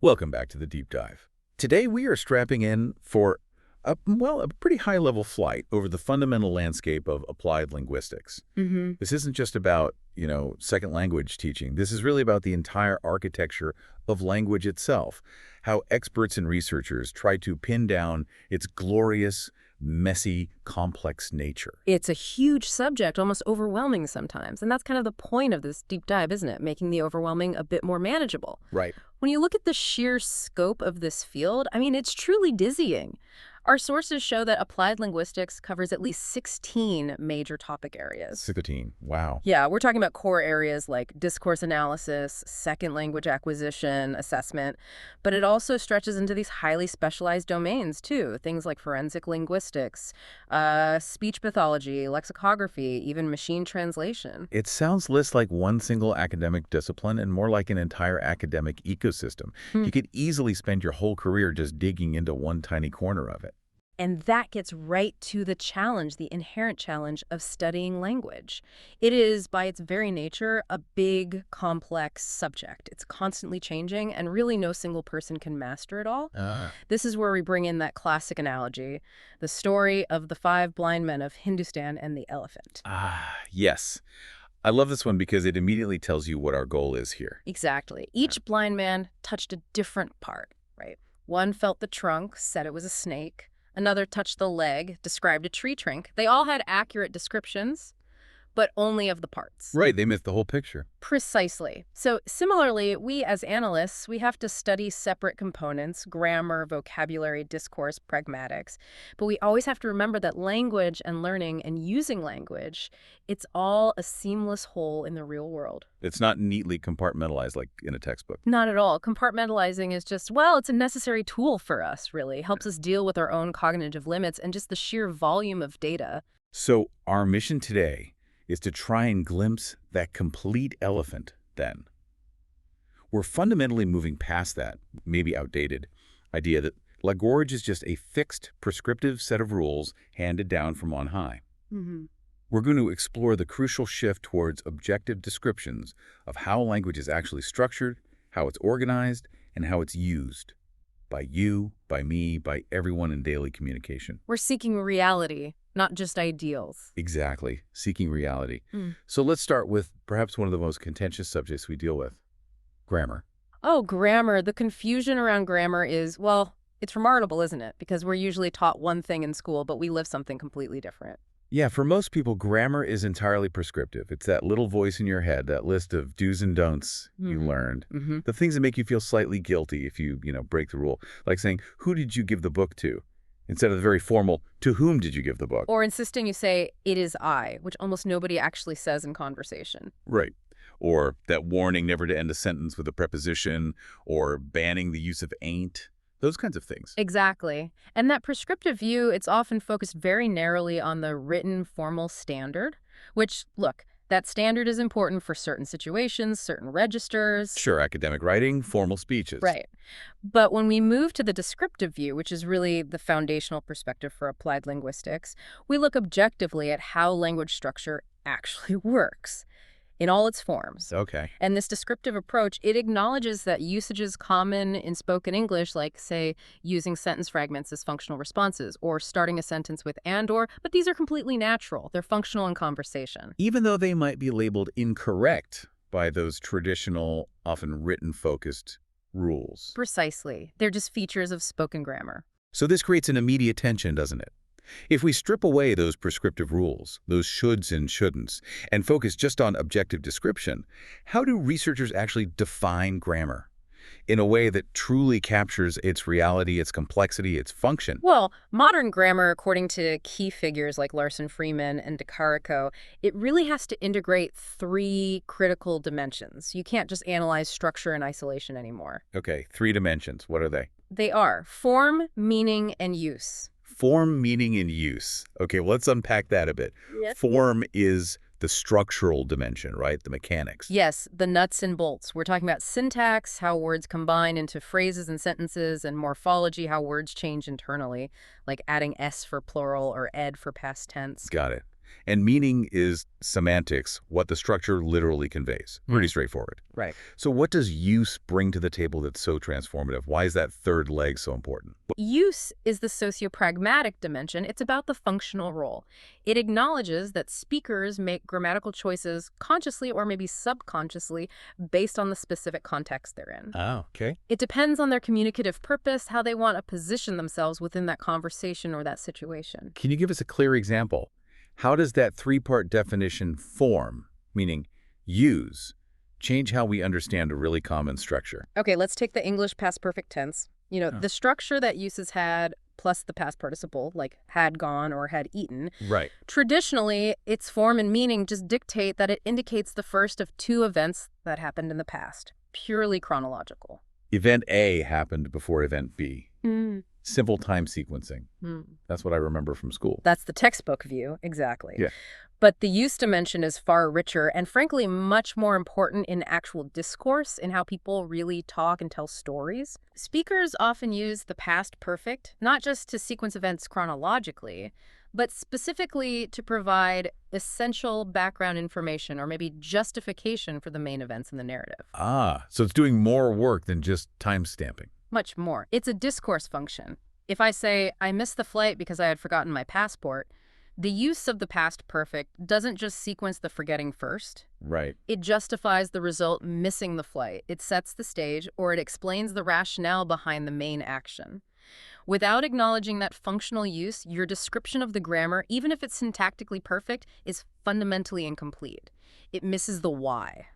Welcome back to the deep dive. Today we are strapping in for a pretty high-level flight over the fundamental landscape of applied linguistics. This isn't just about, second language teaching. This is really about the entire architecture of language itself, how experts and researchers try to pin down its glorious, messy, complex nature. It's a huge subject, almost overwhelming sometimes. And that's kind of the point of this deep dive, isn't it? Making the overwhelming a bit more manageable. Right. When you look at the sheer scope of this field, it's truly dizzying. Our sources show that applied linguistics covers at least 16 major topic areas. 16. Wow. Yeah, we're talking about core areas like discourse analysis, second language acquisition, assessment, but it also stretches into these highly specialized domains too, things like forensic linguistics, speech pathology, lexicography, even machine translation. It sounds less like one single academic discipline and more like an entire academic ecosystem. You could easily spend your whole career just digging into one tiny corner of it. And that gets right to the challenge, the inherent challenge of studying language. It is, by its very nature, a big, complex subject. It's constantly changing, and really no single person can master it all. This is where we bring in that classic analogy, the story of the 5 blind men of Hindustan and the elephant. Yes. I love this one because it immediately tells you what our goal is here. Exactly. Each blind man touched a different part, right? One felt the trunk, said it was a snake. Another touched the leg, described a tree trunk. They all had accurate descriptions, but only of the parts. Right, they missed the whole picture. Precisely. So similarly, we as analysts, we have to study separate components, grammar, vocabulary, discourse, pragmatics. But we always have to remember that language and learning and using language, it's all a seamless whole in the real world. It's not neatly compartmentalized like in a textbook. Not at all. Compartmentalizing is just, it's a necessary tool for us, really. Helps us deal with our own cognitive limits and just the sheer volume of data. So our mission today is to try and glimpse that complete elephant, then. We're fundamentally moving past that, maybe outdated, idea that language is just a fixed, prescriptive set of rules handed down from on high. We're going to explore the crucial shift towards objective descriptions of how language is actually structured, how it's organized, and how it's used. By you, by me, by everyone in daily communication. We're seeking reality, not just ideals. Exactly. Seeking reality. So let's start with perhaps one of the most contentious subjects we deal with, grammar. Oh, grammar. The confusion around grammar is, it's remarkable, isn't it? Because we're usually taught one thing in school, but we live something completely different. Yeah, for most people, grammar is entirely prescriptive. It's that little voice in your head, that list of do's and don'ts you learned. The things that make you feel slightly guilty if you, break the rule. Like saying, who did you give the book to? Instead of the very formal, to whom did you give the book? Or insisting you say, it is I, which almost nobody actually says in conversation. Right. Or that warning never to end a sentence with a preposition, or banning the use of ain't. Those kinds of things. Exactly. And that prescriptive view, it's often focused very narrowly on the written formal standard, which, look, that standard is important for certain situations, certain registers. Sure, academic writing, formal speeches. Right. But when we move to the descriptive view, which is really the foundational perspective for applied linguistics, we look objectively at how language structure actually works in all its forms. Okay. And this descriptive approach, it acknowledges that usages common in spoken English, like, say, using sentence fragments as functional responses, or starting a sentence with and or, but these are completely natural. They're functional in conversation. Even though they might be labeled incorrect by those traditional, often written-focused rules. Precisely. They're just features of spoken grammar. So this creates an immediate tension, doesn't it? If we strip away those prescriptive rules, those shoulds and shouldn'ts, and focus just on objective description, how do researchers actually define grammar in a way that truly captures its reality, its complexity, its function? Well, modern grammar, according to key figures like Larson Freeman and DeCarico, it really has to integrate 3 critical dimensions. You can't just analyze structure in isolation anymore. Okay, 3 dimensions. What are they? They are form, meaning, and use. Form, meaning, and use. Okay, well, let's unpack that a bit. Yes. Form is the structural dimension, right? The mechanics. Yes, the nuts and bolts. We're talking about syntax, how words combine into phrases and sentences, and morphology, how words change internally, like adding s for plural or ed for past tense. Got it. And meaning is semantics, what the structure literally conveys. Pretty straightforward. Right. So what does use bring to the table that's so transformative? Why is that third leg so important? Use is the sociopragmatic dimension. It's about the functional role. It acknowledges that speakers make grammatical choices consciously or maybe subconsciously based on the specific context they're in. Oh, okay. It depends on their communicative purpose, how they want to position themselves within that conversation or that situation. Can you give us a clear example? How does that three-part definition form, meaning use, change how we understand a really common structure? Okay, let's take the English past perfect tense. The structure that uses had plus the past participle, like had gone or had eaten. Right. Traditionally, its form and meaning just dictate that it indicates the first of two events that happened in the past, purely chronological. Event A happened before event B. Mm. Simple time sequencing. That's what I remember from school. That's the textbook view, exactly. Yeah. But the use dimension is far richer and frankly much more important in actual discourse, in how people really talk and tell stories. Speakers often use the past perfect, not just to sequence events chronologically, but specifically to provide essential background information or maybe justification for the main events in the narrative. Ah, so it's doing more work than just time stamping. Much more. It's a discourse function. If I say, I missed the flight because I had forgotten my passport, the use of the past perfect doesn't just sequence the forgetting first. Right. It justifies the result missing the flight. It sets the stage, or it explains the rationale behind the main action. Without acknowledging that functional use, your description of the grammar, even if it's syntactically perfect, is fundamentally incomplete. It misses the why.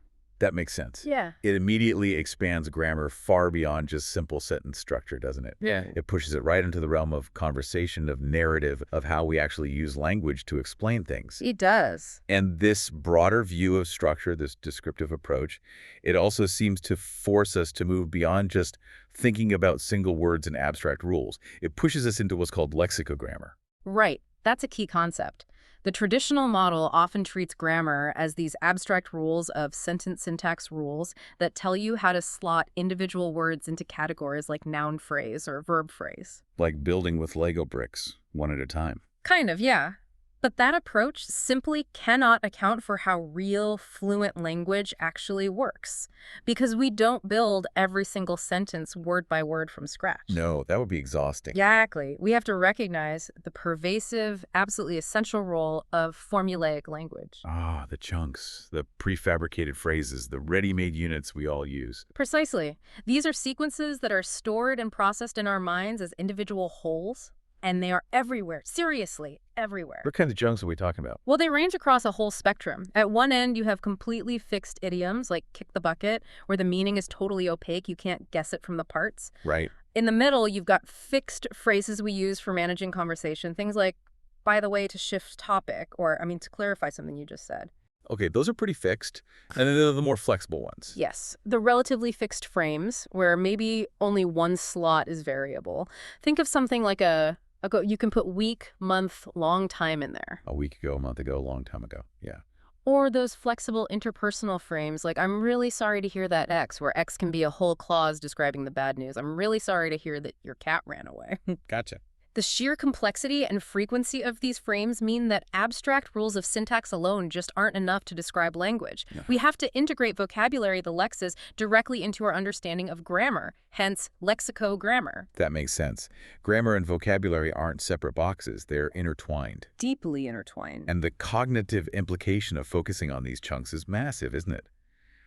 That makes sense. Yeah. It immediately expands grammar far beyond just simple sentence structure, doesn't it? Yeah. It pushes it right into the realm of conversation, of narrative, of how we actually use language to explain things. It does. And this broader view of structure, this descriptive approach, it also seems to force us to move beyond just thinking about single words and abstract rules. It pushes us into what's called lexicogrammar. Right. That's a key concept. The traditional model often treats grammar as these abstract rules of sentence syntax rules that tell you how to slot individual words into categories like noun phrase or verb phrase. Like building with Lego bricks, one at a time. Kind of, yeah. But that approach simply cannot account for how real, fluent language actually works, because we don't build every single sentence word by word from scratch. No, that would be exhausting. Exactly. We have to recognize the pervasive, absolutely essential role of formulaic language. Ah, the chunks, the prefabricated phrases, the ready-made units we all use. Precisely. These are sequences that are stored and processed in our minds as individual wholes, and they are everywhere. Seriously, everywhere. What kinds of chunks are we talking about? Well, they range across a whole spectrum. At one end, you have completely fixed idioms like kick the bucket, where the meaning is totally opaque. You can't guess it from the parts. Right. In the middle, you've got fixed phrases we use for managing conversation. Things like, by the way, to shift topic, or, to clarify something you just said. Okay, those are pretty fixed. And then there are the more flexible ones. Yes, the relatively fixed frames, where maybe only one slot is variable. Think of something like you can put week, month, long time in there. A week ago, a month ago, a long time ago. Yeah. Or those flexible interpersonal frames, like I'm really sorry to hear that X, where X can be a whole clause describing the bad news. I'm really sorry to hear that your cat ran away. Gotcha. The sheer complexity and frequency of these frames mean that abstract rules of syntax alone just aren't enough to describe language. Yeah. We have to integrate vocabulary, the lexes, directly into our understanding of grammar, hence lexicogrammar. That makes sense. Grammar and vocabulary aren't separate boxes. They're intertwined. Deeply intertwined. And the cognitive implication of focusing on these chunks is massive, isn't it?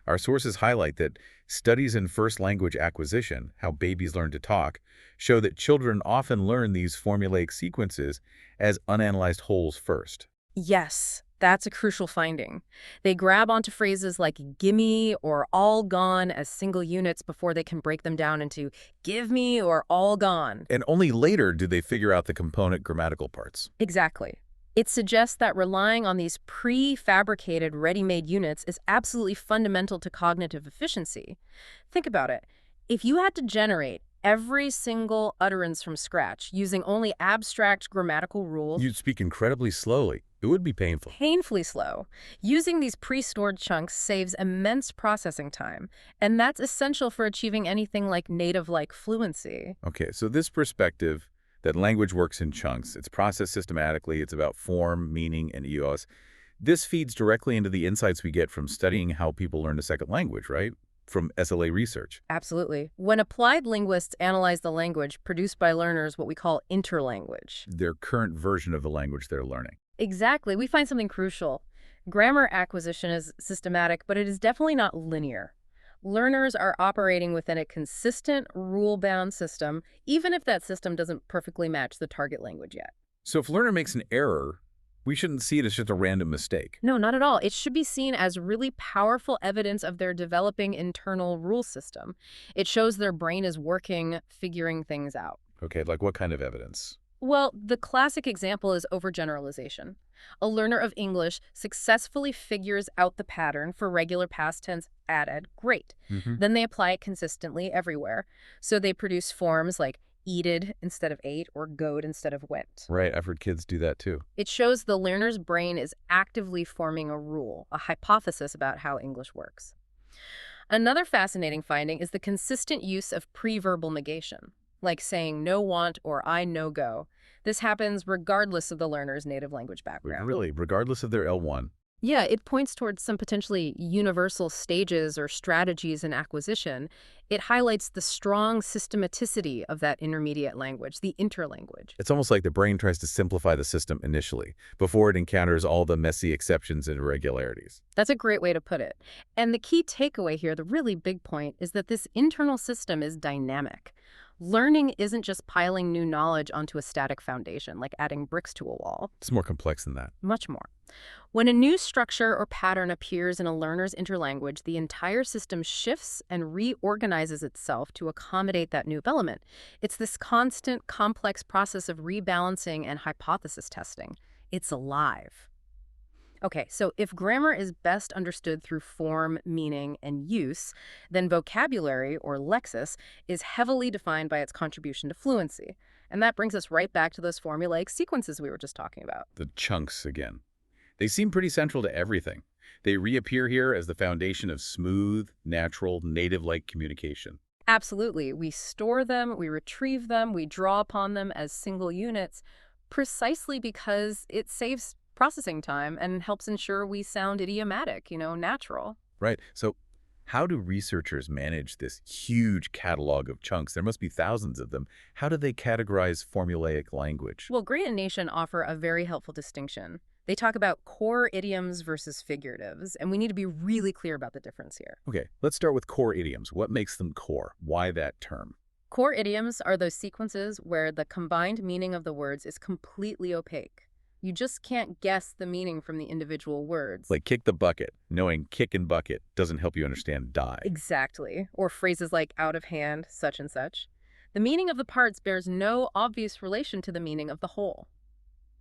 Our sources highlight that studies in first language acquisition, how babies learn to talk, show that children often learn these formulaic sequences as unanalyzed wholes first. Yes, that's a crucial finding. They grab onto phrases like gimme or all gone as single units before they can break them down into give me or all gone. And only later do they figure out the component grammatical parts. Exactly. It suggests that relying on these prefabricated, ready-made units is absolutely fundamental to cognitive efficiency. Think about it. If you had to generate every single utterance from scratch using only abstract grammatical rules, You'd speak incredibly slowly. It would be painful. painfully slow. Using these pre-stored chunks saves immense processing time, and that's essential for achieving anything like native-like fluency. Okay, so this perspective, that language works in chunks. It's processed systematically. It's about form, meaning, and EOS. This feeds directly into the insights we get from studying how people learn a second language, right? From SLA research. Absolutely. When applied linguists analyze the language produced by learners, what we call interlanguage. Their current version of the language they're learning. Exactly. We find something crucial. Grammar acquisition is systematic, but it is definitely not linear. Learners are operating within a consistent, rule-bound system, even if that system doesn't perfectly match the target language yet. So if a learner makes an error, we shouldn't see it as just a random mistake. No, not at all. It should be seen as really powerful evidence of their developing internal rule system. It shows their brain is working, figuring things out. Okay, like what kind of evidence? Well, the classic example is overgeneralization. A learner of English successfully figures out the pattern for regular past tense added. Great. Then they apply it consistently everywhere. So they produce forms like eated instead of ate or goed instead of went. Right, I've heard kids do that too. It shows the learner's brain is actively forming a rule, a hypothesis about how English works. Another fascinating finding is the consistent use of preverbal negation, like saying no want or I no go. This happens regardless of the learner's native language background. Really, regardless of their L1. Yeah, it points towards some potentially universal stages or strategies in acquisition. It highlights the strong systematicity of that intermediate language, the interlanguage. It's almost like the brain tries to simplify the system initially, before it encounters all the messy exceptions and irregularities. That's a great way to put it. And the key takeaway here, the really big point, is that this internal system is dynamic. Learning isn't just piling new knowledge onto a static foundation, like adding bricks to a wall. It's more complex than that. Much more. When a new structure or pattern appears in a learner's interlanguage, the entire system shifts and reorganizes itself to accommodate that new development. It's this constant, complex process of rebalancing and hypothesis testing. It's alive. Okay, so if grammar is best understood through form, meaning, and use, then vocabulary, or lexis, is heavily defined by its contribution to fluency. And that brings us right back to those formulaic sequences we were just talking about. The chunks again. They seem pretty central to everything. They reappear here as the foundation of smooth, natural, native-like communication. Absolutely. We store them, we retrieve them, we draw upon them as single units, precisely because it saves processing time and helps ensure we sound idiomatic, natural. Right. So how do researchers manage this huge catalog of chunks? There must be thousands of them. How do they categorize formulaic language? Well, Gray and Nation offer a very helpful distinction. They talk about core idioms versus figuratives, and we need to be really clear about the difference here. Okay, let's start with core idioms. What makes them core? Why that term? Core idioms are those sequences where the combined meaning of the words is completely opaque. You just can't guess the meaning from the individual words. Like kick the bucket. Knowing kick and bucket doesn't help you understand die. Exactly. Or phrases like out of hand, such and such. The meaning of the parts bears no obvious relation to the meaning of the whole.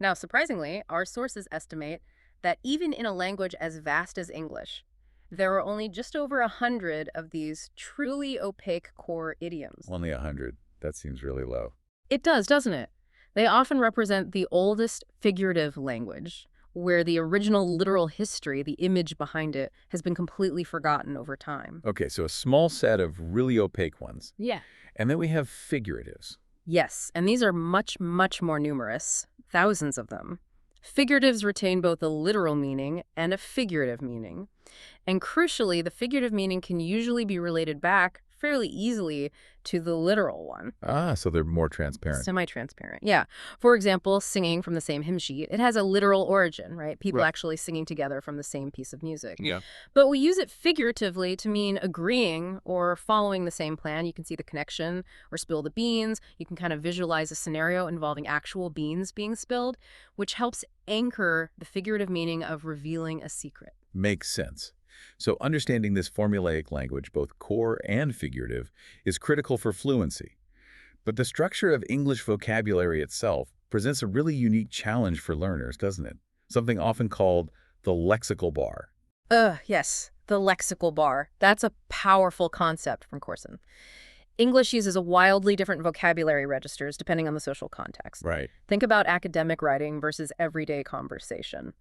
Now, surprisingly, our sources estimate that even in a language as vast as English, there are only just over 100 of these truly opaque core idioms. Only 100. That seems really low. It does, doesn't it? They often represent the oldest figurative language, where the original literal history, the image behind it, has been completely forgotten over time. Okay, so a small set of really opaque ones. Yeah. And then we have figuratives. Yes, and these are much, much more numerous, thousands of them. Figuratives retain both a literal meaning and a figurative meaning. And crucially, the figurative meaning can usually be related back fairly easily to the literal one. Ah, so they're more transparent. Semi-transparent, yeah. For example, singing from the same hymn sheet. It has a literal origin, right? People Right. actually singing together from the same piece of music. Yeah. But we use it figuratively to mean agreeing or following the same plan. You can see the connection or spill the beans. You can kind of visualize a scenario involving actual beans being spilled, which helps anchor the figurative meaning of revealing a secret. Makes sense. So understanding this formulaic language, both core and figurative, is critical for fluency. But the structure of English vocabulary itself presents a really unique challenge for learners, doesn't it? Something often called the lexical bar. Yes, the lexical bar. That's a powerful concept from Corson. English uses a wildly different vocabulary registers depending on the social context. Right. Think about academic writing versus everyday conversation,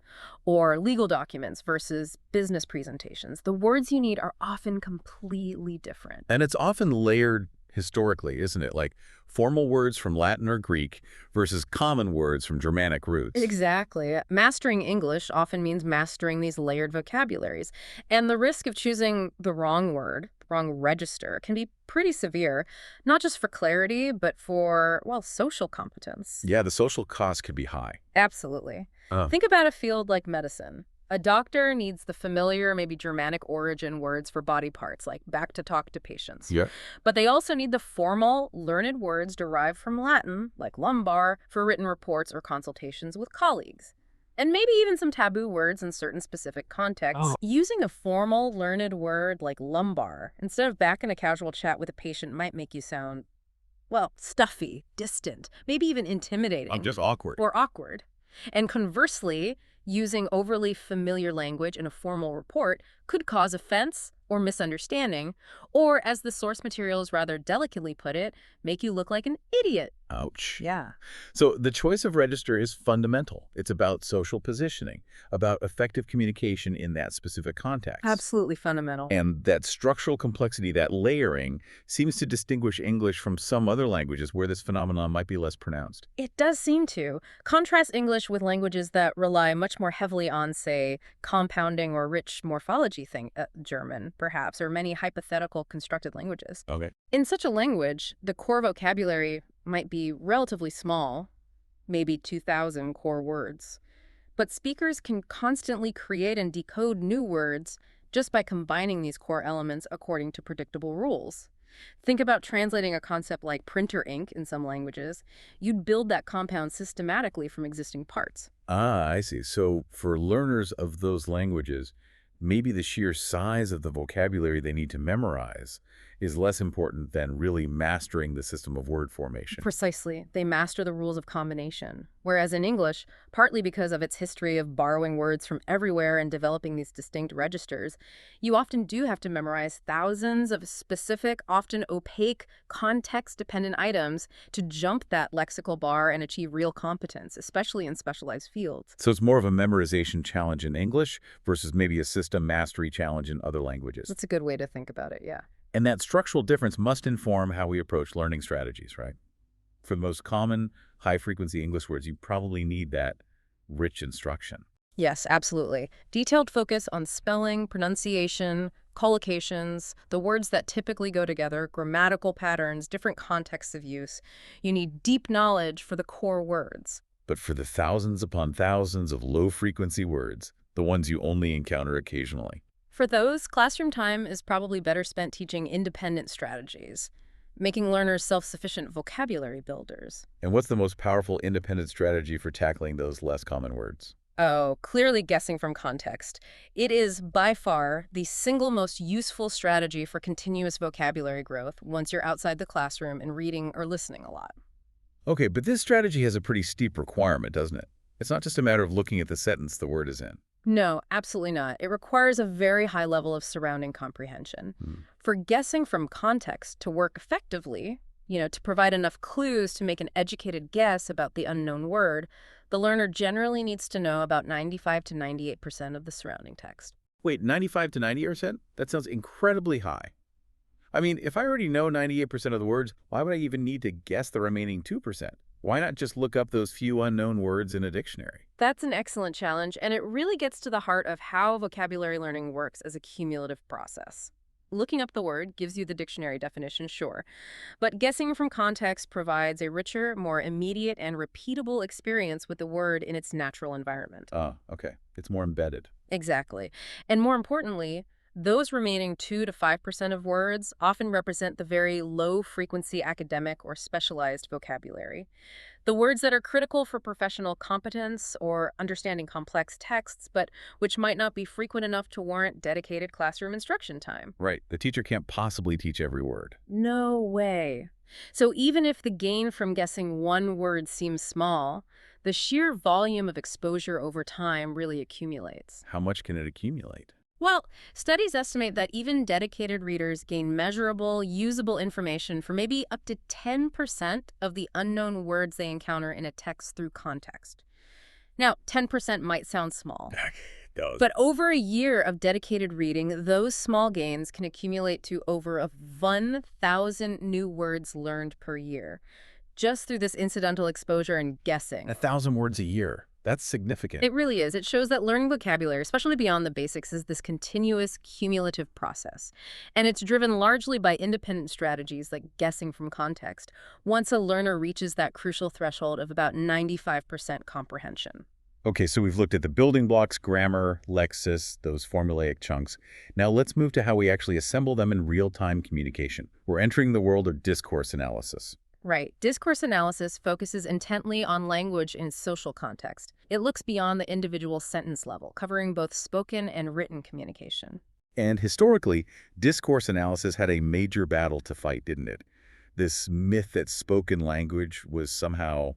or legal documents versus business presentations. The words you need are often completely different. And it's often layered historically, isn't it? Like formal words from Latin or Greek versus common words from Germanic roots. Exactly. Mastering English often means mastering these layered vocabularies. And the risk of choosing the wrong word, the wrong register, can be pretty severe, not just for clarity, but for, well, social competence. Yeah, the social cost could be high. Absolutely. Oh. Think about a field like medicine. A doctor needs the familiar, maybe Germanic origin words for body parts, like back to talk to patients. Yeah. But they also need the formal, learned words derived from Latin, like lumbar, for written reports or consultations with colleagues. And maybe even some taboo words in certain specific contexts. Oh. Using a formal, learned word like lumbar instead of back in a casual chat with a patient might make you sound, well, stuffy, distant, maybe even intimidating. I'm just awkward. Or awkward. And conversely, using overly familiar language in a formal report could cause offense or misunderstanding, or, as the source materials rather delicately put it, make you look like an idiot. Ouch. Yeah. So the choice of register is fundamental. It's about social positioning, about effective communication in that specific context. Absolutely fundamental. And that structural complexity, that layering, seems to distinguish English from some other languages where this phenomenon might be less pronounced. It does seem to. Contrast English with languages that rely much more heavily on, say, compounding or rich morphology German, perhaps, or many hypothetical constructed languages. Okay. In such a language, the core vocabulary might be relatively small, maybe 2,000 core words. But speakers can constantly create and decode new words just by combining these core elements according to predictable rules. Think about translating a concept like printer ink in some languages. You'd build that compound systematically from existing parts. Ah, I see. So for learners of those languages, maybe the sheer size of the vocabulary they need to memorize is less important than really mastering the system of word formation. Precisely. They master the rules of combination. Whereas in English, partly because of its history of borrowing words from everywhere and developing these distinct registers, you often do have to memorize thousands of specific, often opaque, context-dependent items to jump that lexical bar and achieve real competence, especially in specialized fields. So it's more of a memorization challenge in English versus maybe a system mastery challenge in other languages. That's a good way to think about it, yeah. And that structural difference must inform how we approach learning strategies, right? For the most common, high-frequency English words, you probably need that rich instruction. Yes, absolutely. Detailed focus on spelling, pronunciation, collocations, the words that typically go together, grammatical patterns, different contexts of use. You need deep knowledge for the core words. But for the thousands upon thousands of low-frequency words, the ones you only encounter occasionally, for those, classroom time is probably better spent teaching independent strategies, making learners self-sufficient vocabulary builders. and what's the most powerful independent strategy for tackling those less common words? Oh, clearly guessing from context. It is by far the single most useful strategy for continuous vocabulary growth once you're outside the classroom and reading or listening a lot. Okay, but this strategy has a pretty steep requirement, doesn't it? It's not just a matter of looking at the sentence the word is in. No, absolutely not. It requires a very high level of surrounding comprehension. For guessing from context to work effectively, to provide enough clues to make an educated guess about the unknown word, the learner generally needs to know about 95 to 98% of the surrounding text. Wait, 95 to 90%? That sounds incredibly high. I mean, if I already know 98% of the words, why would I even need to guess the remaining 2%? Why not just look up those few unknown words in a dictionary? That's an excellent challenge, and it really gets to the heart of how vocabulary learning works as a cumulative process. Looking up the word gives you the dictionary definition, sure, but guessing from context provides a richer, more immediate and repeatable experience with the word in its natural environment. Okay. It's more embedded. Exactly. And more importantly, those remaining 2 to 5% of words often represent the very low-frequency academic or specialized vocabulary. The words that are critical for professional competence or understanding complex texts, but which might not be frequent enough to warrant dedicated classroom instruction time. Right. The teacher can't possibly teach every word. No way. So even if the gain from guessing one word seems small, the sheer volume of exposure over time really accumulates. How much can it accumulate? Well, studies estimate that even dedicated readers gain measurable, usable information for maybe up to 10% of the unknown words they encounter in a text through context. Now, 10% might sound small. does. But over a year of dedicated reading, those small gains can accumulate to over 1,000 new words learned per year, just through this incidental exposure and guessing. 1,000 words a year. That's significant. It really is. It shows that learning vocabulary, especially beyond the basics, is this continuous cumulative process. And it's driven largely by independent strategies like guessing from context, once a learner reaches that crucial threshold of about 95% comprehension. Okay, so we've looked at the building blocks, grammar, lexis, those formulaic chunks. Now let's move to how we actually assemble them in real-time communication. We're entering the world of discourse analysis. Right. Discourse analysis focuses intently on language in social context. It looks beyond the individual sentence level, covering both spoken and written communication. And historically, discourse analysis had a major battle to fight, didn't it? This myth that spoken language was somehow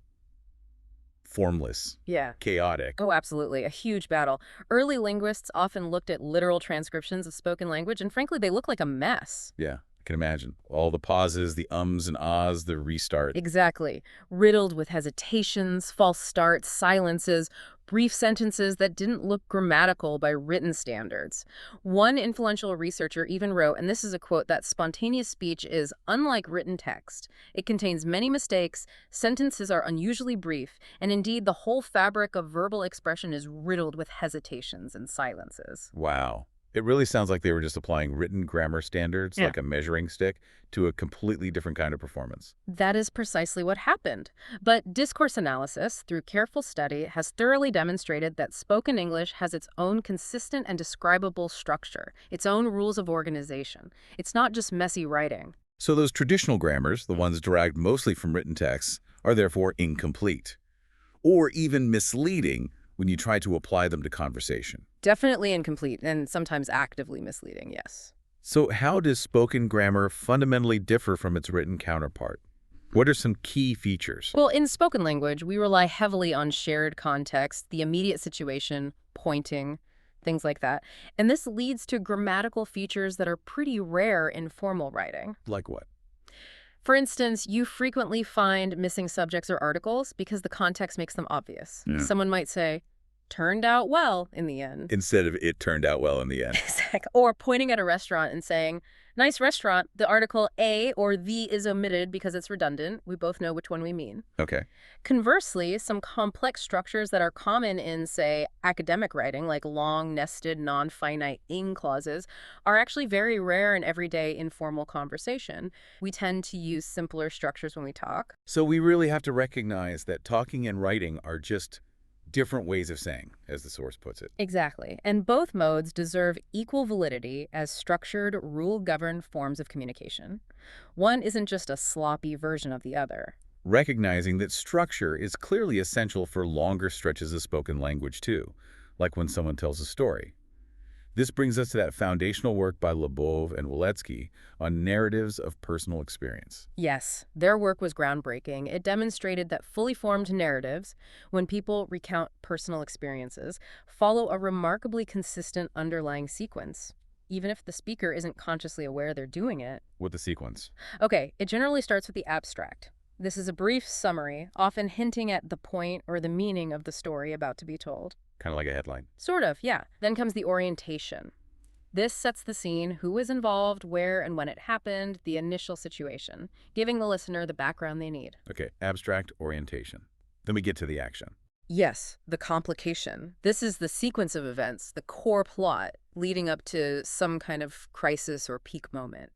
formless, Yeah. chaotic. Oh, absolutely. A huge battle. Early linguists often looked at literal transcriptions of spoken language, and frankly, they look like a mess. Yeah, I can imagine. All the pauses, the ums and ahs, the restart. Exactly. Riddled with hesitations, false starts, silences, brief sentences that didn't look grammatical by written standards. One influential researcher even wrote, and this is a quote, that spontaneous speech is unlike written text. It contains many mistakes, sentences are unusually brief, and indeed the whole fabric of verbal expression is riddled with hesitations and silences. Wow. It really sounds like they were just applying written grammar standards, Yeah. like a measuring stick, to a completely different kind of performance. That is precisely what happened. But discourse analysis, through careful study, has thoroughly demonstrated that spoken English has its own consistent and describable structure, its own rules of organization. It's not just messy writing. So those traditional grammars, the ones derived mostly from written texts, are therefore incomplete, or even misleading when you try to apply them to conversation. Definitely incomplete and sometimes actively misleading, yes. So how does spoken grammar fundamentally differ from its written counterpart? What are some key features? Well, in spoken language, we rely heavily on shared context, the immediate situation, pointing, things like that. And this leads to grammatical features that are pretty rare in formal writing. Like what? For instance, you frequently find missing subjects or articles because the context makes them obvious. Yeah. Someone might say, turned out well in the end. Instead of it turned out well in the end. Exactly. Or pointing at a restaurant and saying, nice restaurant, the article a or the is omitted because it's redundant. We both know which one we mean. Okay. Conversely, some complex structures that are common in, say, academic writing, like long, nested, non-finite ing clauses, are actually very rare in everyday informal conversation. We tend to use simpler structures when we talk. So we really have to recognize that talking and writing are just different ways of saying, as the source puts it. Exactly. And both modes deserve equal validity as structured, rule-governed forms of communication. One isn't just a sloppy version of the other. Recognizing that structure is clearly essential for longer stretches of spoken language too, like when someone tells a story. This brings us to that foundational work by Lebov and Woletsky on narratives of personal experience. Yes, their work was groundbreaking. It demonstrated that fully formed narratives, when people recount personal experiences, follow a remarkably consistent underlying sequence, even if the speaker isn't consciously aware they're doing it. With the sequence. Okay, it generally starts with the abstract. This is a brief summary, often hinting at the point or the meaning of the story about to be told. Kind of like a headline. Sort of, yeah. Then comes the orientation. This sets the scene, who is involved, where and when it happened, the initial situation, giving the listener the background they need. Okay, abstract orientation. Then we get to the action. Yes, the complication. This is the sequence of events, the core plot, leading up to some kind of crisis or peak moment.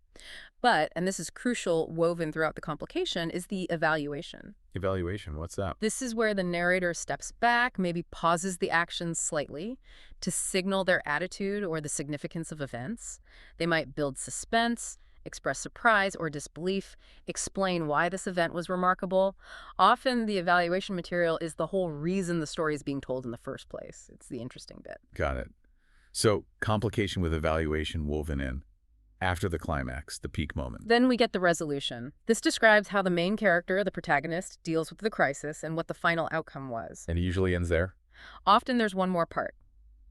But, and this is crucial, woven throughout the complication, is the evaluation. Evaluation, what's that? This is where the narrator steps back, maybe pauses the action slightly to signal their attitude or the significance of events. They might build suspense, express surprise or disbelief, explain why this event was remarkable. Often the evaluation material is the whole reason the story is being told in the first place. It's the interesting bit. Got it. So, complication with evaluation woven in. After the climax, the peak moment. Then we get the resolution. This describes how the main character, the protagonist, deals with the crisis and what the final outcome was. And it usually ends there? Often there's one more part,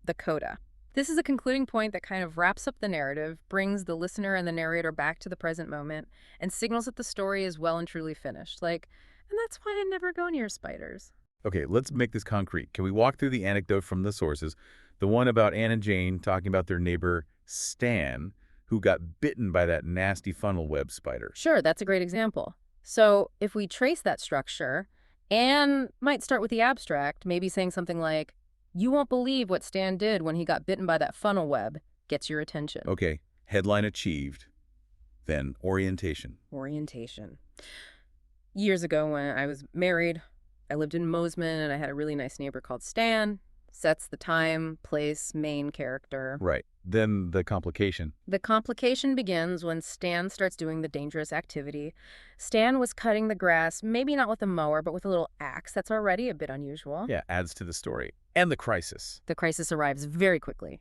the coda. This is a concluding point that kind of wraps up the narrative, brings the listener and the narrator back to the present moment, and signals that the story is well and truly finished. Like, and that's why I never go near spiders. Okay, let's make this concrete. Can we walk through the anecdote from the sources The one about Anne and Jane talking about their neighbor Stan, who got bitten by that nasty funnel web spider. Sure, that's a great example. So if we trace that structure, Anne might start with the abstract, maybe saying something like, "You won't believe what Stan did when he got bitten by that funnel web," gets your attention. Okay, headline achieved. Then orientation. Orientation. Years ago when I was married, I lived in Mosman and I had a really nice neighbor called Stan. Sets the time, place, main character. Right. Then the complication. The complication begins when Stan starts doing the dangerous activity. Stan was cutting the grass, maybe not with a mower, but with a little axe. That's already a bit unusual. Yeah, adds to the story. And the crisis. The crisis arrives very quickly.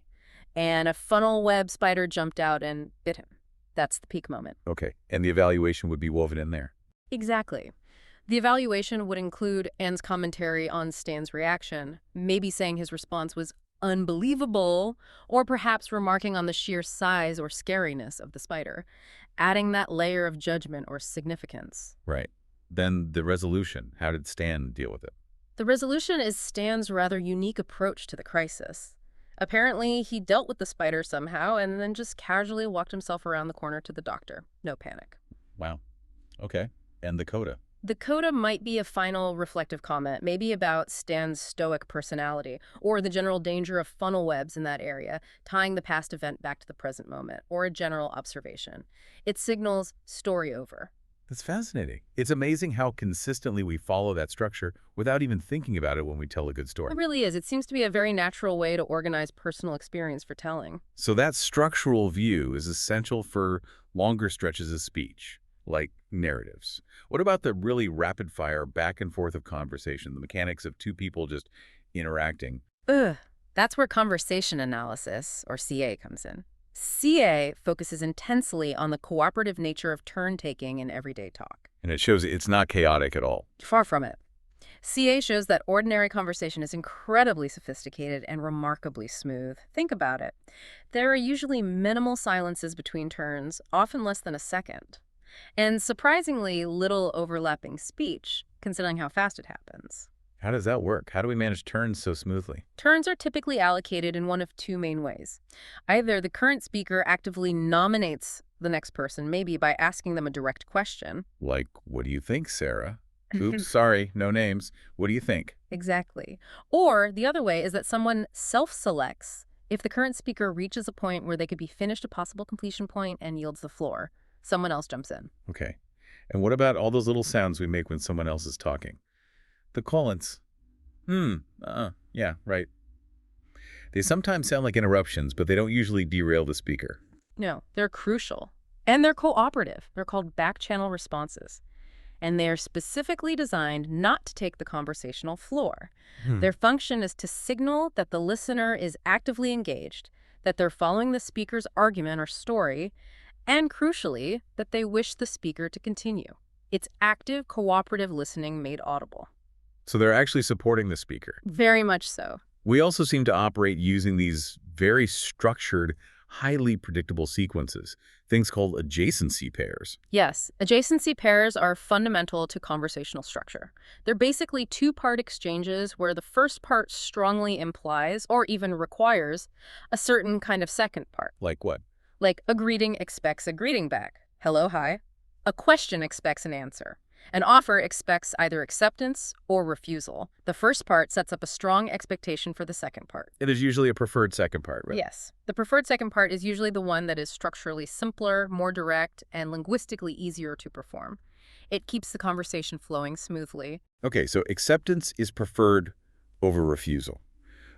And a funnel web spider jumped out and bit him. That's the peak moment. Okay, and the evaluation would be woven in there. Exactly. The evaluation would include Anne's commentary on Stan's reaction, maybe saying his response was unbelievable, or perhaps remarking on the sheer size or scariness of the spider, adding that layer of judgment or significance. Right. Then the resolution. How did Stan deal with it? The resolution is Stan's rather unique approach to the crisis. Apparently, he dealt with the spider somehow and then just casually walked himself around the corner to the doctor. No panic. Wow. Okay. And the coda. The coda might be a final reflective comment, maybe about Stan's stoic personality, or the general danger of funnel webs in that area, tying the past event back to the present moment, or a general observation. It signals story over. That's fascinating. It's amazing how consistently we follow that structure without even thinking about it when we tell a good story. It really is. It seems to be a very natural way to organize personal experience for telling. So that structural view is essential for longer stretches of speech, like narratives. What about the really rapid-fire back and forth of conversation, the mechanics of two people just interacting? That's where conversation analysis, or CA, comes in. CA focuses intensely on the cooperative nature of turn-taking in everyday talk. And it shows it's not chaotic at all. Far from it. CA shows that ordinary conversation is incredibly sophisticated and remarkably smooth. Think about it. There are usually minimal silences between turns, often less than a second. And surprisingly little overlapping speech, considering how fast it happens. How does that work? How do we manage turns so smoothly? Turns are typically allocated in one of two main ways. Either the current speaker actively nominates the next person, maybe by asking them a direct question. Like, what do you think, Sarah? Oops, sorry, no names. What do you think? Exactly. Or the other way is that someone self-selects if the current speaker reaches a point where they could be finished a possible completion point and yields the floor. Someone else jumps in. Okay. And what about all those little sounds we make when someone else is talking? The call-ins. Yeah, right. They sometimes sound like interruptions, but they don't usually derail the speaker. No, they're crucial. And they're cooperative. They're called back-channel responses. And they're specifically designed not to take the conversational floor. Their function is to signal that the listener is actively engaged, that they're following the speaker's argument or story, and crucially, that they wish the speaker to continue. It's active, cooperative listening made audible. So they're actually supporting the speaker. Very much so. We also seem to operate using these very structured, highly predictable sequences, things called adjacency pairs. Yes, adjacency pairs are fundamental to conversational structure. They're basically two-part exchanges where the first part strongly implies, or even requires, a certain kind of second part. Like what? Like a greeting expects a greeting back. Hello, hi. A question expects an answer. An offer expects either acceptance or refusal. The first part sets up a strong expectation for the second part. It is usually a preferred second part, right? Yes. The preferred second part is usually the one that is structurally simpler, more direct, and linguistically easier to perform. It keeps the conversation flowing smoothly. Okay, so acceptance is preferred over refusal.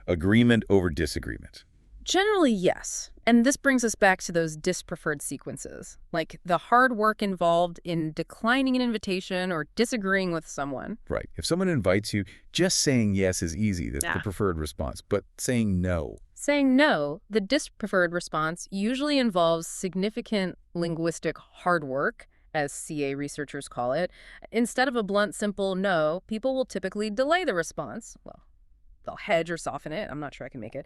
Agreement over disagreement. Generally, yes. And this brings us back to those dispreferred sequences, like the hard work involved in declining an invitation or disagreeing with someone. Right. If someone invites you, just saying yes is easy. That's the preferred response. But saying no. Saying no, the dispreferred response, usually involves significant linguistic hard work, as CA researchers call it. Instead of a blunt, simple no, people will typically delay the response. Well, they'll hedge or soften it. I'm not sure I can make it.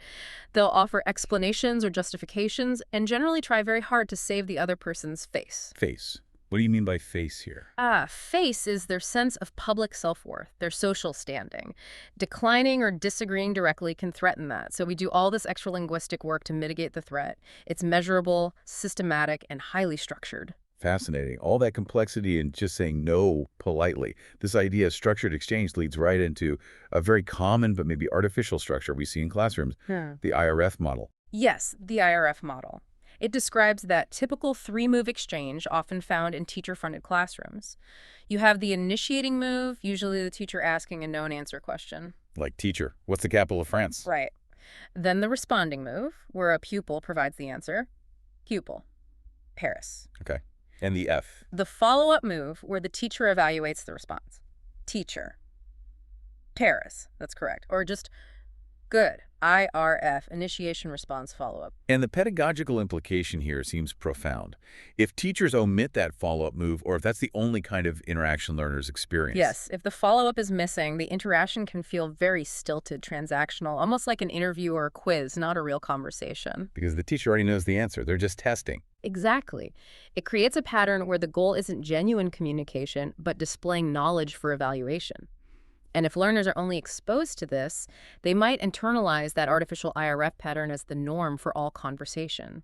They'll offer explanations or justifications and generally try very hard to save the other person's face. Face. What do you mean by face here? Face is their sense of public self-worth, their social standing. Declining or disagreeing directly can threaten that. So we do all this extra linguistic work to mitigate the threat. It's measurable, systematic, and highly structured. Fascinating. All that complexity in just saying no politely. This idea of structured exchange leads right into a very common but maybe artificial structure we see in classrooms, the IRF model. Yes, the IRF model. It describes that typical three-move exchange often found in teacher-funded classrooms. You have the initiating move, usually the teacher asking a known-answer question. Like, teacher, what's the capital of France? Right. Then the responding move, where a pupil provides the answer. Pupil. Paris. Okay. And the F? The follow-up move, where the teacher evaluates the response. Teacher. Paris. That's correct. Or just good. IRF, initiation response follow-up. And the pedagogical implication here seems profound. If teachers omit that follow-up move, or if that's the only kind of interaction learners experience. Yes, if the follow-up is missing, the interaction can feel very stilted, transactional, almost like an interview or a quiz, not a real conversation. Because the teacher already knows the answer. They're just testing. Exactly. It creates a pattern where the goal isn't genuine communication, but displaying knowledge for evaluation. And if learners are only exposed to this, they might internalize that artificial IRF pattern as the norm for all conversation.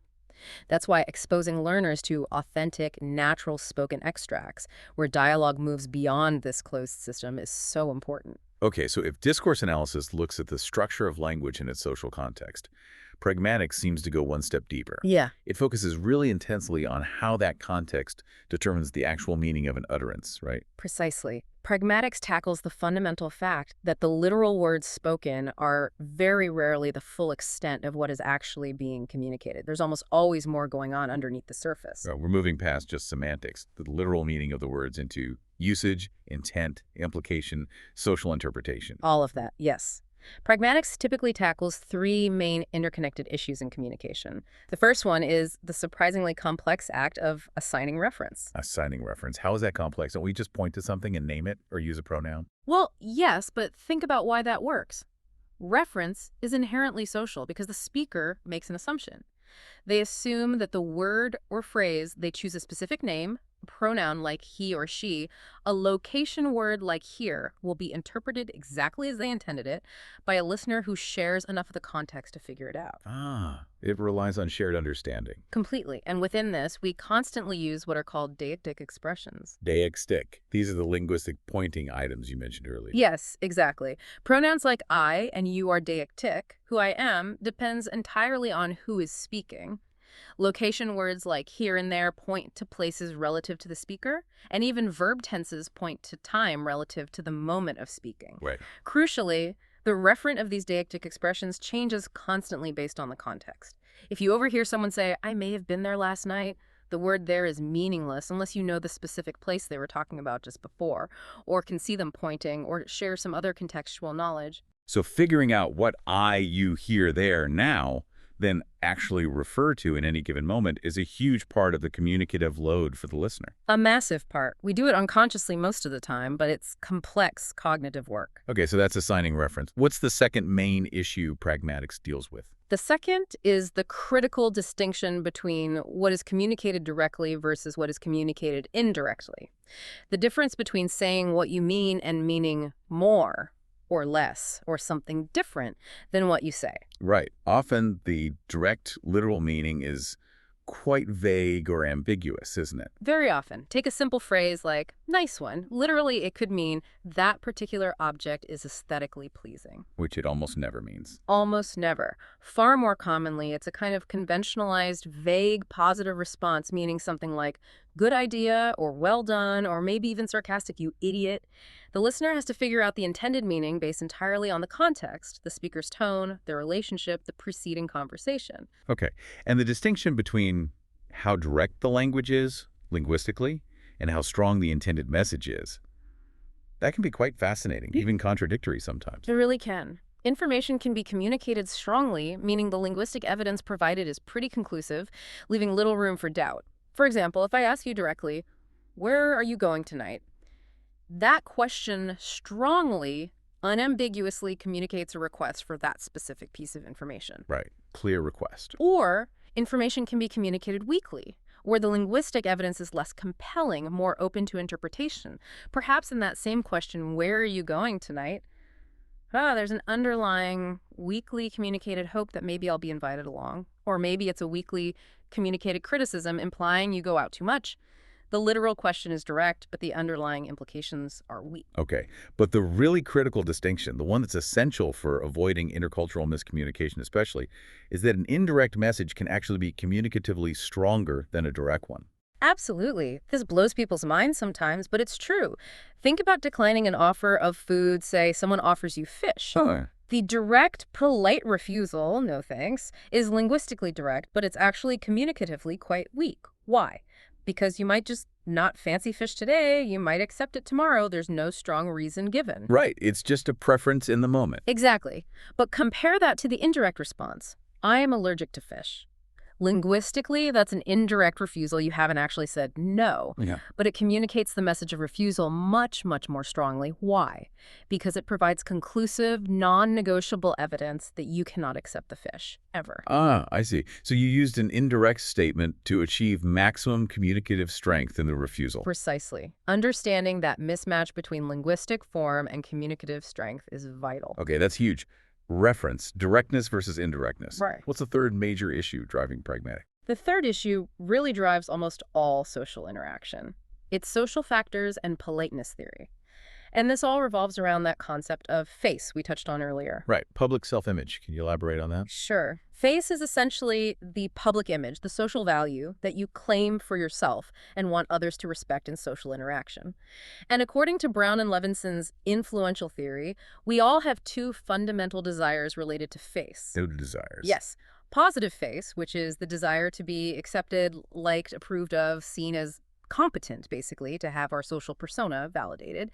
That's why exposing learners to authentic, natural spoken extracts, where dialogue moves beyond this closed system, is so important. Okay, so if discourse analysis looks at the structure of language in its social context, pragmatics seems to go one step deeper. Yeah. It focuses really intensely on how that context determines the actual meaning of an utterance, right? Precisely. Pragmatics tackles the fundamental fact that the literal words spoken are very rarely the full extent of what is actually being communicated. There's almost always more going on underneath the surface. We're moving past just semantics, the literal meaning of the words, into usage, intent, implication, social interpretation. All of that, yes. Pragmatics typically tackles three main interconnected issues in communication. The first one is the surprisingly complex act of assigning reference. Assigning reference. How is that complex? Don't we just point to something and name it or use a pronoun? Well, yes, but think about why that works. Reference is inherently social because the speaker makes an assumption. They assume that the word or phrase, they choose a specific name, a pronoun like he or she, a location word like here will be interpreted exactly as they intended it by a listener who shares enough of the context to figure it out. It relies on shared understanding. Completely. And within this, we constantly use what are called deictic expressions. Deictic. These are the linguistic pointing items you mentioned earlier. Yes, exactly. Pronouns like I and you are deictic, who I am, depends entirely on who is speaking. Location words like here and there point to places relative to the speaker, and even verb tenses point to time relative to the moment of speaking. Right. Crucially, the referent of these deictic expressions changes constantly based on the context. If you overhear someone say, I may have been there last night, the word there is meaningless unless you know the specific place they were talking about just before, or can see them pointing, or share some other contextual knowledge. So figuring out what you hear there now, then actually refer to in any given moment is a huge part of the communicative load for the listener. A massive part. We do it unconsciously most of the time, but it's complex cognitive work. Okay, so that's assigning reference. What's the second main issue pragmatics deals with? The second is the critical distinction between what is communicated directly versus what is communicated indirectly. The difference between saying what you mean and meaning more or less, or something different than what you say. Right. Often the direct, literal meaning is quite vague or ambiguous, isn't it? Very often. Take a simple phrase like, nice one. Literally, it could mean that particular object is aesthetically pleasing. Which it almost never means. Almost never. Far more commonly, it's a kind of conventionalized, vague, positive response, meaning something like, good idea, or well done, or maybe even sarcastic, you idiot. The listener has to figure out the intended meaning based entirely on the context, the speaker's tone, their relationship, the preceding conversation. Okay. And the distinction between how direct the language is, linguistically, and how strong the intended message is, that can be quite fascinating, even contradictory sometimes. It really can. Information can be communicated strongly, meaning the linguistic evidence provided is pretty conclusive, leaving little room for doubt. For example, if I ask you directly, where are you going tonight? That question strongly, unambiguously communicates a request for that specific piece of information. Right. Clear request. Or information can be communicated weakly, where the linguistic evidence is less compelling, more open to interpretation. Perhaps in that same question, where are you going tonight? There's an underlying weakly communicated hope that maybe I'll be invited along. Or maybe it's a weakly communicated criticism implying you go out too much. The literal question is direct, but the underlying implications are weak. Okay, but the really critical distinction, the one that's essential for avoiding intercultural miscommunication especially, is that an indirect message can actually be communicatively stronger than a direct one. Absolutely. This blows people's minds sometimes, but it's true. Think about declining an offer of food, say someone offers you fish. Huh. The direct, polite refusal, no thanks, is linguistically direct, but it's actually communicatively quite weak. Why? Because you might just not fancy fish today, you might accept it tomorrow, there's no strong reason given. Right, it's just a preference in the moment. Exactly. But compare that to the indirect response. I am allergic to fish. Linguistically, that's an indirect refusal. You haven't actually said no. Yeah. But it communicates the message of refusal much, much more strongly. Why? Because it provides conclusive, non-negotiable evidence that you cannot accept the fish, ever. Ah, I see. So you used an indirect statement to achieve maximum communicative strength in the refusal. Precisely. Understanding that mismatch between linguistic form and communicative strength is vital. Okay, that's huge. Reference, directness versus indirectness. Right. What's the third major issue driving pragmatic? The third issue really drives almost all social interaction. It's social factors and politeness theory. And this all revolves around that concept of face we touched on earlier. Right, public self-image. Can you elaborate on that? Sure. Face is essentially the public image, the social value that you claim for yourself and want others to respect in social interaction. And according to Brown and Levinson's influential theory, we all have two fundamental desires related to face. No desires. Yes. Positive face, which is the desire to be accepted, liked, approved of, seen as competent, basically, to have our social persona validated,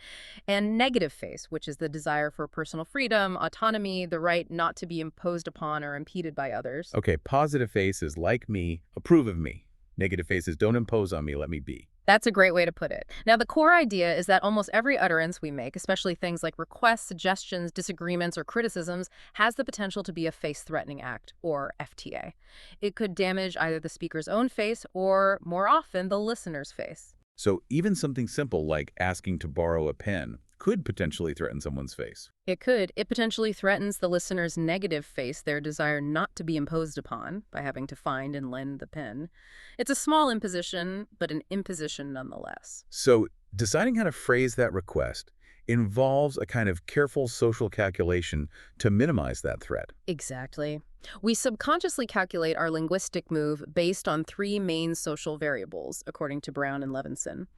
and negative face, which is the desire for personal freedom, autonomy, the right not to be imposed upon or impeded by others. Okay, positive face is like me, approve of me. Negative face is don't impose on me, let me be. That's a great way to put it. Now, the core idea is that almost every utterance we make, especially things like requests, suggestions, disagreements, or criticisms, has the potential to be a face-threatening act, or FTA. It could damage either the speaker's own face or, more often, the listener's face. So even something simple like asking to borrow a pen could potentially threaten someone's face. It could. It potentially threatens the listener's negative face, their desire not to be imposed upon by having to find and lend the pen. It's a small imposition, but an imposition nonetheless. So deciding how to phrase that request involves a kind of careful social calculation to minimize that threat. Exactly. We subconsciously calculate our linguistic move based on three main social variables, according to Brown and Levinson.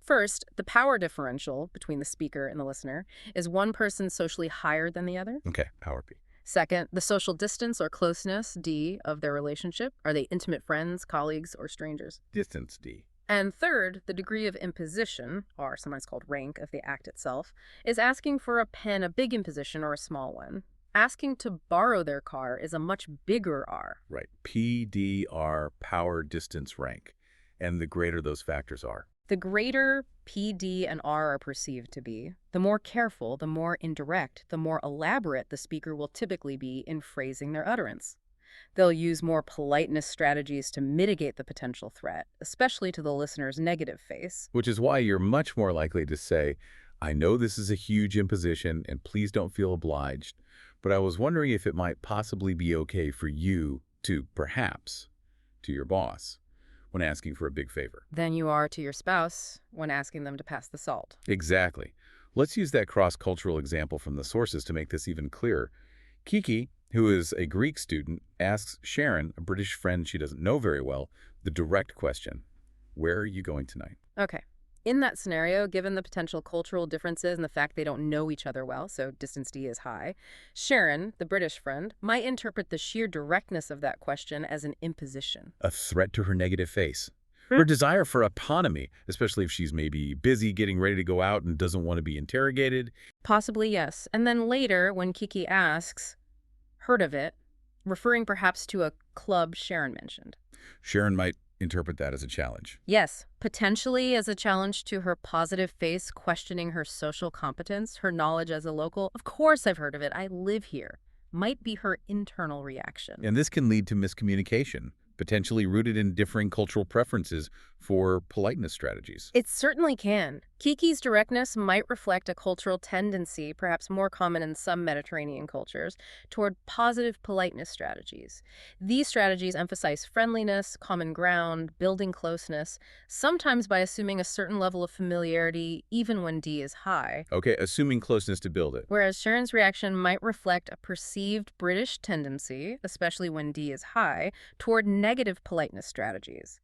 First, the power differential between the speaker and the listener. Is one person socially higher than the other? Okay, power P. Second, the social distance or closeness, D, of their relationship. Are they intimate friends, colleagues, or strangers? Distance D. And third, the degree of imposition, or sometimes called rank of the act itself, is asking for a pen a big imposition or a small one. Asking to borrow their car is a much bigger R. Right. P, D, R, power, distance, rank. And the greater those factors are. The greater P, D, and R are perceived to be, the more careful, the more indirect, the more elaborate the speaker will typically be in phrasing their utterance. They'll use more politeness strategies to mitigate the potential threat, especially to the listener's negative face. Which is why you're much more likely to say, I know this is a huge imposition and please don't feel obliged, but I was wondering if it might possibly be okay for you to, perhaps, to your boss, when asking for a big favor. Than you are to your spouse when asking them to pass the salt. Exactly. Let's use that cross-cultural example from the sources to make this even clearer. Kiki, who is a Greek student, asks Sharon, a British friend she doesn't know very well, the direct question, where are you going tonight? Okay. In that scenario, given the potential cultural differences and the fact they don't know each other well, so distance D is high, Sharon, the British friend, might interpret the sheer directness of that question as an imposition. A threat to her negative face. Her desire for autonomy, especially if she's maybe busy getting ready to go out and doesn't want to be interrogated. Possibly, yes. And then later, when Kiki asks, heard of it, referring perhaps to a club Sharon mentioned. Sharon might interpret that as a challenge. Yes, potentially as a challenge to her positive face, questioning her social competence, her knowledge as a local. Of course I've heard of it. I live here. Might be her internal reaction. And this can lead to miscommunication, potentially rooted in differing cultural preferences for politeness strategies. It certainly can. Kiki's directness might reflect a cultural tendency, perhaps more common in some Mediterranean cultures, toward positive politeness strategies. These strategies emphasize friendliness, common ground, building closeness, sometimes by assuming a certain level of familiarity even when D is high. Okay, assuming closeness to build it. Whereas Sharon's reaction might reflect a perceived British tendency, especially when D is high, toward negative politeness strategies.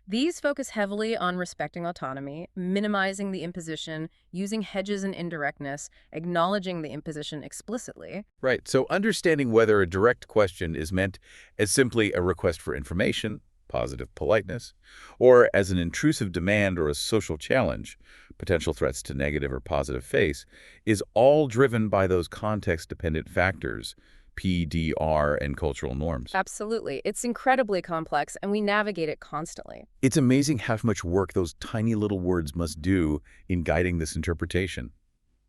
These focus heavily on respecting autonomy, minimizing the imposition, using hedges and indirectness, acknowledging the imposition explicitly. Right, so understanding whether a direct question is meant as simply a request for information, positive politeness, or as an intrusive demand or a social challenge, potential threats to negative or positive face, is all driven by those context-dependent factors, P, D, R, and cultural norms. Absolutely. It's incredibly complex, and we navigate it constantly. It's amazing how much work those tiny little words must do in guiding this interpretation.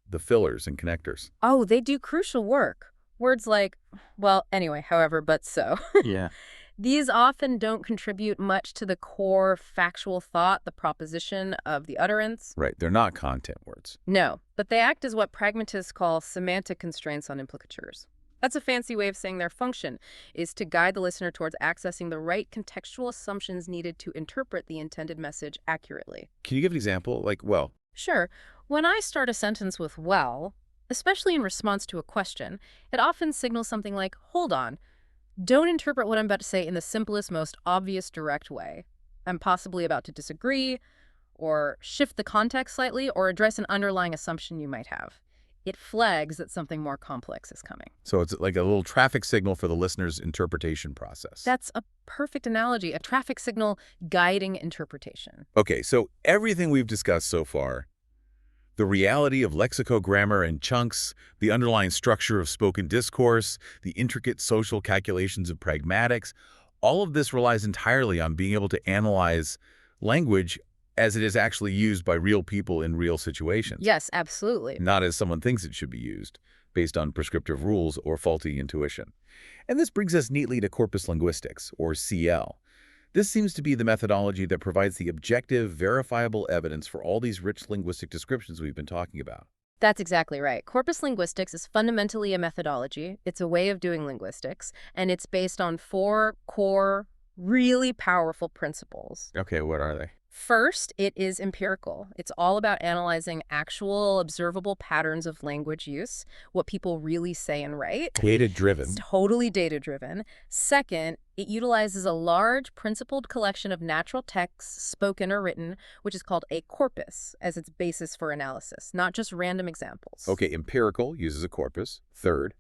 The fillers and connectors. Oh, they do crucial work. Words like, well, anyway, however, but so. Yeah. These often don't contribute much to the core factual thought, the proposition of the utterance. Right, they're not content words. No, but they act as what pragmatists call semantic constraints on implicatures. That's a fancy way of saying their function is to guide the listener towards accessing the right contextual assumptions needed to interpret the intended message accurately. Can you give an example? Like, well. Sure. When I start a sentence with well, especially in response to a question, it often signals something like, hold on, don't interpret what I'm about to say in the simplest, most obvious, direct way. I'm possibly about to disagree, or shift the context slightly, or address an underlying assumption you might have. It flags that something more complex is coming. So it's like a little traffic signal for the listener's interpretation process. That's a perfect analogy, a traffic signal guiding interpretation. Okay, so everything we've discussed so far, the reality of lexicogrammar and chunks, the underlying structure of spoken discourse, the intricate social calculations of pragmatics, all of this relies entirely on being able to analyze language as it is actually used by real people in real situations. Yes, absolutely. Not as someone thinks it should be used, based on prescriptive rules or faulty intuition. And this brings us neatly to corpus linguistics, or CL. This seems to be the methodology that provides the objective, verifiable evidence for all these rich linguistic descriptions we've been talking about. That's exactly right. Corpus linguistics is fundamentally a methodology. It's a way of doing linguistics, and it's based on 4 core, really powerful principles. Okay, what are they? First, it is empirical. It's all about analyzing actual, observable patterns of language use, what people really say and write. Data-driven. It's totally data-driven. Second, it utilizes a large, principled collection of natural texts, spoken or written, which is called a corpus, as its basis for analysis, not just random examples. Okay, empirical uses a corpus. Third,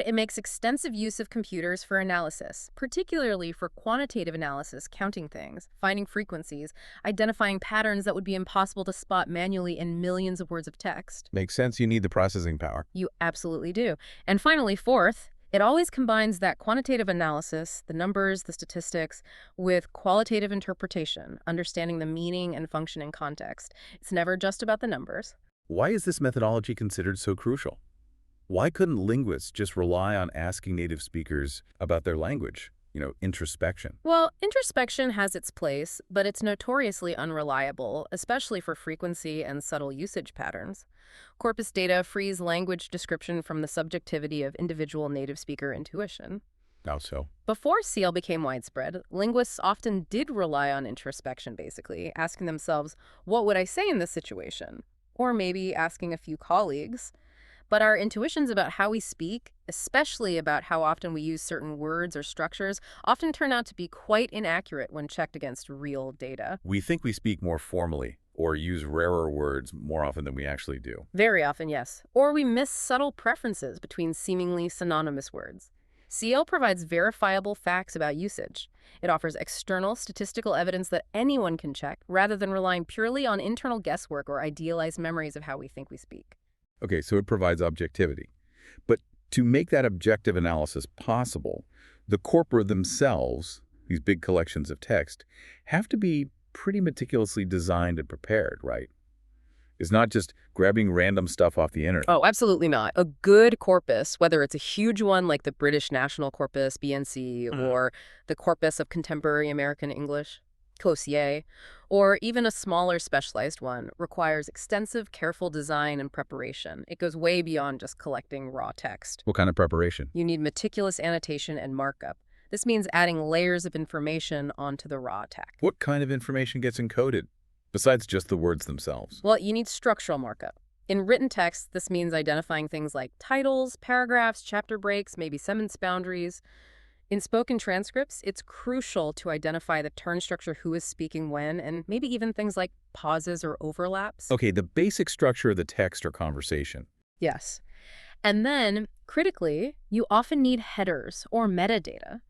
it makes extensive use of computers for analysis, particularly for quantitative analysis, counting things, finding frequencies, identifying patterns that would be impossible to spot manually in millions of words of text. Makes sense. You need the processing power. You absolutely do. And finally, fourth, it always combines that quantitative analysis, the numbers, the statistics, with qualitative interpretation, understanding the meaning and function in context. It's never just about the numbers. Why is this methodology considered so crucial? Why couldn't linguists just rely on asking native speakers about their language? Introspection. Well, introspection has its place, but it's notoriously unreliable, especially for frequency and subtle usage patterns. Corpus data frees language description from the subjectivity of individual native speaker intuition. How so? Before CL became widespread, linguists often did rely on introspection, basically, asking themselves, what would I say in this situation? Or maybe asking a few colleagues. But our intuitions about how we speak, especially about how often we use certain words or structures, often turn out to be quite inaccurate when checked against real data. We think we speak more formally or use rarer words more often than we actually do. Very often, yes. Or we miss subtle preferences between seemingly synonymous words. CL provides verifiable facts about usage. It offers external statistical evidence that anyone can check, rather than relying purely on internal guesswork or idealized memories of how we think we speak. Okay, so it provides objectivity. But to make that objective analysis possible, the corpora themselves, these big collections of text, have to be pretty meticulously designed and prepared, right? It's not just grabbing random stuff off the internet. Oh, absolutely not. A good corpus, whether it's a huge one like the British National Corpus, BNC, or the Corpus of Contemporary American English, COSIE, or even a smaller specialized one, requires extensive, careful design and preparation. It goes way beyond just collecting raw text. What kind of preparation? You need meticulous annotation and markup. This means adding layers of information onto the raw text. What kind of information gets encoded, besides just the words themselves? Well, you need structural markup. In written text, this means identifying things like titles, paragraphs, chapter breaks, maybe sentence boundaries. In spoken transcripts, it's crucial to identify the turn structure, who is speaking when, and maybe even things like pauses or overlaps. Okay, the basic structure of the text or conversation. Yes. And then, critically, you often need headers or metadata.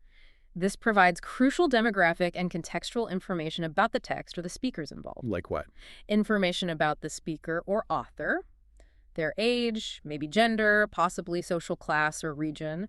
This provides crucial demographic and contextual information about the text or the speakers involved. Like what? Information about the speaker or author, their age, maybe gender, possibly social class or region.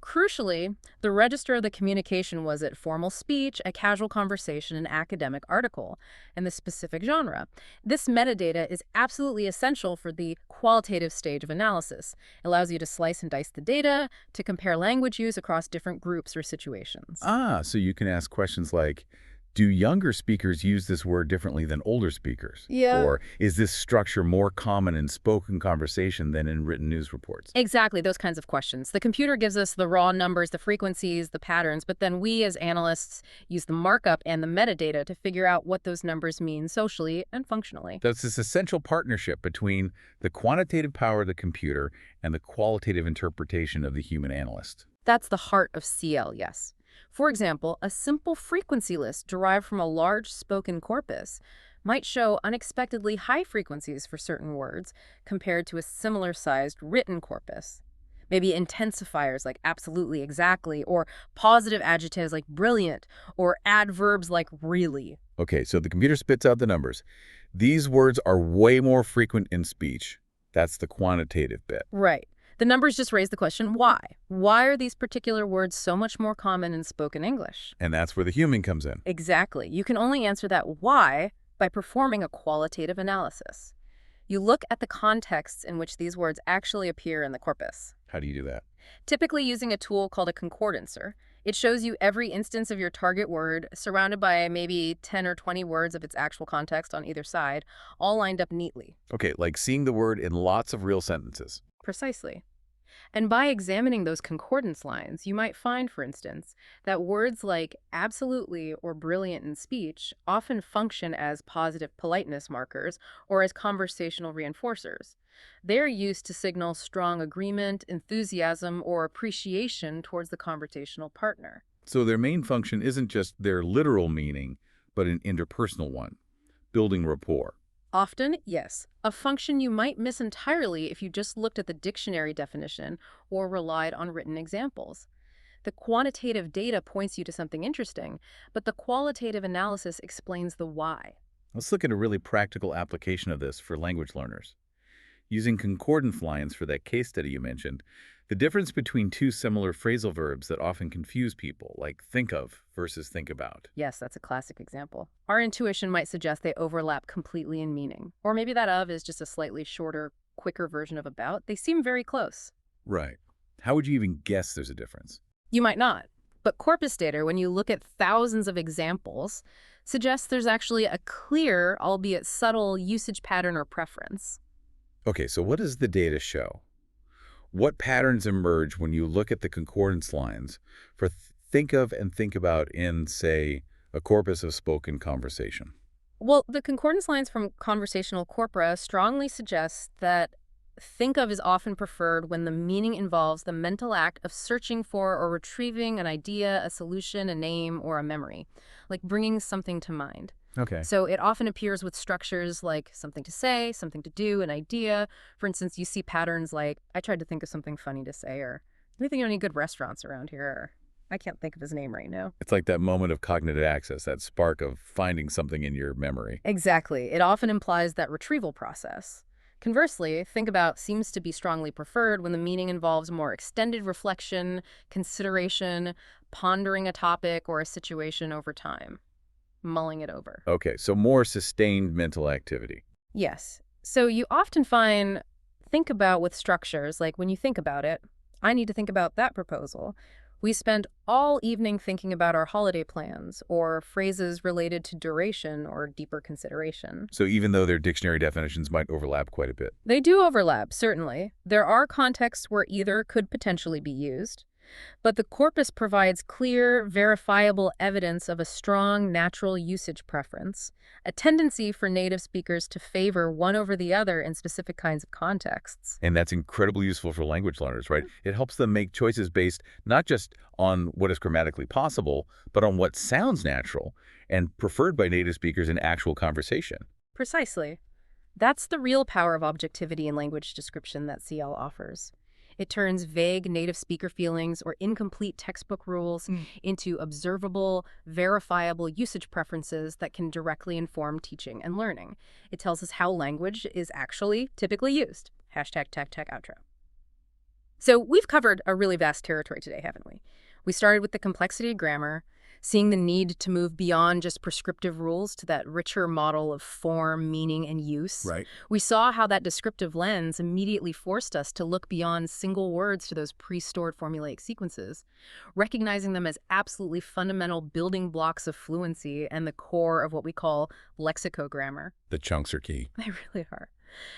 Crucially, the register of the communication, was it formal speech, a casual conversation, an academic article, and the specific genre. This metadata is absolutely essential for the qualitative stage of analysis. It allows you to slice and dice the data, to compare language use across different groups or situations. So you can ask questions like, do younger speakers use this word differently than older speakers? Yeah. Or is this structure more common in spoken conversation than in written news reports? Exactly, those kinds of questions. The computer gives us the raw numbers, the frequencies, the patterns, but then we as analysts use the markup and the metadata to figure out what those numbers mean socially and functionally. That's this essential partnership between the quantitative power of the computer and the qualitative interpretation of the human analyst. That's the heart of CL, yes. For example, a simple frequency list derived from a large spoken corpus might show unexpectedly high frequencies for certain words compared to a similar-sized written corpus. Maybe intensifiers like absolutely, exactly, or positive adjectives like brilliant, or adverbs like really. Okay, so the computer spits out the numbers. These words are way more frequent in speech. That's the quantitative bit. Right. The numbers just raise the question, why? Why are these particular words so much more common in spoken English? And that's where the human comes in. Exactly. You can only answer that why by performing a qualitative analysis. You look at the contexts in which these words actually appear in the corpus. How do you do that? Typically using a tool called a concordancer. It shows you every instance of your target word, surrounded by maybe 10 or 20 words of its actual context on either side, all lined up neatly. Okay, like seeing the word in lots of real sentences. Precisely. And by examining those concordance lines, you might find, for instance, that words like absolutely or brilliant in speech often function as positive politeness markers or as conversational reinforcers. They're used to signal strong agreement, enthusiasm, or appreciation towards the conversational partner. So their main function isn't just their literal meaning, but an interpersonal one, building rapport. Often, yes, a function you might miss entirely if you just looked at the dictionary definition or relied on written examples. The quantitative data points you to something interesting, but the qualitative analysis explains the why. Let's look at a really practical application of this for language learners. Using concordance lines for that case study you mentioned, the difference between two similar phrasal verbs that often confuse people, like think of versus think about. Yes, that's a classic example. Our intuition might suggest they overlap completely in meaning. Or maybe that of is just a slightly shorter, quicker version of about. They seem very close. Right. How would you even guess there's a difference? You might not. But corpus data, when you look at thousands of examples, suggests there's actually a clear, albeit subtle, usage pattern or preference. Okay, so what does the data show? What patterns emerge when you look at the concordance lines for think of and think about in, say, a corpus of spoken conversation? Well, the concordance lines from conversational corpora strongly suggest that think of is often preferred when the meaning involves the mental act of searching for or retrieving an idea, a solution, a name, or a memory, like bringing something to mind. Okay. So it often appears with structures like something to say, something to do, an idea. For instance, you see patterns like, I tried to think of something funny to say, or do you think of any good restaurants around here? Or I can't think of his name right now. It's like that moment of cognitive access, that spark of finding something in your memory. Exactly. It often implies that retrieval process. Conversely, think about seems to be strongly preferred when the meaning involves more extended reflection, consideration, pondering a topic or a situation over time. Mulling it over. Okay, so more sustained mental activity. Yes. So you often think about with structures, like when you think about it, I need to think about that proposal. We spend all evening thinking about our holiday plans or phrases related to duration or deeper consideration. So even though their dictionary definitions might overlap quite a bit. They do overlap, certainly. There are contexts where either could potentially be used, but the corpus provides clear, verifiable evidence of a strong natural usage preference, a tendency for native speakers to favor one over the other in specific kinds of contexts. And that's incredibly useful for language learners, right? It helps them make choices based not just on what is grammatically possible, but on what sounds natural and preferred by native speakers in actual conversation. Precisely. That's the real power of objectivity in language description that CL offers. It turns vague native speaker feelings or incomplete textbook rules into observable, verifiable usage preferences that can directly inform teaching and learning. It tells us how language is actually typically used. Hashtag tech outro. So we've covered a really vast territory today, haven't we? We started with the complexity of grammar, seeing the need to move beyond just prescriptive rules to that richer model of form, meaning, and use. Right. We saw how that descriptive lens immediately forced us to look beyond single words to those pre-stored formulaic sequences, recognizing them as absolutely fundamental building blocks of fluency and the core of what we call lexicogrammar. The chunks are key. They really are.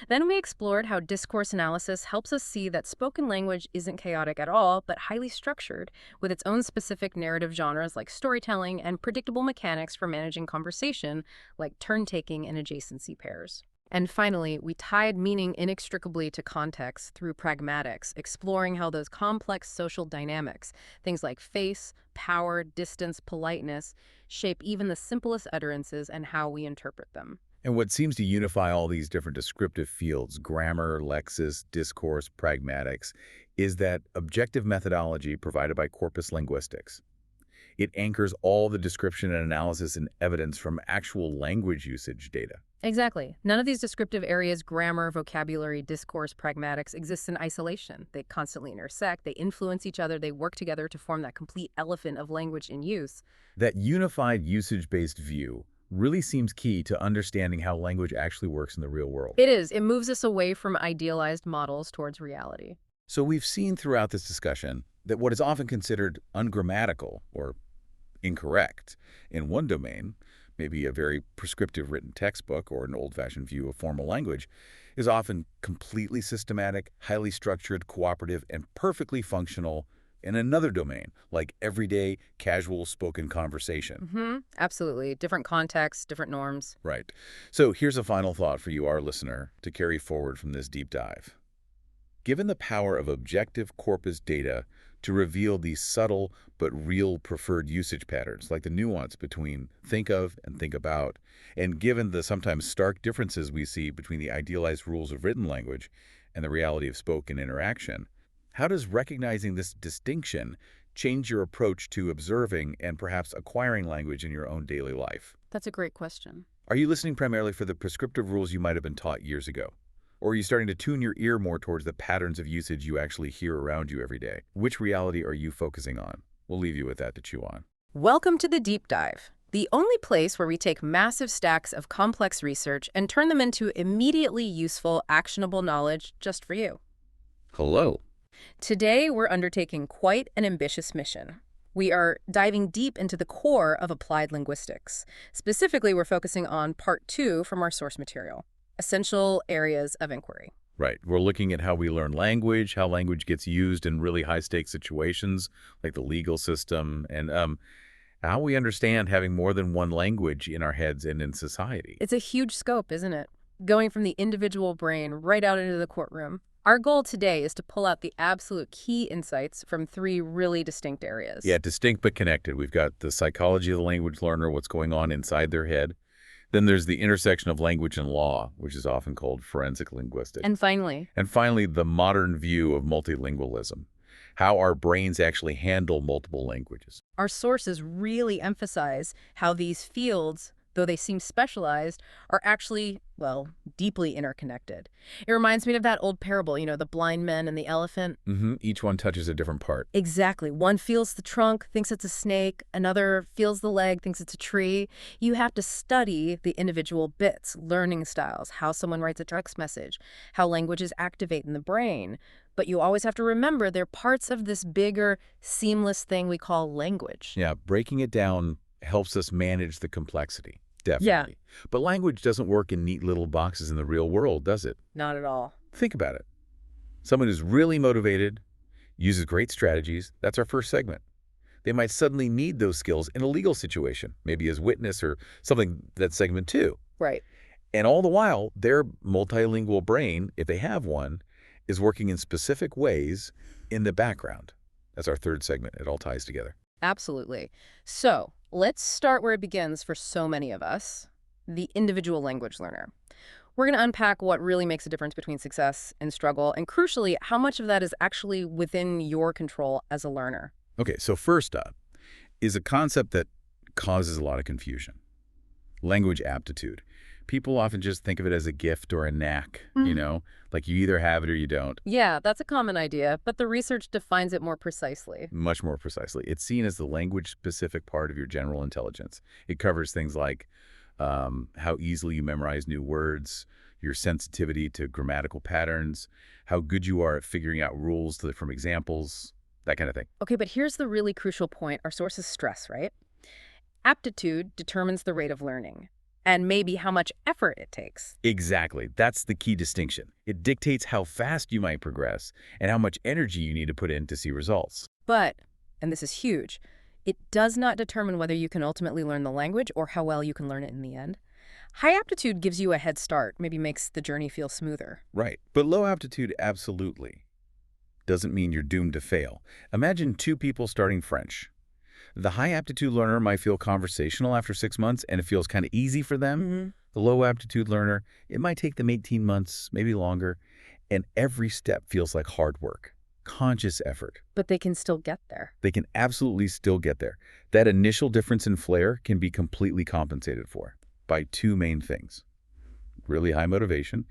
Then we explored how discourse analysis helps us see that spoken language isn't chaotic at all, but highly structured, with its own specific narrative genres like storytelling and predictable mechanics for managing conversation, like turn-taking and adjacency pairs. And finally, we tied meaning inextricably to context through pragmatics, exploring how those complex social dynamics, things like face, power, distance, politeness, shape even the simplest utterances and how we interpret them. And what seems to unify all these different descriptive fields, grammar, lexis, discourse, pragmatics, is that objective methodology provided by corpus linguistics. It anchors all the description and analysis and evidence from actual language usage data. Exactly. None of these descriptive areas, grammar, vocabulary, discourse, pragmatics, exist in isolation. They constantly intersect, they influence each other, they work together to form that complete elephant of language in use. That unified usage-based view really seems key to understanding how language actually works in the real world. It is. It moves us away from idealized models towards reality. So we've seen throughout this discussion that what is often considered ungrammatical or incorrect in one domain, maybe a very prescriptive written textbook or an old-fashioned view of formal language, is often completely systematic, highly structured, cooperative, and perfectly functional in another domain, like everyday, casual spoken conversation. Absolutely. Different contexts, different norms. Right. So here's a final thought for you, our listener, to carry forward from this deep dive. Given the power of objective corpus data to reveal these subtle but real preferred usage patterns, like the nuance between think of and think about, and given the sometimes stark differences we see between the idealized rules of written language and the reality of spoken interaction, how does recognizing this distinction change your approach to observing and perhaps acquiring language in your own daily life? That's a great question. Are you listening primarily for the prescriptive rules you might have been taught years ago? Or are you starting to tune your ear more towards the patterns of usage you actually hear around you every day? Which reality are you focusing on? We'll leave you with that to chew on. Welcome to the Deep Dive, the only place where we take massive stacks of complex research and turn them into immediately useful, actionable knowledge just for you. Hello. Today, we're undertaking quite an ambitious mission. We are diving deep into the core of applied linguistics. Specifically, we're focusing on part 2 from our source material, essential areas of inquiry. Right. We're looking at how we learn language, how language gets used in really high-stakes situations, like the legal system, and how we understand having more than one language in our heads and in society. It's a huge scope, isn't it? Going from the individual brain right out into the courtroom. Our goal today is to pull out the absolute key insights from 3 really distinct areas. Yeah, distinct but connected. We've got the psychology of the language learner, what's going on inside their head. Then there's the intersection of language and law, which is often called forensic linguistics. And finally, the modern view of multilingualism, how our brains actually handle multiple languages. our sources really emphasize how these fields, though they seem specialized, are actually, well, deeply interconnected. It reminds me of that old parable, the blind man and the elephant. Each one touches a different part. Exactly. One feels the trunk, thinks it's a snake. Another feels the leg, thinks it's a tree. You have to study the individual bits, learning styles, how someone writes a text message, how languages activate in the brain. But you always have to remember they're parts of this bigger, seamless thing we call language. Yeah, breaking it down helps us manage the complexity, definitely. Yeah. But language doesn't work in neat little boxes in the real world, does it? Not at all. Think about it. Someone who's really motivated, uses great strategies, that's our first segment. They might suddenly need those skills in a legal situation, maybe as witness or something, that's segment 2. Right. And all the while, their multilingual brain, if they have one, is working in specific ways in the background. That's our third segment. It all ties together. Absolutely. So let's start where it begins for so many of us, the individual language learner. We're going to unpack what really makes a difference between success and struggle, and crucially, how much of that is actually within your control as a learner. Okay, so first up is a concept that causes a lot of confusion. Language aptitude. People often just think of it as a gift or a knack, like you either have it or you don't. Yeah, that's a common idea, but the research defines it more precisely. Much more precisely. It's seen as the language-specific part of your general intelligence. It covers things like how easily you memorize new words, your sensitivity to grammatical patterns, how good you are at figuring out rules from examples, that kind of thing. Okay, but here's the really crucial point. Our source is stress, right? Aptitude determines the rate of learning, and maybe how much effort it takes. Exactly. That's the key distinction. It dictates how fast you might progress and how much energy you need to put in to see results. But, and this is huge, it does not determine whether you can ultimately learn the language or how well you can learn it in the end. High aptitude gives you a head start, maybe makes the journey feel smoother. Right. But low aptitude absolutely doesn't mean you're doomed to fail. Imagine 2 people starting French. The high aptitude learner might feel conversational after 6 months and it feels kind of easy for them. The low aptitude learner, it might take them 18 months, maybe longer, and every step feels like hard work, conscious effort. But they can still get there. They can absolutely still get there. That initial difference in flair can be completely compensated for by 2 main things: really high motivation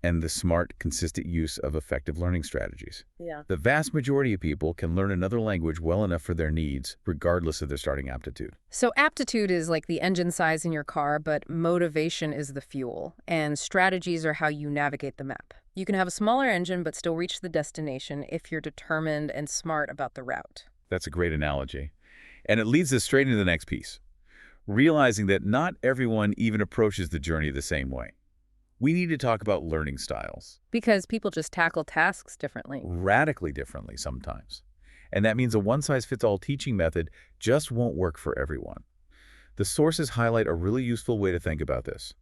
and the smart, consistent use of effective learning strategies. Yeah. The vast majority of people can learn another language well enough for their needs, regardless of their starting aptitude. So aptitude is like the engine size in your car, but motivation is the fuel, and strategies are how you navigate the map. You can have a smaller engine but still reach the destination if you're determined and smart about the route. That's a great analogy. And it leads us straight into the next piece, realizing that not everyone even approaches the journey the same way. We need to talk about learning styles. Because people just tackle tasks differently. Radically differently sometimes. And that means a one-size-fits-all teaching method just won't work for everyone. The sources highlight a really useful way to think about this: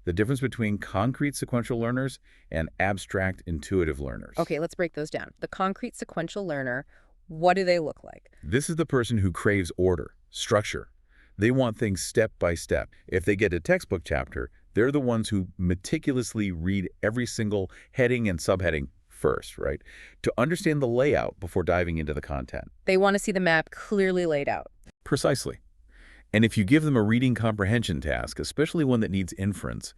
the difference between concrete sequential learners and abstract intuitive learners. Okay, let's break those down. The concrete sequential learner, what do they look like? This is the person who craves order, structure. They want things step by step. If they get a textbook chapter, they're the ones who meticulously read every single heading and subheading first, right? To understand the layout before diving into the content. They want to see the map clearly laid out. Precisely. And if you give them a reading comprehension task, especially one that needs inference,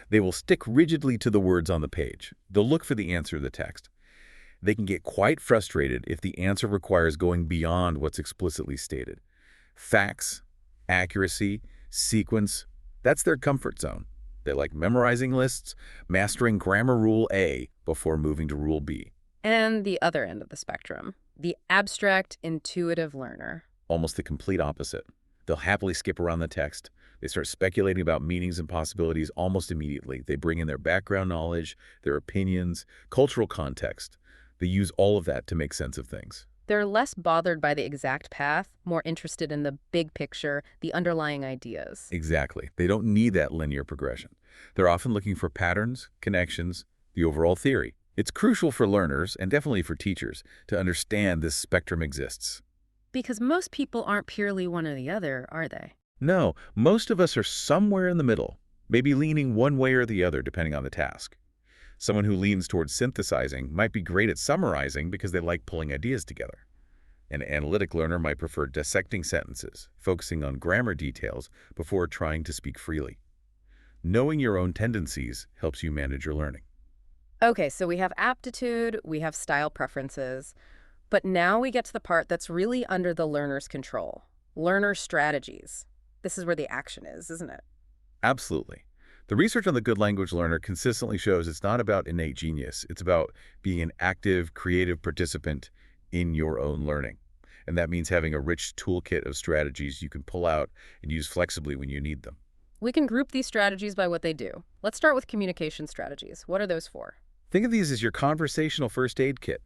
they will stick rigidly to the words on the page. They'll look for the answer to the text. They can get quite frustrated if the answer requires going beyond what's explicitly stated. Facts, accuracy, sequence, that's their comfort zone. They like memorizing lists, mastering grammar rule A before moving to rule B. And the other end of the spectrum, the abstract intuitive learner. Almost the complete opposite. They'll happily skip around the text. They start speculating about meanings and possibilities almost immediately. They bring in their background knowledge, their opinions, cultural context. They use all of that to make sense of things. They're less bothered by the exact path, more interested in the big picture, the underlying ideas. Exactly. They don't need that linear progression. They're often looking for patterns, connections, the overall theory. It's crucial for learners, and definitely for teachers, to understand this spectrum exists. Because most people aren't purely one or the other, are they? No, most of us are somewhere in the middle, maybe leaning one way or the other depending on the task. Someone who leans towards synthesizing might be great at summarizing because they like pulling ideas together. An analytic learner might prefer dissecting sentences, focusing on grammar details before trying to speak freely. Knowing your own tendencies helps you manage your learning. Okay, so we have aptitude, we have style preferences, but now we get to the part that's really under the learner's control. Learner strategies. This is where the action is, isn't it? Absolutely. The research on the good language learner consistently shows it's not about innate genius. It's about being an active, creative participant in your own learning. And that means having a rich toolkit of strategies you can pull out and use flexibly when you need them. We can group these strategies by what they do. Let's start with communication strategies. What are those for? Think of these as your conversational first aid kit.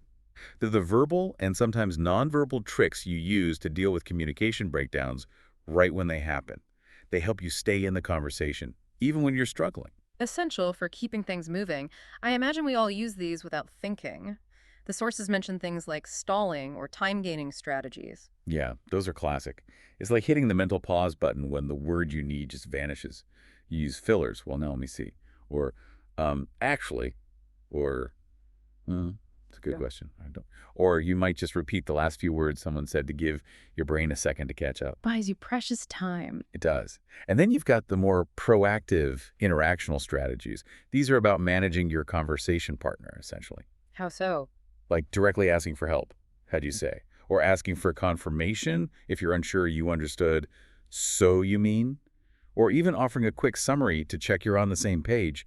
They're the verbal and sometimes nonverbal tricks you use to deal with communication breakdowns right when they happen. They help you stay in the conversation, even when you're struggling. Essential for keeping things moving. I imagine we all use these without thinking. The sources mention things like stalling or time-gaining strategies. Yeah, those are classic. It's like hitting the mental pause button when the word you need just vanishes. You use fillers. Well, now let me see. Or, actually, or, it's a good question. I don't. Or you might just repeat the last few words someone said to give your brain a second to catch up. Buys you precious time. It does. And then you've got the more proactive interactional strategies. These are about managing your conversation partner, essentially. How so? Like directly asking for help, how'd you say? Or asking for confirmation if you're unsure you understood, so you mean? Or even offering a quick summary to check you're on the same page.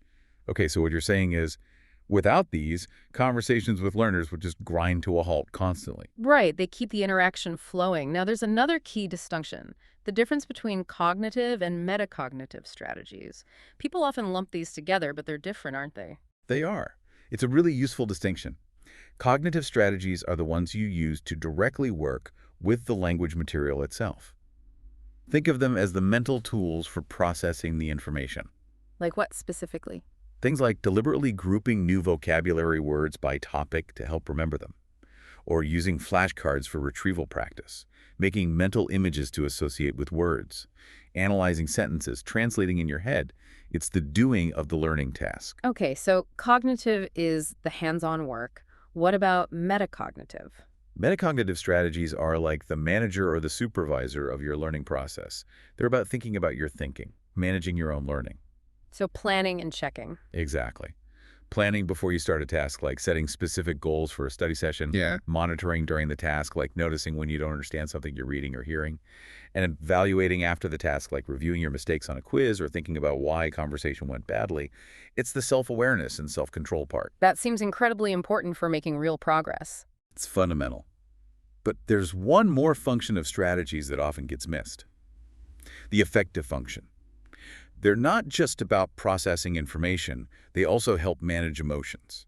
Okay, so what you're saying is, without these, conversations with learners would just grind to a halt constantly. Right, they keep the interaction flowing. Now, there's another key distinction, the difference between cognitive and metacognitive strategies. People often lump these together, but they're different, aren't they? They are. It's a really useful distinction. Cognitive strategies are the ones you use to directly work with the language material itself. Think of them as the mental tools for processing the information. Like what specifically? Things like deliberately grouping new vocabulary words by topic to help remember them, or using flashcards for retrieval practice, making mental images to associate with words, analyzing sentences, translating in your head. It's the doing of the learning task. Okay, so cognitive is the hands-on work. What about metacognitive? Metacognitive strategies are like the manager or the supervisor of your learning process. They're about thinking about your thinking, managing your own learning. So planning and checking. Exactly. Planning before you start a task, like setting specific goals for a study session. Yeah. Monitoring during the task, like noticing when you don't understand something you're reading or hearing. And evaluating after the task, like reviewing your mistakes on a quiz or thinking about why a conversation went badly. It's the self-awareness and self-control part. That seems incredibly important for making real progress. It's fundamental. But there's one more function of strategies that often gets missed. The effective function. They're not just about processing information, they also help manage emotions.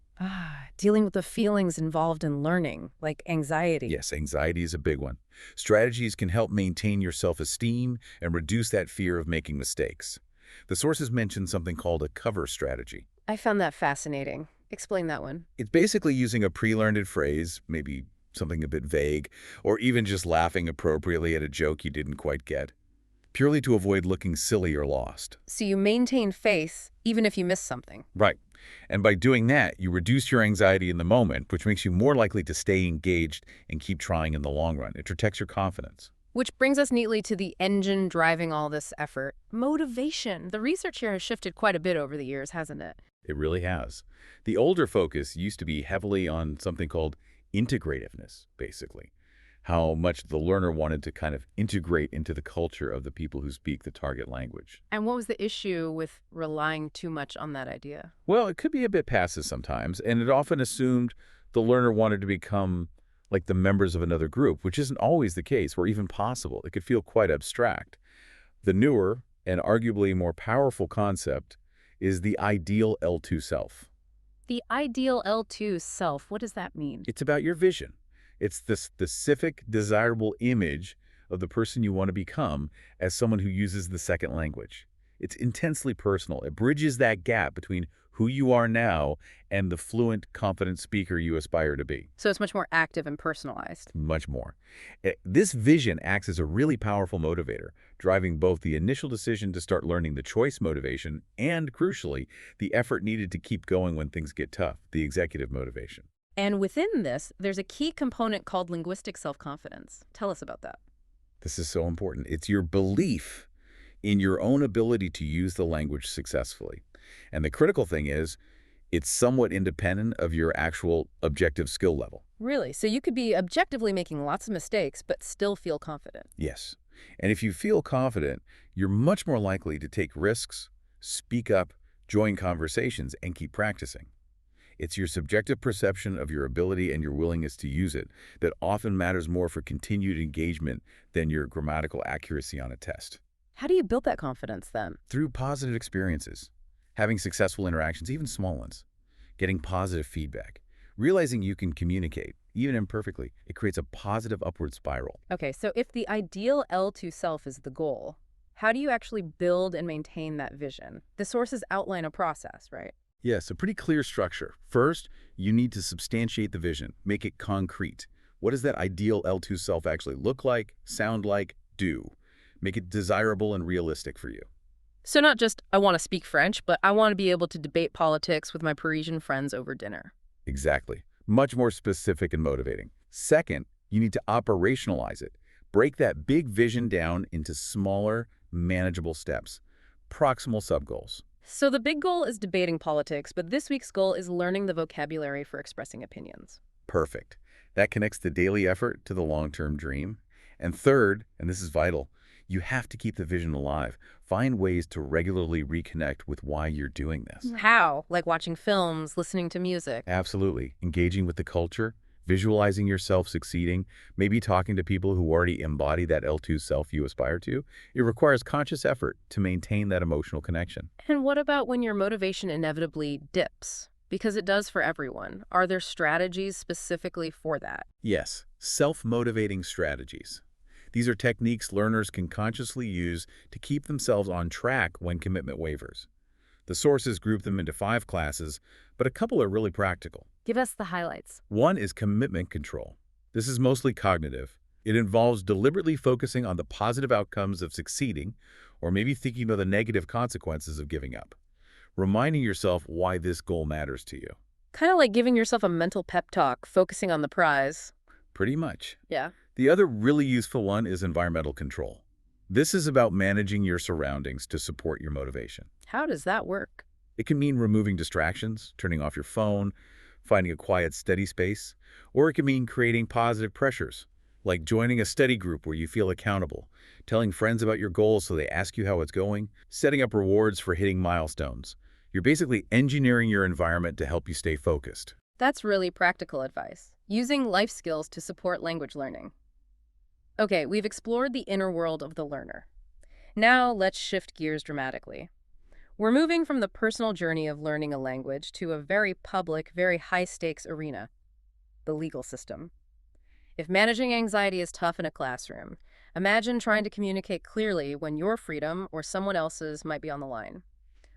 Dealing with the feelings involved in learning, like anxiety. Yes, anxiety is a big one. Strategies can help maintain your self-esteem and reduce that fear of making mistakes. The sources mention something called a cover strategy. I found that fascinating. Explain that one. It's basically using a pre-learned phrase, maybe something a bit vague, or even just laughing appropriately at a joke you didn't quite get, purely to avoid looking silly or lost. So you maintain faith even if you miss something. Right. And by doing that, you reduce your anxiety in the moment, which makes you more likely to stay engaged and keep trying in the long run. It protects your confidence. Which brings us neatly to the engine driving all this effort, motivation. The research here has shifted quite a bit over the years, hasn't it? It really has. The older focus used to be heavily on something called integrativeness, basically. How much the learner wanted to kind of integrate into the culture of the people who speak the target language. And what was the issue with relying too much on that idea? Well, it could be a bit passive sometimes, and it often assumed the learner wanted to become like the members of another group, which isn't always the case or even possible. It could feel quite abstract. The newer and arguably more powerful concept is the ideal L2 self. The ideal L2 self, what does that mean? It's about your vision. It's the specific, desirable image of the person you want to become as someone who uses the second language. It's intensely personal. It bridges that gap between who you are now and the fluent, confident speaker you aspire to be. So it's much more active and personalized. Much more. This vision acts as a really powerful motivator, driving both the initial decision to start learning the choice motivation and, crucially, the effort needed to keep going when things get tough, the executive motivation. And within this, there's a key component called linguistic self-confidence. Tell us about that. This is so important. It's your belief in your own ability to use the language successfully. And the critical thing is, it's somewhat independent of your actual objective skill level. Really? So you could be objectively making lots of mistakes, but still feel confident. Yes. And if you feel confident, you're much more likely to take risks, speak up, join conversations, and keep practicing. It's your subjective perception of your ability and your willingness to use it that often matters more for continued engagement than your grammatical accuracy on a test. How do you build that confidence then? Through positive experiences, having successful interactions, even small ones, getting positive feedback, realizing you can communicate, even imperfectly, it creates a positive upward spiral. Okay, so if the ideal L2 self is the goal, how do you actually build and maintain that vision? The sources outline a process, right? Yes, a pretty clear structure. First, you need to substantiate the vision, make it concrete. What does that ideal L2 self actually look like, sound like, do? Make it desirable and realistic for you. So not just, I want to speak French, but I want to be able to debate politics with my Parisian friends over dinner. Exactly. Much more specific and motivating. Second, you need to operationalize it. Break that big vision down into smaller, manageable steps. Proximal sub-goals. So the big goal is debating politics, but this week's goal is learning the vocabulary for expressing opinions. Perfect. That connects the daily effort to the long-term dream. And third, and this is vital, you have to keep the vision alive. Find ways to regularly reconnect with why you're doing this. How? Like watching films, listening to music. Absolutely. Engaging with the culture, visualizing yourself succeeding, maybe talking to people who already embody that L2 self you aspire to. It requires conscious effort to maintain that emotional connection. And what about when your motivation inevitably dips? Because it does for everyone. Are there strategies specifically for that? Yes, self-motivating strategies. These are techniques learners can consciously use to keep themselves on track when commitment wavers. The sources group them into 5 classes, but a couple are really practical. Give us the highlights. One is commitment control. This is mostly cognitive. It involves deliberately focusing on the positive outcomes of succeeding, or maybe thinking of the negative consequences of giving up. Reminding yourself why this goal matters to you. Kind of like giving yourself a mental pep talk, focusing on the prize. Pretty much. Yeah. The other really useful one is environmental control. This is about managing your surroundings to support your motivation. How does that work? It can mean removing distractions, turning off your phone, finding a quiet, steady space, or it can mean creating positive pressures, like joining a study group where you feel accountable, telling friends about your goals so they ask you how it's going, setting up rewards for hitting milestones. You're basically engineering your environment to help you stay focused. That's really practical advice. Using life skills to support language learning. Okay, we've explored the inner world of the learner. Now let's shift gears dramatically. We're moving from the personal journey of learning a language to a very public, very high-stakes arena, the legal system. If managing anxiety is tough in a classroom, imagine trying to communicate clearly when your freedom or someone else's might be on the line.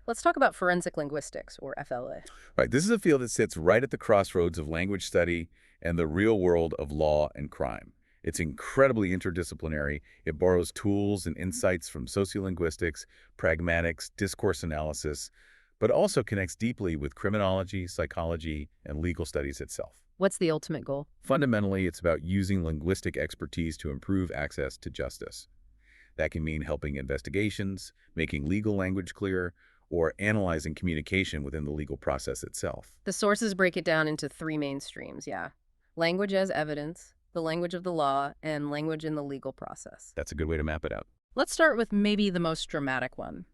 Let's talk about forensic linguistics, or FLA. Right, this is a field that sits right at the crossroads of language study and the real world of law and crime. It's incredibly interdisciplinary. It borrows tools and insights from sociolinguistics, pragmatics, discourse analysis, but also connects deeply with criminology, psychology, and legal studies itself. What's the ultimate goal? Fundamentally, it's about using linguistic expertise to improve access to justice. That can mean helping investigations, making legal language clearer, or analyzing communication within the legal process itself. The sources break it down into 3 main streams, yeah. Language as evidence, the language of the law, and language in the legal process. That's a good way to map it out. Let's start with maybe the most dramatic one.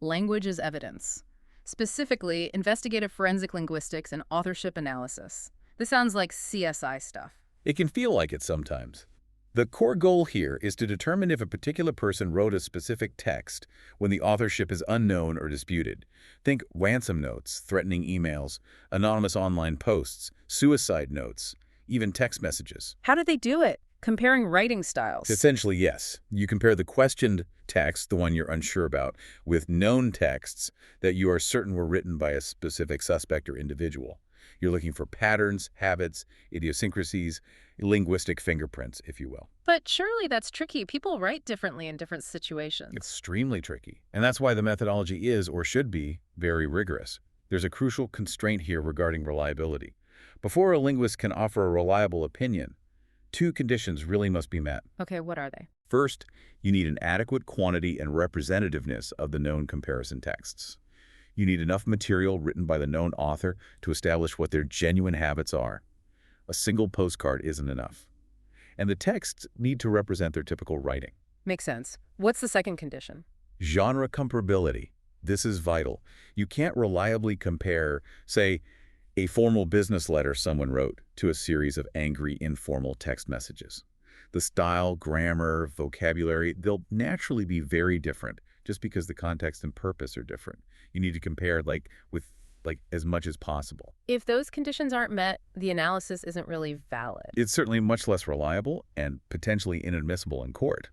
Language as evidence. Specifically, investigative forensic linguistics and authorship analysis. This sounds like CSI stuff. It can feel like it sometimes. The core goal here is to determine if a particular person wrote a specific text when the authorship is unknown or disputed. Think ransom notes, threatening emails, anonymous online posts, suicide notes, even text messages. How do they do it? Comparing writing styles. Essentially, yes. You compare the questioned text, the one you're unsure about, with known texts that you are certain were written by a specific suspect or individual. You're looking for patterns, habits, idiosyncrasies, linguistic fingerprints, if you will. But surely that's tricky. People write differently in different situations. Extremely tricky. And that's why the methodology is, or should be, very rigorous. There's a crucial constraint here regarding reliability. Before a linguist can offer a reliable opinion, two conditions really must be met. Okay, what are they? First, you need an adequate quantity and representativeness of the known comparison texts. You need enough material written by the known author to establish what their genuine habits are. A single postcard isn't enough. And the texts need to represent their typical writing. Makes sense. What's the second condition? Genre comparability. This is vital. You can't reliably compare, say, a formal business letter someone wrote to a series of angry, informal text messages. The style, grammar, vocabulary, they'll naturally be very different just because the context and purpose are different. You need to compare with as much as possible. If those conditions aren't met, the analysis isn't really valid. It's certainly much less reliable and potentially inadmissible in court.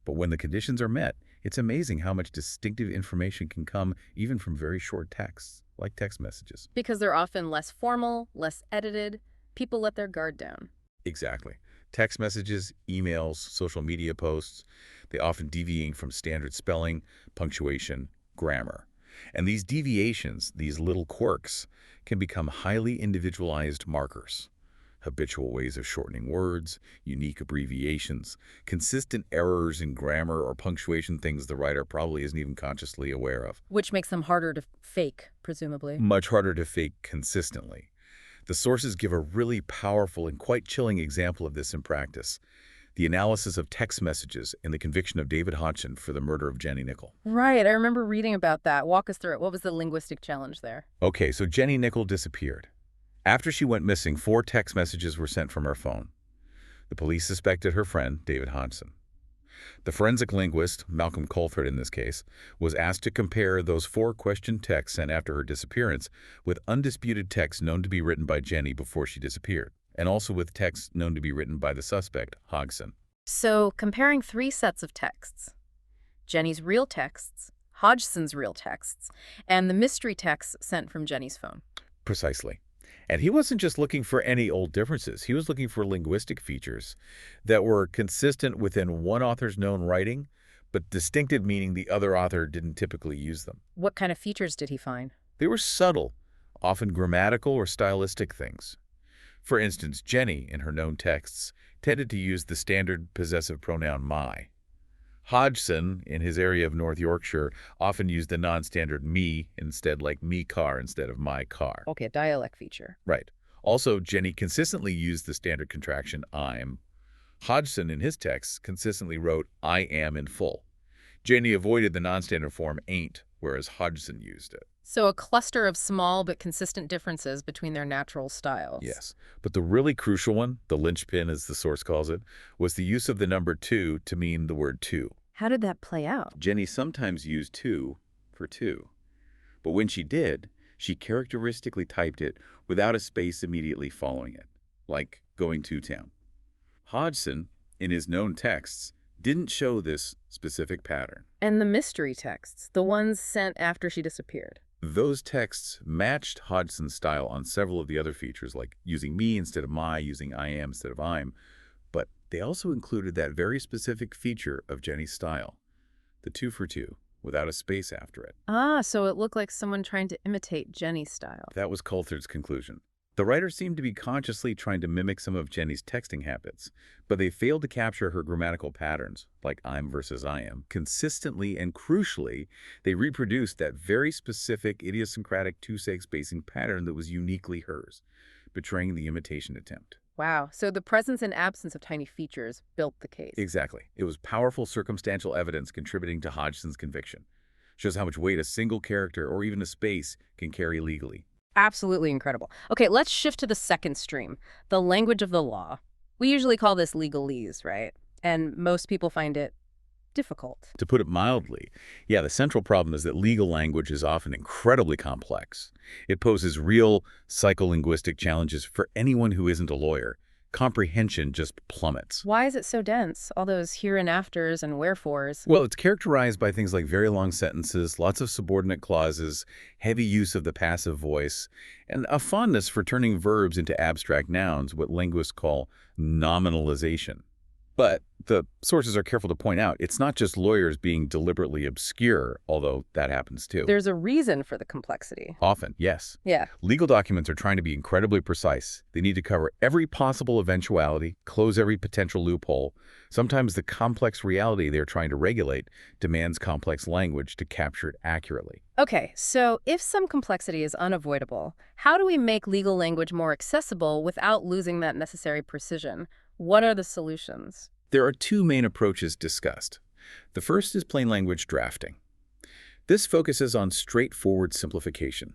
But when the conditions are met, it's amazing how much distinctive information can come even from very short texts, like text messages. Because they're often less formal, less edited. People let their guard down. Exactly. Text messages, emails, social media posts, they often deviate from standard spelling, punctuation, grammar. And these deviations, these little quirks, can become highly individualized markers. Habitual ways of shortening words, unique abbreviations, consistent errors in grammar or punctuation, things the writer probably isn't even consciously aware of. Which makes them harder to fake, presumably. Much harder to fake consistently. The sources give a really powerful and quite chilling example of this in practice. The analysis of text messages in the conviction of David Hodgson for the murder of Jenny Nickel. Right, I remember reading about that. Walk us through it. What was the linguistic challenge there? Okay, so Jenny Nickel disappeared. After she went missing, 4 text messages were sent from her phone. The police suspected her friend, David Hodgson. The forensic linguist, Malcolm Coulthard in this case, was asked to compare those 4 questioned texts sent after her disappearance with undisputed texts known to be written by Jenny before she disappeared, and also with texts known to be written by the suspect, Hodgson. So, comparing 3 sets of texts. Jenny's real texts, Hodgson's real texts, and the mystery texts sent from Jenny's phone. Precisely. And he wasn't just looking for any old differences. He was looking for linguistic features that were consistent within one author's known writing, but distinctive, meaning the other author didn't typically use them. What kind of features did he find? They were subtle, often grammatical or stylistic things. For instance, Jenny, in her known texts, tended to use the standard possessive pronoun my. Hodgson, in his area of North Yorkshire, often used the non-standard me instead, like me car instead of my car. Okay, a dialect feature. Right. Also, Jenny consistently used the standard contraction I'm. Hodgson, in his texts, consistently wrote I am in full. Jenny avoided the non-standard form ain't, whereas Hodgson used it. So a cluster of small but consistent differences between their natural styles. Yes, but the really crucial one, the linchpin as the source calls it, was the use of the number 2 to mean the word to. How did that play out? Jenny sometimes used to for two, but when she did, she characteristically typed it without a space immediately following it, like going to town. Hodgson, in his known texts, didn't show this specific pattern. And the mystery texts, the ones sent after she disappeared. Those texts matched Hodgson's style on several of the other features, like using me instead of my, using I am instead of I'm, but they also included that very specific feature of Jenny's style, the 2 for 2, without a space after it. Ah, so it looked like someone trying to imitate Jenny's style. That was Coulthard's conclusion. The writer seemed to be consciously trying to mimic some of Jenny's texting habits, but they failed to capture her grammatical patterns, like I'm versus I am. Consistently and crucially, they reproduced that very specific idiosyncratic two-seg spacing pattern that was uniquely hers, betraying the imitation attempt. Wow, so the presence and absence of tiny features built the case. Exactly. It was powerful circumstantial evidence contributing to Hodgson's conviction. Shows how much weight a single character or even a space can carry legally. Absolutely incredible. Okay, let's shift to the second stream, the language of the law. We usually call this legalese, right? And most people find it difficult. To put it mildly, yeah, the central problem is that legal language is often incredibly complex. It poses real psycholinguistic challenges for anyone who isn't a lawyer. Comprehension just plummets. Why is it so dense? All those here and afters and wherefores. Well, it's characterized by things like very long sentences, lots of subordinate clauses, heavy use of the passive voice, and a fondness for turning verbs into abstract nouns, what linguists call nominalization. But the sources are careful to point out it's not just lawyers being deliberately obscure, although that happens too. There's a reason for the complexity. Often, yes. Yeah. Legal documents are trying to be incredibly precise. They need to cover every possible eventuality, close every potential loophole. Sometimes the complex reality they're trying to regulate demands complex language to capture it accurately. Okay, so if some complexity is unavoidable, how do we make legal language more accessible without losing that necessary precision? What are the solutions? There are two main approaches discussed. The first is plain language drafting. This focuses on straightforward simplification,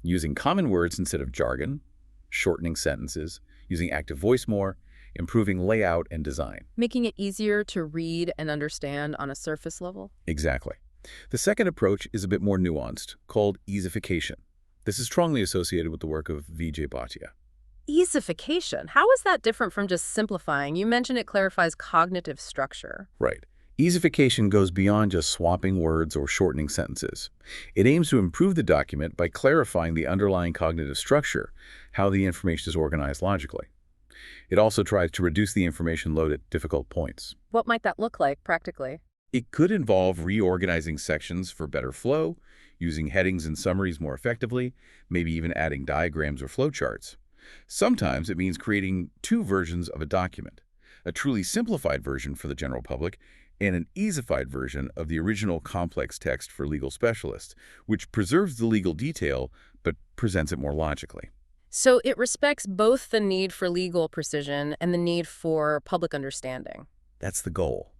using common words instead of jargon, shortening sentences, using active voice more, improving layout and design. Making it easier to read and understand on a surface level? Exactly. The second approach is a bit more nuanced, called easification. This is strongly associated with the work of Vijay Bhatia. Easification? How is that different from just simplifying? You mentioned it clarifies cognitive structure. Right. Easification goes beyond just swapping words or shortening sentences. It aims to improve the document by clarifying the underlying cognitive structure, how the information is organized logically. It also tries to reduce the information load at difficult points. What might that look like practically? It could involve reorganizing sections for better flow, using headings and summaries more effectively, maybe even adding diagrams or flowcharts. Sometimes it means creating two versions of a document, a truly simplified version for the general public and an easified version of the original complex text for legal specialists, which preserves the legal detail but presents it more logically. So it respects both the need for legal precision and the need for public understanding. That's the goal.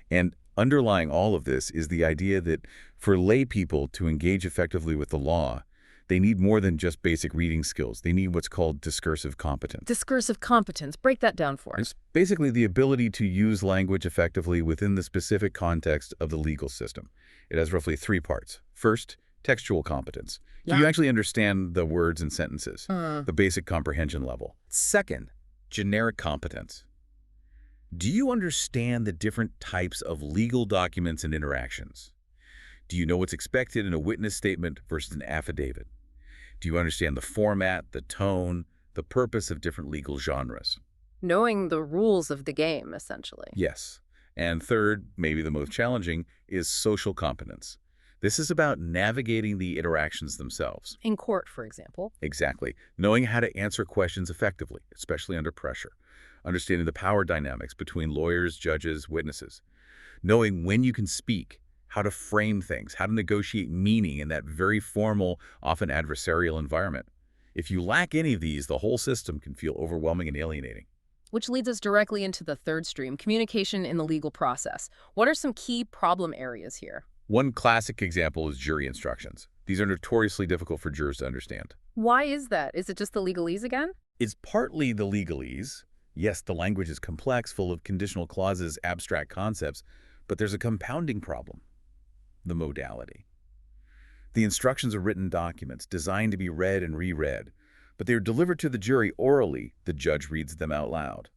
And underlying all of this is the idea that for lay people to engage effectively with the law, they need more than just basic reading skills. They need what's called discursive competence. Discursive competence. Break that down for us. It's basically the ability to use language effectively within the specific context of the legal system. It has roughly three parts. First, textual competence. Do you actually understand the words and sentences? The basic comprehension level. Second, generic competence. Do you understand the different types of legal documents and interactions? Do you know what's expected in a witness statement versus an affidavit? Do you understand the format, the tone, the purpose of different legal genres? Knowing the rules of the game, essentially. Yes. And third, maybe the most challenging, is social competence. This is about navigating the interactions themselves. In court, for example. Exactly. Knowing how to answer questions effectively, especially under pressure. Understanding the power dynamics between lawyers, judges, witnesses. Knowing when you can speak, how to frame things, how to negotiate meaning in that very formal, often adversarial environment. If you lack any of these, the whole system can feel overwhelming and alienating. Which leads us directly into the third stream, communication in the legal process. What are some key problem areas here? One classic example is jury instructions. These are notoriously difficult for jurors to understand. Why is that? Is it just the legalese again? It's partly the legalese. Yes, the language is complex, full of conditional clauses, abstract concepts, but there's a compounding problem. The modality. The instructions are written documents designed to be read and reread, but they are delivered to the jury orally. The judge reads them out loud.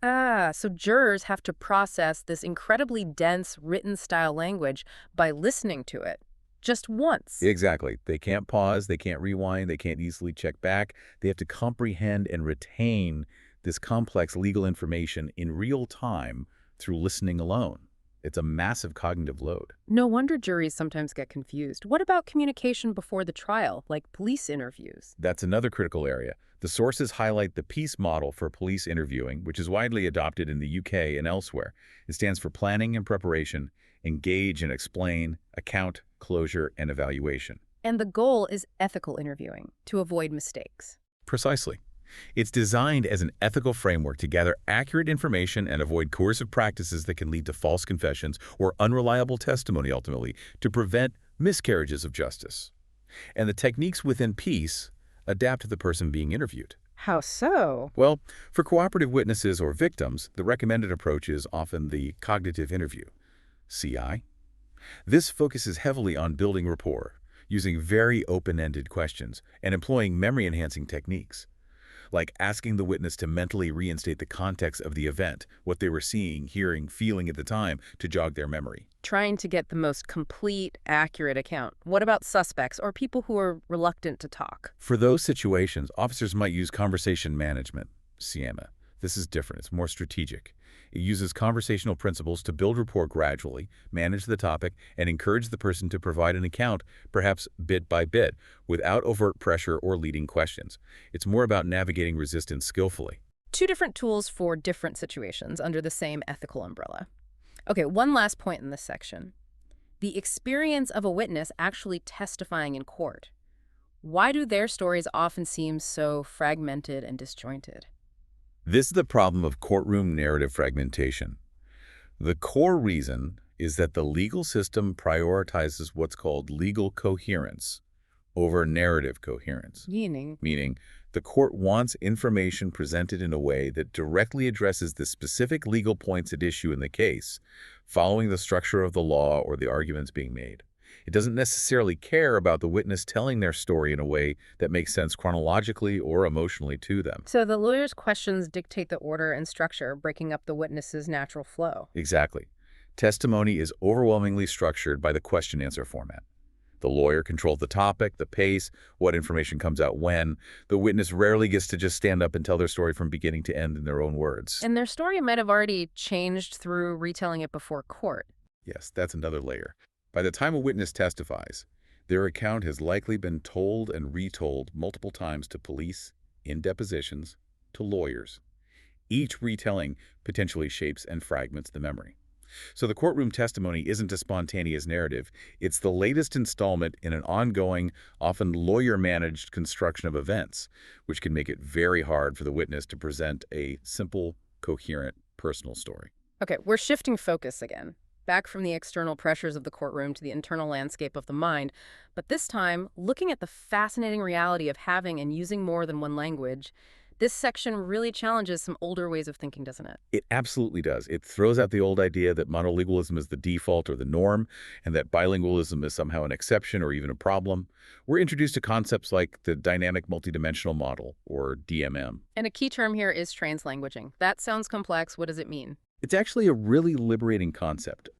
So jurors have to process this incredibly dense written style language by listening to it just once. Exactly. They can't pause, they can't rewind, they can't easily check back. They have to comprehend and retain this complex legal information in real time through listening alone. It's a massive cognitive load. No wonder juries sometimes get confused. What about communication before the trial, like police interviews? That's another critical area. The sources highlight the PEACE model for police interviewing, which is widely adopted in the UK and elsewhere. It stands for planning and preparation, engage and explain, account, closure, and evaluation. And the goal is ethical interviewing, to avoid mistakes. Precisely. It's designed as an ethical framework to gather accurate information and avoid coercive practices that can lead to false confessions or unreliable testimony ultimately, to prevent miscarriages of justice. And the techniques within PEACE adapt to the person being interviewed. How so? Well, for cooperative witnesses or victims, the recommended approach is often the cognitive interview, CI. This focuses heavily on building rapport, using very open-ended questions and employing memory-enhancing techniques, like asking the witness to mentally reinstate the context of the event, what they were seeing, hearing, feeling at the time, to jog their memory. Trying to get the most complete, accurate account. What about suspects or people who are reluctant to talk? For those situations, officers might use conversation management, CMA. This is different. It's more strategic. It uses conversational principles to build rapport gradually, manage the topic, and encourage the person to provide an account, perhaps bit by bit, without overt pressure or leading questions. It's more about navigating resistance skillfully. Two different tools for different situations under the same ethical umbrella. Okay, one last point in this section. The experience of a witness actually testifying in court. Why do their stories often seem so fragmented and disjointed? This is the problem of courtroom narrative fragmentation. The core reason is that the legal system prioritizes what's called legal coherence over narrative coherence. Meaning, the court wants information presented in a way that directly addresses the specific legal points at issue in the case, following the structure of the law or the arguments being made. It doesn't necessarily care about the witness telling their story in a way that makes sense chronologically or emotionally to them. So the lawyer's questions dictate the order and structure, breaking up the witness's natural flow. Exactly. Testimony is overwhelmingly structured by the question-answer format. The lawyer controls the topic, the pace, what information comes out when. The witness rarely gets to just stand up and tell their story from beginning to end in their own words. And their story might have already changed through retelling it before court. Yes, that's another layer. By the time a witness testifies, their account has likely been told and retold multiple times to police, in depositions, to lawyers. Each retelling potentially shapes and fragments the memory. So the courtroom testimony isn't a spontaneous narrative. It's the latest installment in an ongoing, often lawyer-managed construction of events, which can make it very hard for the witness to present a simple, coherent, personal story. Okay, we're shifting focus again. Back from the external pressures of the courtroom to the internal landscape of the mind, but this time, looking at the fascinating reality of having and using more than one language. This section really challenges some older ways of thinking, doesn't it? It absolutely does. It throws out the old idea that monolingualism is the default or the norm, and that bilingualism is somehow an exception or even a problem. We're introduced to concepts like the dynamic multidimensional model, or DMM. And a key term here is translanguaging. That sounds complex. What does it mean? It's actually a really liberating concept.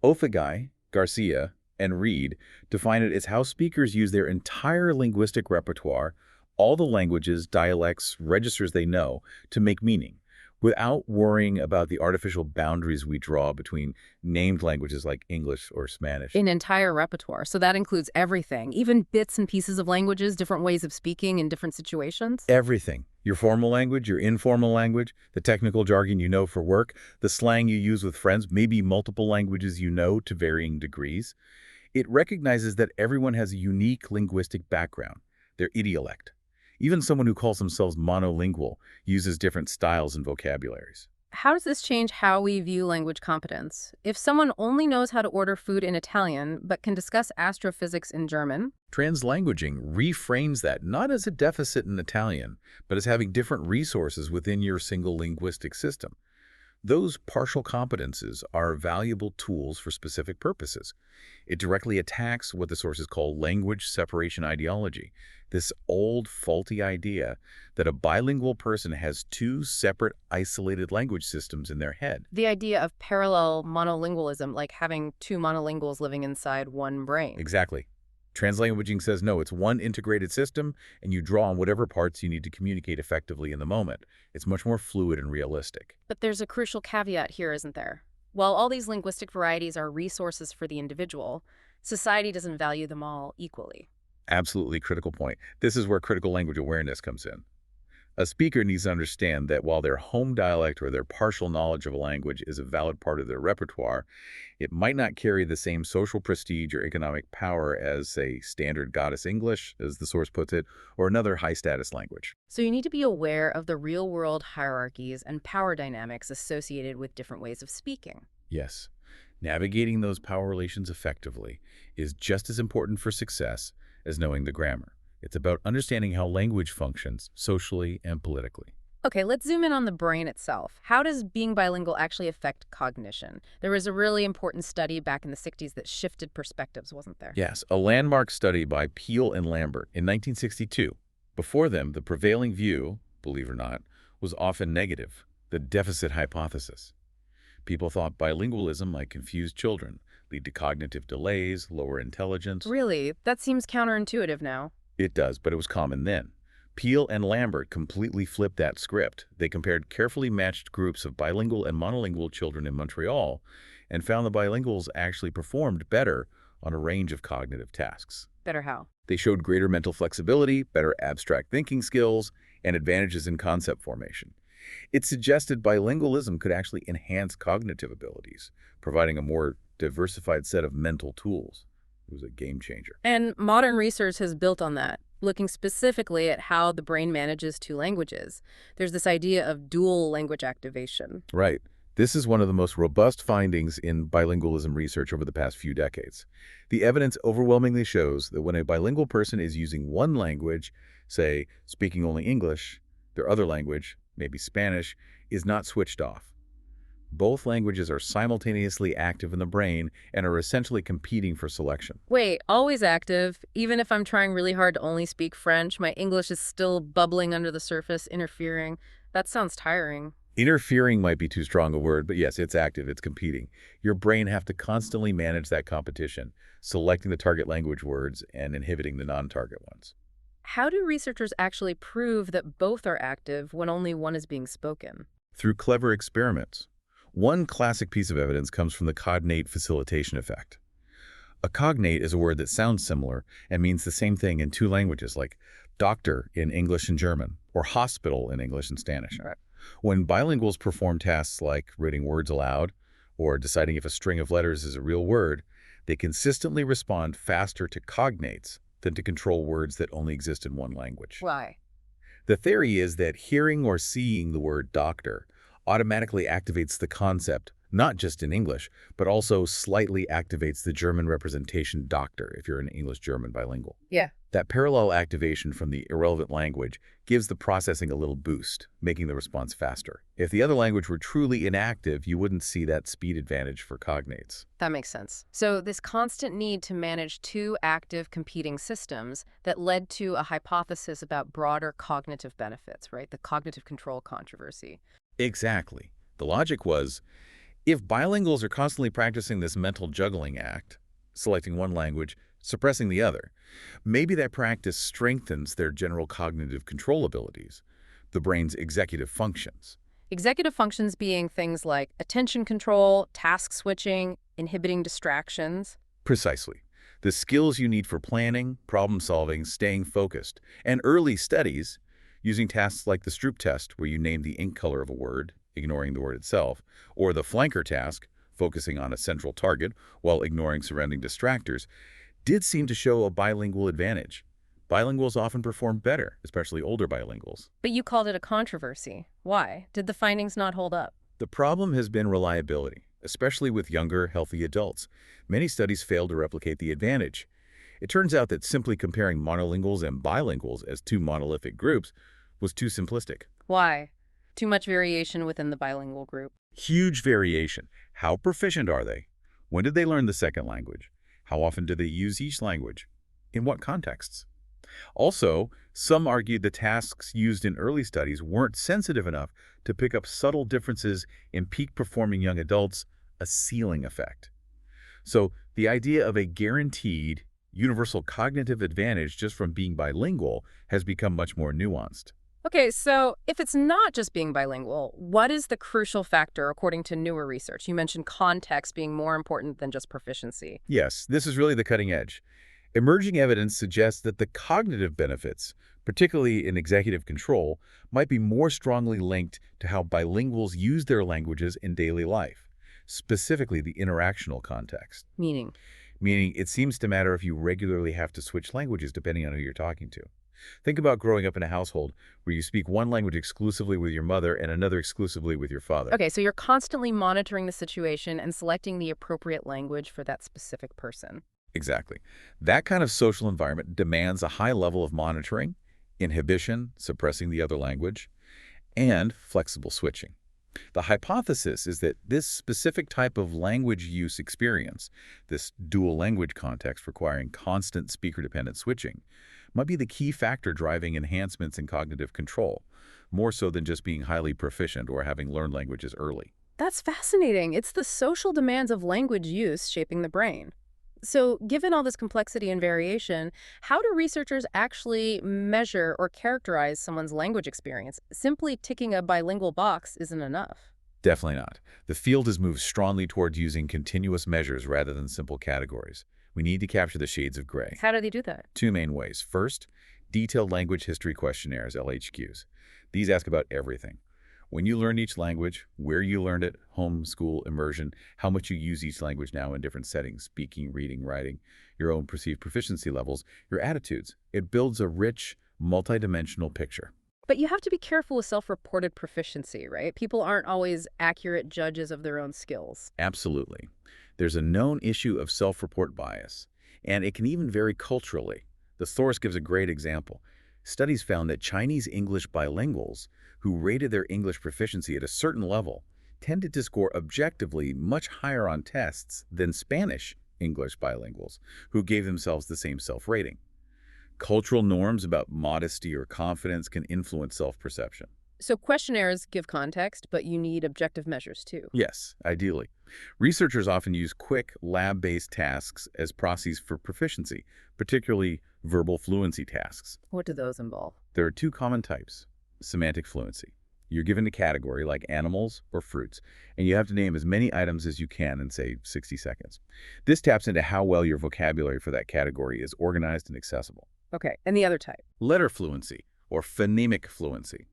Ofagay, Garcia, and Reed define it as how speakers use their entire linguistic repertoire, all the languages, dialects, registers they know, to make meaning, without worrying about the artificial boundaries we draw between named languages like English or Spanish. An entire repertoire. So that includes everything, even bits and pieces of languages, different ways of speaking in different situations? Everything. Your formal language, your informal language, the technical jargon you know for work, the slang you use with friends, maybe multiple languages you know to varying degrees. It recognizes that everyone has a unique linguistic background, their idiolect. Even someone who calls themselves monolingual uses different styles and vocabularies. How does this change how we view language competence? If someone only knows how to order food in Italian but can discuss astrophysics in German? Translanguaging reframes that not as a deficit in Italian, but as having different resources within your single linguistic system. Those partial competences are valuable tools for specific purposes. It directly attacks what the sources call language separation ideology, this old, faulty idea that a bilingual person has two separate, isolated language systems in their head. The idea of parallel monolingualism, like having two monolinguals living inside one brain. Exactly. Translanguaging says no, it's one integrated system, and you draw on whatever parts you need to communicate effectively in the moment. It's much more fluid and realistic. But there's a crucial caveat here, isn't there? While all these linguistic varieties are resources for the individual, society doesn't value them all equally. Absolutely critical point. This is where critical language awareness comes in. A speaker needs to understand that while their home dialect or their partial knowledge of a language is a valid part of their repertoire, it might not carry the same social prestige or economic power as, say, standard goddess English, as the source puts it, or another high-status language. So you need to be aware of the real-world hierarchies and power dynamics associated with different ways of speaking. Yes. Navigating those power relations effectively is just as important for success as knowing the grammar. It's about understanding how language functions socially and politically. Okay, let's zoom in on the brain itself. How does being bilingual actually affect cognition? There was a really important study back in the 60s that shifted perspectives, wasn't there? Yes, a landmark study by Peel and Lambert in 1962. Before them, the prevailing view, believe it or not, was often negative, the deficit hypothesis. People thought bilingualism might confuse children, lead to cognitive delays, lower intelligence. Really? That seems counterintuitive now. It does, but it was common then. Peel and Lambert completely flipped that script. They compared carefully matched groups of bilingual and monolingual children in Montreal and found the bilinguals actually performed better on a range of cognitive tasks. Better how? They showed greater mental flexibility, better abstract thinking skills, and advantages in concept formation. It suggested bilingualism could actually enhance cognitive abilities, providing a more diversified set of mental tools. It was a game changer. And modern research has built on that, looking specifically at how the brain manages two languages. There's this idea of dual language activation. Right. This is one of the most robust findings in bilingualism research over the past few decades. The evidence overwhelmingly shows that when a bilingual person is using one language, say, speaking only English, their other language, maybe Spanish, is not switched off. Both languages are simultaneously active in the brain and are essentially competing for selection. Wait, always active? Even if I'm trying really hard to only speak French, my English is still bubbling under the surface, interfering. That sounds tiring. Interfering might be too strong a word, but yes, it's active, it's competing. Your brain have to constantly manage that competition, selecting the target language words and inhibiting the non-target ones. How do researchers actually prove that both are active when only one is being spoken? Through clever experiments. One classic piece of evidence comes from the cognate facilitation effect. A cognate is a word that sounds similar and means the same thing in two languages, like doctor in English and German, or hospital in English and Spanish. Right. When bilinguals perform tasks like reading words aloud or deciding if a string of letters is a real word, they consistently respond faster to cognates than to control words that only exist in one language. Why? The theory is that hearing or seeing the word doctor automatically activates the concept, not just in English, but also slightly activates the German representation doctor if you're an English-German bilingual. Yeah. That parallel activation from the irrelevant language gives the processing a little boost, making the response faster. If the other language were truly inactive, you wouldn't see that speed advantage for cognates. That makes sense. So this constant need to manage two active competing systems that led to a hypothesis about broader cognitive benefits, right? The cognitive control controversy. Exactly. The logic was, if bilinguals are constantly practicing this mental juggling act, selecting one language, suppressing the other, maybe that practice strengthens their general cognitive control abilities, the brain's executive functions. Executive functions being things like attention control, task switching, inhibiting distractions. Precisely. The skills you need for planning, problem solving, staying focused, and early studies using tasks like the Stroop test, where you name the ink color of a word, ignoring the word itself, or the flanker task, focusing on a central target while ignoring surrounding distractors, did seem to show a bilingual advantage. Bilinguals often perform better, especially older bilinguals. But you called it a controversy. Why? Did the findings not hold up? The problem has been reliability, especially with younger, healthy adults. Many studies fail to replicate the advantage. It turns out that simply comparing monolinguals and bilinguals as two monolithic groups was too simplistic. Why? Too much variation within the bilingual group. Huge variation. How proficient are they? When did they learn the second language? How often do they use each language? In what contexts? Also, some argued the tasks used in early studies weren't sensitive enough to pick up subtle differences in peak-performing young adults, a ceiling effect. So the idea of a guaranteed, universal cognitive advantage just from being bilingual has become much more nuanced. Okay, so if it's not just being bilingual, what is the crucial factor according to newer research? You mentioned context being more important than just proficiency. Yes, this is really the cutting edge. Emerging evidence suggests that the cognitive benefits, particularly in executive control, might be more strongly linked to how bilinguals use their languages in daily life, specifically the interactional context. Meaning? Meaning it seems to matter if you regularly have to switch languages depending on who you're talking to. Think about growing up in a household where you speak one language exclusively with your mother and another exclusively with your father. Okay, so you're constantly monitoring the situation and selecting the appropriate language for that specific person. Exactly. That kind of social environment demands a high level of monitoring, inhibition, suppressing the other language, and flexible switching. The hypothesis is that this specific type of language use experience, this dual language context requiring constant speaker-dependent switching, might be the key factor driving enhancements in cognitive control, more so than just being highly proficient or having learned languages early. That's fascinating. It's the social demands of language use shaping the brain. So, given all this complexity and variation, how do researchers actually measure or characterize someone's language experience? Simply ticking a bilingual box isn't enough. Definitely not. The field has moved strongly towards using continuous measures rather than simple categories. We need to capture the shades of gray. How do they do that? Two main ways. First, detailed language history questionnaires, LHQs. These ask about everything. When you learned each language, where you learned it, home, school, immersion, how much you use each language now in different settings, speaking, reading, writing, your own perceived proficiency levels, your attitudes. It builds a rich, multidimensional picture. But you have to be careful with self-reported proficiency, right? People aren't always accurate judges of their own skills. Absolutely. There's a known issue of self-report bias, and it can even vary culturally. The source gives a great example. Studies found that Chinese English bilinguals who rated their English proficiency at a certain level tended to score objectively much higher on tests than Spanish English bilinguals who gave themselves the same self-rating. Cultural norms about modesty or confidence can influence self-perception. So questionnaires give context, but you need objective measures too. Yes, ideally. Researchers often use quick, lab-based tasks as proxies for proficiency, particularly verbal fluency tasks. What do those involve? There are two common types. Semantic fluency. You're given a category like animals or fruits, and you have to name as many items as you can in, say, 60 seconds. This taps into how well your vocabulary for that category is organized and accessible. Okay, and the other type? Letter fluency, or phonemic fluency.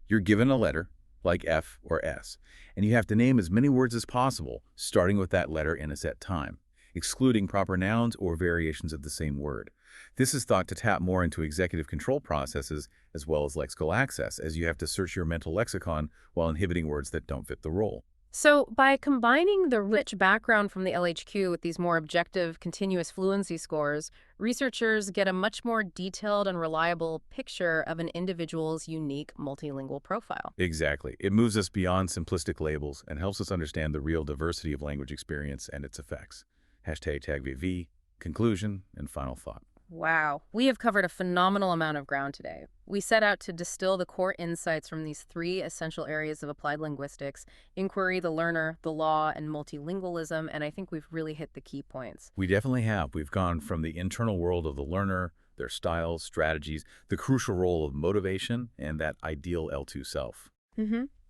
You're given a letter, like F or S, and you have to name as many words as possible, starting with that letter in a set time, excluding proper nouns or variations of the same word. This is thought to tap more into executive control processes as well as lexical access, as you have to search your mental lexicon while inhibiting words that don't fit the role. So by combining the rich background from the LHQ with these more objective continuous fluency scores, researchers get a much more detailed and reliable picture of an individual's unique multilingual profile. Exactly. It moves us beyond simplistic labels and helps us understand the real diversity of language experience and its effects. #TagVV, conclusion, and final thought. Wow, we have covered a phenomenal amount of ground today. We set out to distill the core insights from these three essential areas of applied linguistics: inquiry, the learner, the law, and multilingualism, and I think we've really hit the key points. We definitely have. We've gone from the internal world of the learner, their styles, strategies, the crucial role of motivation, and that ideal L2 self.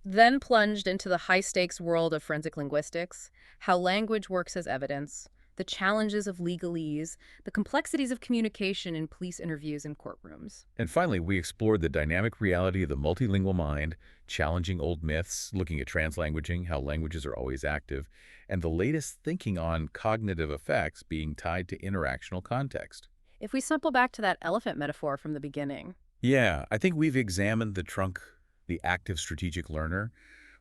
Then plunged into the high-stakes world of forensic linguistics, how language works as evidence, the challenges of legalese, the complexities of communication in police interviews and courtrooms. And finally, we explored the dynamic reality of the multilingual mind, challenging old myths, looking at translanguaging, how languages are always active, and the latest thinking on cognitive effects being tied to interactional context. If we simple back to that elephant metaphor from the beginning. Yeah, I think we've examined the trunk, the active strategic learner.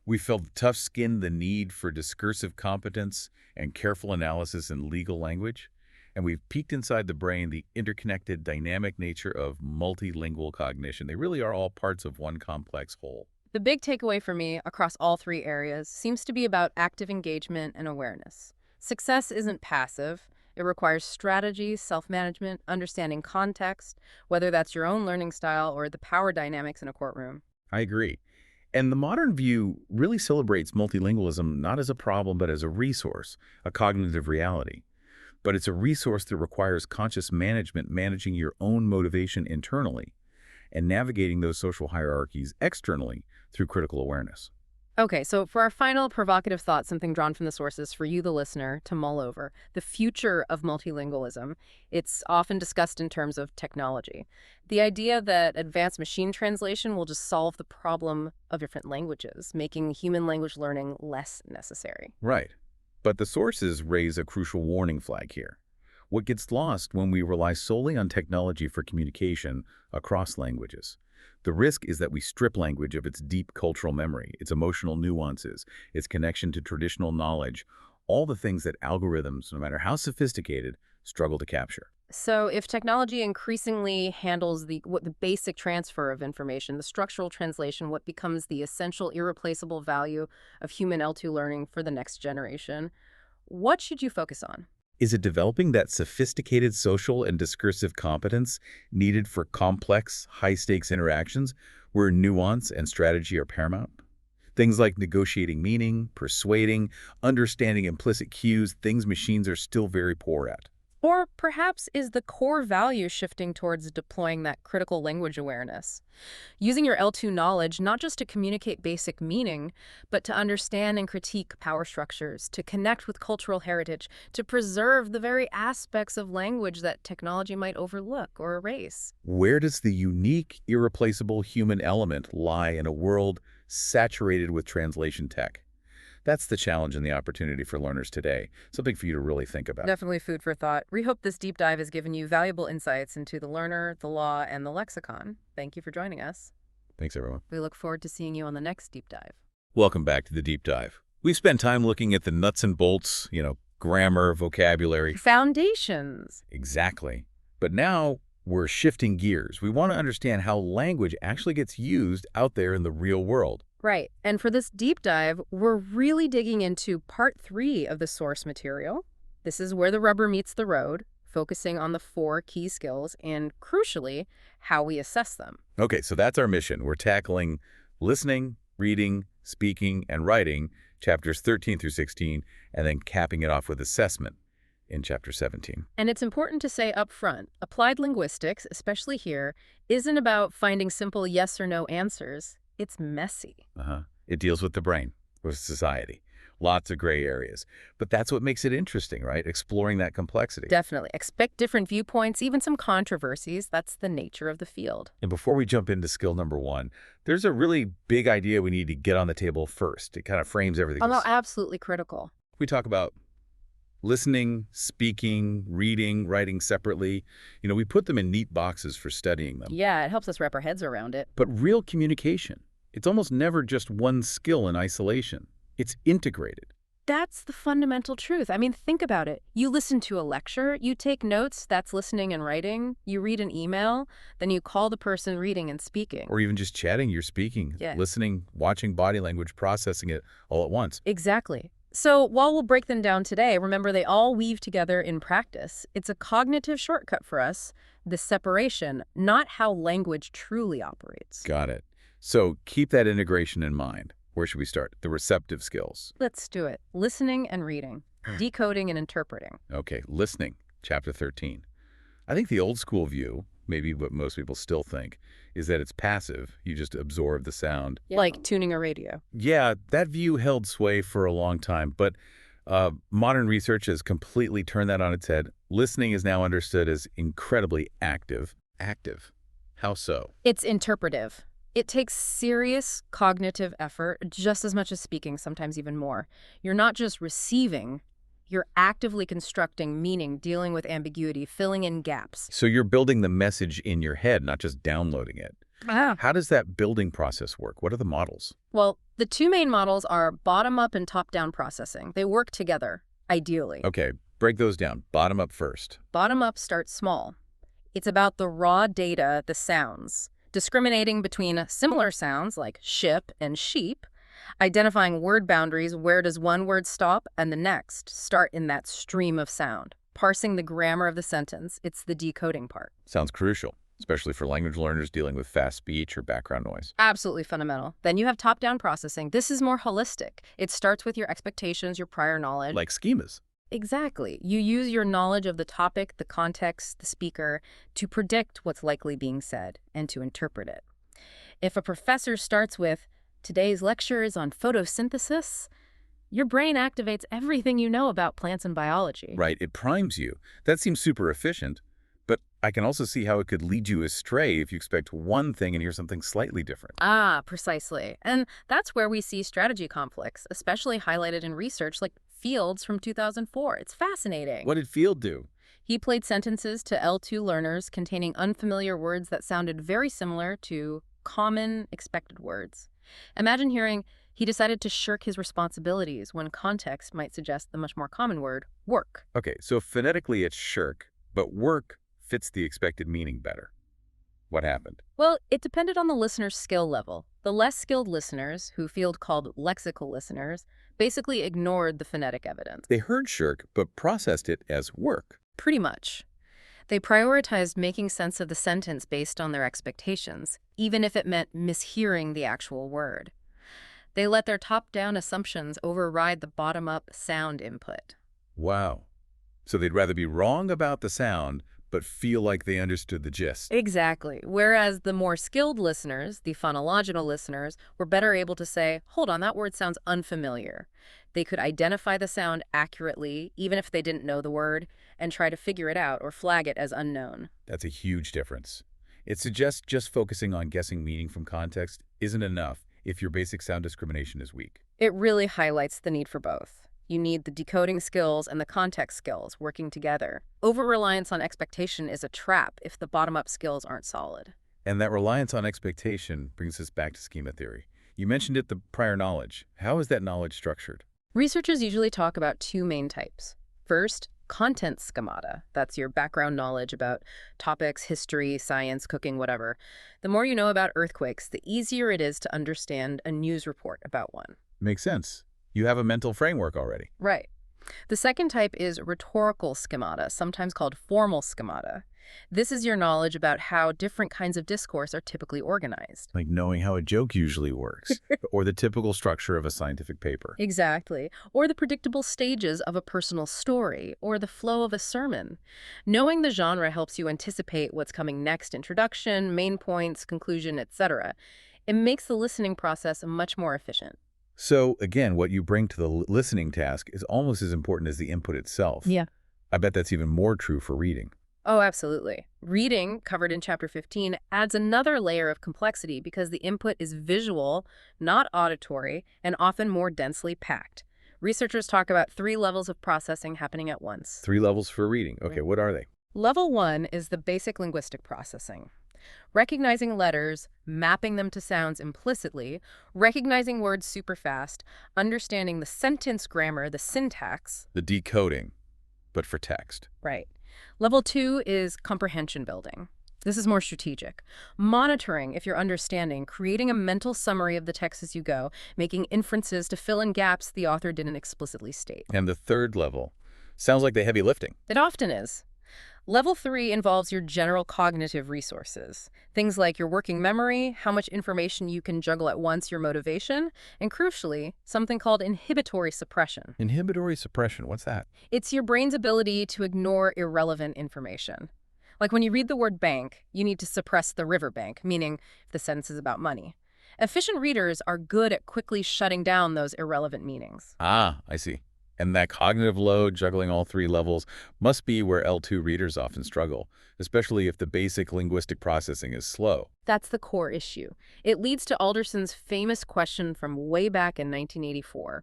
We felt tough-skinned the need for discursive competence and careful analysis in legal language, and we've peeked inside the brain the interconnected, dynamic nature of multilingual cognition. They really are all parts of one complex whole. The big takeaway for me across all three areas seems to be about active engagement and awareness. Success isn't passive. It requires strategy, self-management, understanding context, whether that's your own learning style or the power dynamics in a courtroom. I agree. And the modern view really celebrates multilingualism not as a problem, but as a resource, a cognitive reality. But it's a resource that requires conscious management, managing your own motivation internally, and navigating those social hierarchies externally through critical awareness. Okay, so for our final provocative thought, something drawn from the sources for you, the listener, to mull over, the future of multilingualism. It's often discussed in terms of technology. The idea that advanced machine translation will just solve the problem of different languages, making human language learning less necessary. Right. But the sources raise a crucial warning flag here. What gets lost when we rely solely on technology for communication across languages? The risk is that we strip language of its deep cultural memory, its emotional nuances, its connection to traditional knowledge, all the things that algorithms, no matter how sophisticated, struggle to capture. So if technology increasingly handles the basic transfer of information, the structural translation, what becomes the essential, irreplaceable value of human L2 learning for the next generation, what should you focus on? Is it developing that sophisticated social and discursive competence needed for complex, high-stakes interactions where nuance and strategy are paramount? Things like negotiating meaning, persuading, understanding implicit cues, things machines are still very poor at. Or perhaps is the core value shifting towards deploying that critical language awareness? Using your L2 knowledge not just to communicate basic meaning, but to understand and critique power structures, to connect with cultural heritage, to preserve the very aspects of language that technology might overlook or erase. Where does the unique, irreplaceable human element lie in a world saturated with translation tech? That's the challenge and the opportunity for learners today. Something for you to really think about. Definitely food for thought. We hope this deep dive has given you valuable insights into the learner, the law, and the lexicon. Thank you for joining us. Thanks, everyone. We look forward to seeing you on the next deep dive. Welcome back to the deep dive. We spent time looking at the nuts and bolts, grammar, vocabulary. Foundations. Exactly. But now we're shifting gears. We want to understand how language actually gets used out there in the real world. Right. And for this deep dive, we're really digging into part 3 of the source material. This is where the rubber meets the road, focusing on the 4 key skills and, crucially, how we assess them. Okay, so that's our mission. We're tackling listening, reading, speaking, and writing, chapters 13 through 16, and then capping it off with assessment in chapter 17. And it's important to say up front, applied linguistics, especially here, isn't about finding simple yes or no answers. It's messy. It deals with the brain, with society. Lots of gray areas. But that's what makes it interesting, right? Exploring that complexity. Definitely. Expect different viewpoints, even some controversies. That's the nature of the field. And before we jump into skill number 1, there's a really big idea we need to get on the table first. It kind of frames everything. Oh, no, absolutely critical. We talk about listening, speaking, reading, writing separately. We put them in neat boxes for studying them. Yeah, it helps us wrap our heads around it. But real communication, it's almost never just one skill in isolation. It's integrated. That's the fundamental truth. I mean, think about it. You listen to a lecture, you take notes, that's listening and writing. You read an email, then you call the person reading and speaking. Or even just chatting, you're speaking, listening, watching body language, processing it all at once. Exactly. So while we'll break them down today, remember they all weave together in practice. It's a cognitive shortcut for us, the separation, not how language truly operates. Got it. So keep that integration in mind. Where should we start? The receptive skills. Let's do it. Listening and reading, decoding and interpreting. Okay, listening, chapter 13. I think the old school view, maybe what most people still think, is that it's passive. You just absorb the sound. Like tuning a radio. Yeah, that view held sway for a long time, but modern research has completely turned that on its head. Listening is now understood as incredibly active. Active. How so? It's interpretive. It takes serious cognitive effort, just as much as speaking, sometimes even more. You're not just receiving, you're actively constructing meaning, dealing with ambiguity, filling in gaps. So you're building the message in your head, not just downloading it. How does that building process work? What are the models? Well, the 2 main models are bottom-up and top-down processing. They work together, ideally. Okay, break those down. Bottom up first. Bottom-up starts small. It's about the raw data, the sounds, discriminating between similar sounds like ship and sheep, identifying word boundaries, where does one word stop and the next start in that stream of sound, parsing the grammar of the sentence. It's the decoding part. Sounds crucial, especially for language learners dealing with fast speech or background noise. Absolutely fundamental. Then you have top-down processing. This is more holistic. It starts with your expectations, your prior knowledge. Like schemas. Exactly. You use your knowledge of the topic, the context, the speaker, to predict what's likely being said and to interpret it. If a professor starts with, today's lecture is on photosynthesis, your brain activates everything you know about plants and biology. Right, it primes you. That seems super efficient, but I can also see how it could lead you astray if you expect one thing and hear something slightly different. Precisely. And that's where we see strategy conflicts, especially highlighted in research like Fields from 2004. It's fascinating. What did Field do? He played sentences to L2 learners containing unfamiliar words that sounded very similar to common expected words. Imagine hearing he decided to shirk his responsibilities when context might suggest the much more common word, work. Okay, so phonetically it's shirk, but work fits the expected meaning better. What happened? Well, it depended on the listener's skill level. The less skilled listeners, who Field called lexical listeners, basically ignored the phonetic evidence. They heard shirk, but processed it as work. Pretty much. They prioritized making sense of the sentence based on their expectations, even if it meant mishearing the actual word. They let their top-down assumptions override the bottom-up sound input. Wow. So they'd rather be wrong about the sound, but feel like they understood the gist. Exactly. Whereas the more skilled listeners, the phonological listeners, were better able to say, hold on, that word sounds unfamiliar. They could identify the sound accurately, even if they didn't know the word, and try to figure it out or flag it as unknown. That's a huge difference. It suggests just focusing on guessing meaning from context isn't enough if your basic sound discrimination is weak. It really highlights the need for both. You need the decoding skills and the context skills working together. Over-reliance on expectation is a trap if the bottom-up skills aren't solid. And that reliance on expectation brings us back to schema theory. You mentioned it, the prior knowledge. How is that knowledge structured? Researchers usually talk about two main types. First, content schemata. That's your background knowledge about topics, history, science, cooking, whatever. The more you know about earthquakes, the easier it is to understand a news report about one. Makes sense. You have a mental framework already. Right. The second type is rhetorical schemata, sometimes called formal schemata. This is your knowledge about how different kinds of discourse are typically organized. Like knowing how a joke usually works, or the typical structure of a scientific paper. Exactly. Or the predictable stages of a personal story, or the flow of a sermon. Knowing the genre helps you anticipate what's coming next: introduction, main points, conclusion, etc. It makes the listening process much more efficient. So, again, what you bring to the listening task is almost as important as the input itself. Yeah. I bet that's even more true for reading. Oh, absolutely. Reading, covered in Chapter 15, adds another layer of complexity because the input is visual, not auditory, and often more densely packed. Researchers talk about 3 levels of processing happening at once. 3 levels for reading. Okay, what are they? Level 1 is the basic linguistic processing. Recognizing letters, mapping them to sounds implicitly, recognizing words super fast, understanding the sentence grammar, the syntax. The decoding, but for text. Right. Level 2 is comprehension building. This is more strategic. Monitoring if you're understanding, creating a mental summary of the text as you go, making inferences to fill in gaps the author didn't explicitly state. And the third level sounds like the heavy lifting. It often is. Level 3 involves your general cognitive resources. Things like your working memory, how much information you can juggle at once, your motivation, and crucially, something called inhibitory suppression. Inhibitory suppression, what's that? It's your brain's ability to ignore irrelevant information. Like when you read the word bank, you need to suppress the riverbank, meaning if the sentence is about money. Efficient readers are good at quickly shutting down those irrelevant meanings. Ah, I see. And that cognitive load, juggling all 3 levels, must be where L2 readers often struggle, especially if the basic linguistic processing is slow. That's the core issue. It leads to Alderson's famous question from way back in 1984.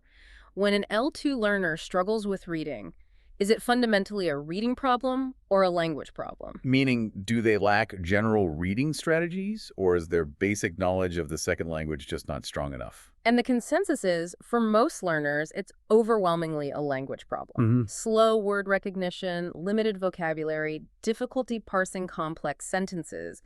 When an L2 learner struggles with reading, is it fundamentally a reading problem or a language problem? Meaning, do they lack general reading strategies, or is their basic knowledge of the second language just not strong enough? And the consensus is, for most learners, it's overwhelmingly a language problem. Slow word recognition, limited vocabulary, difficulty parsing complex sentences.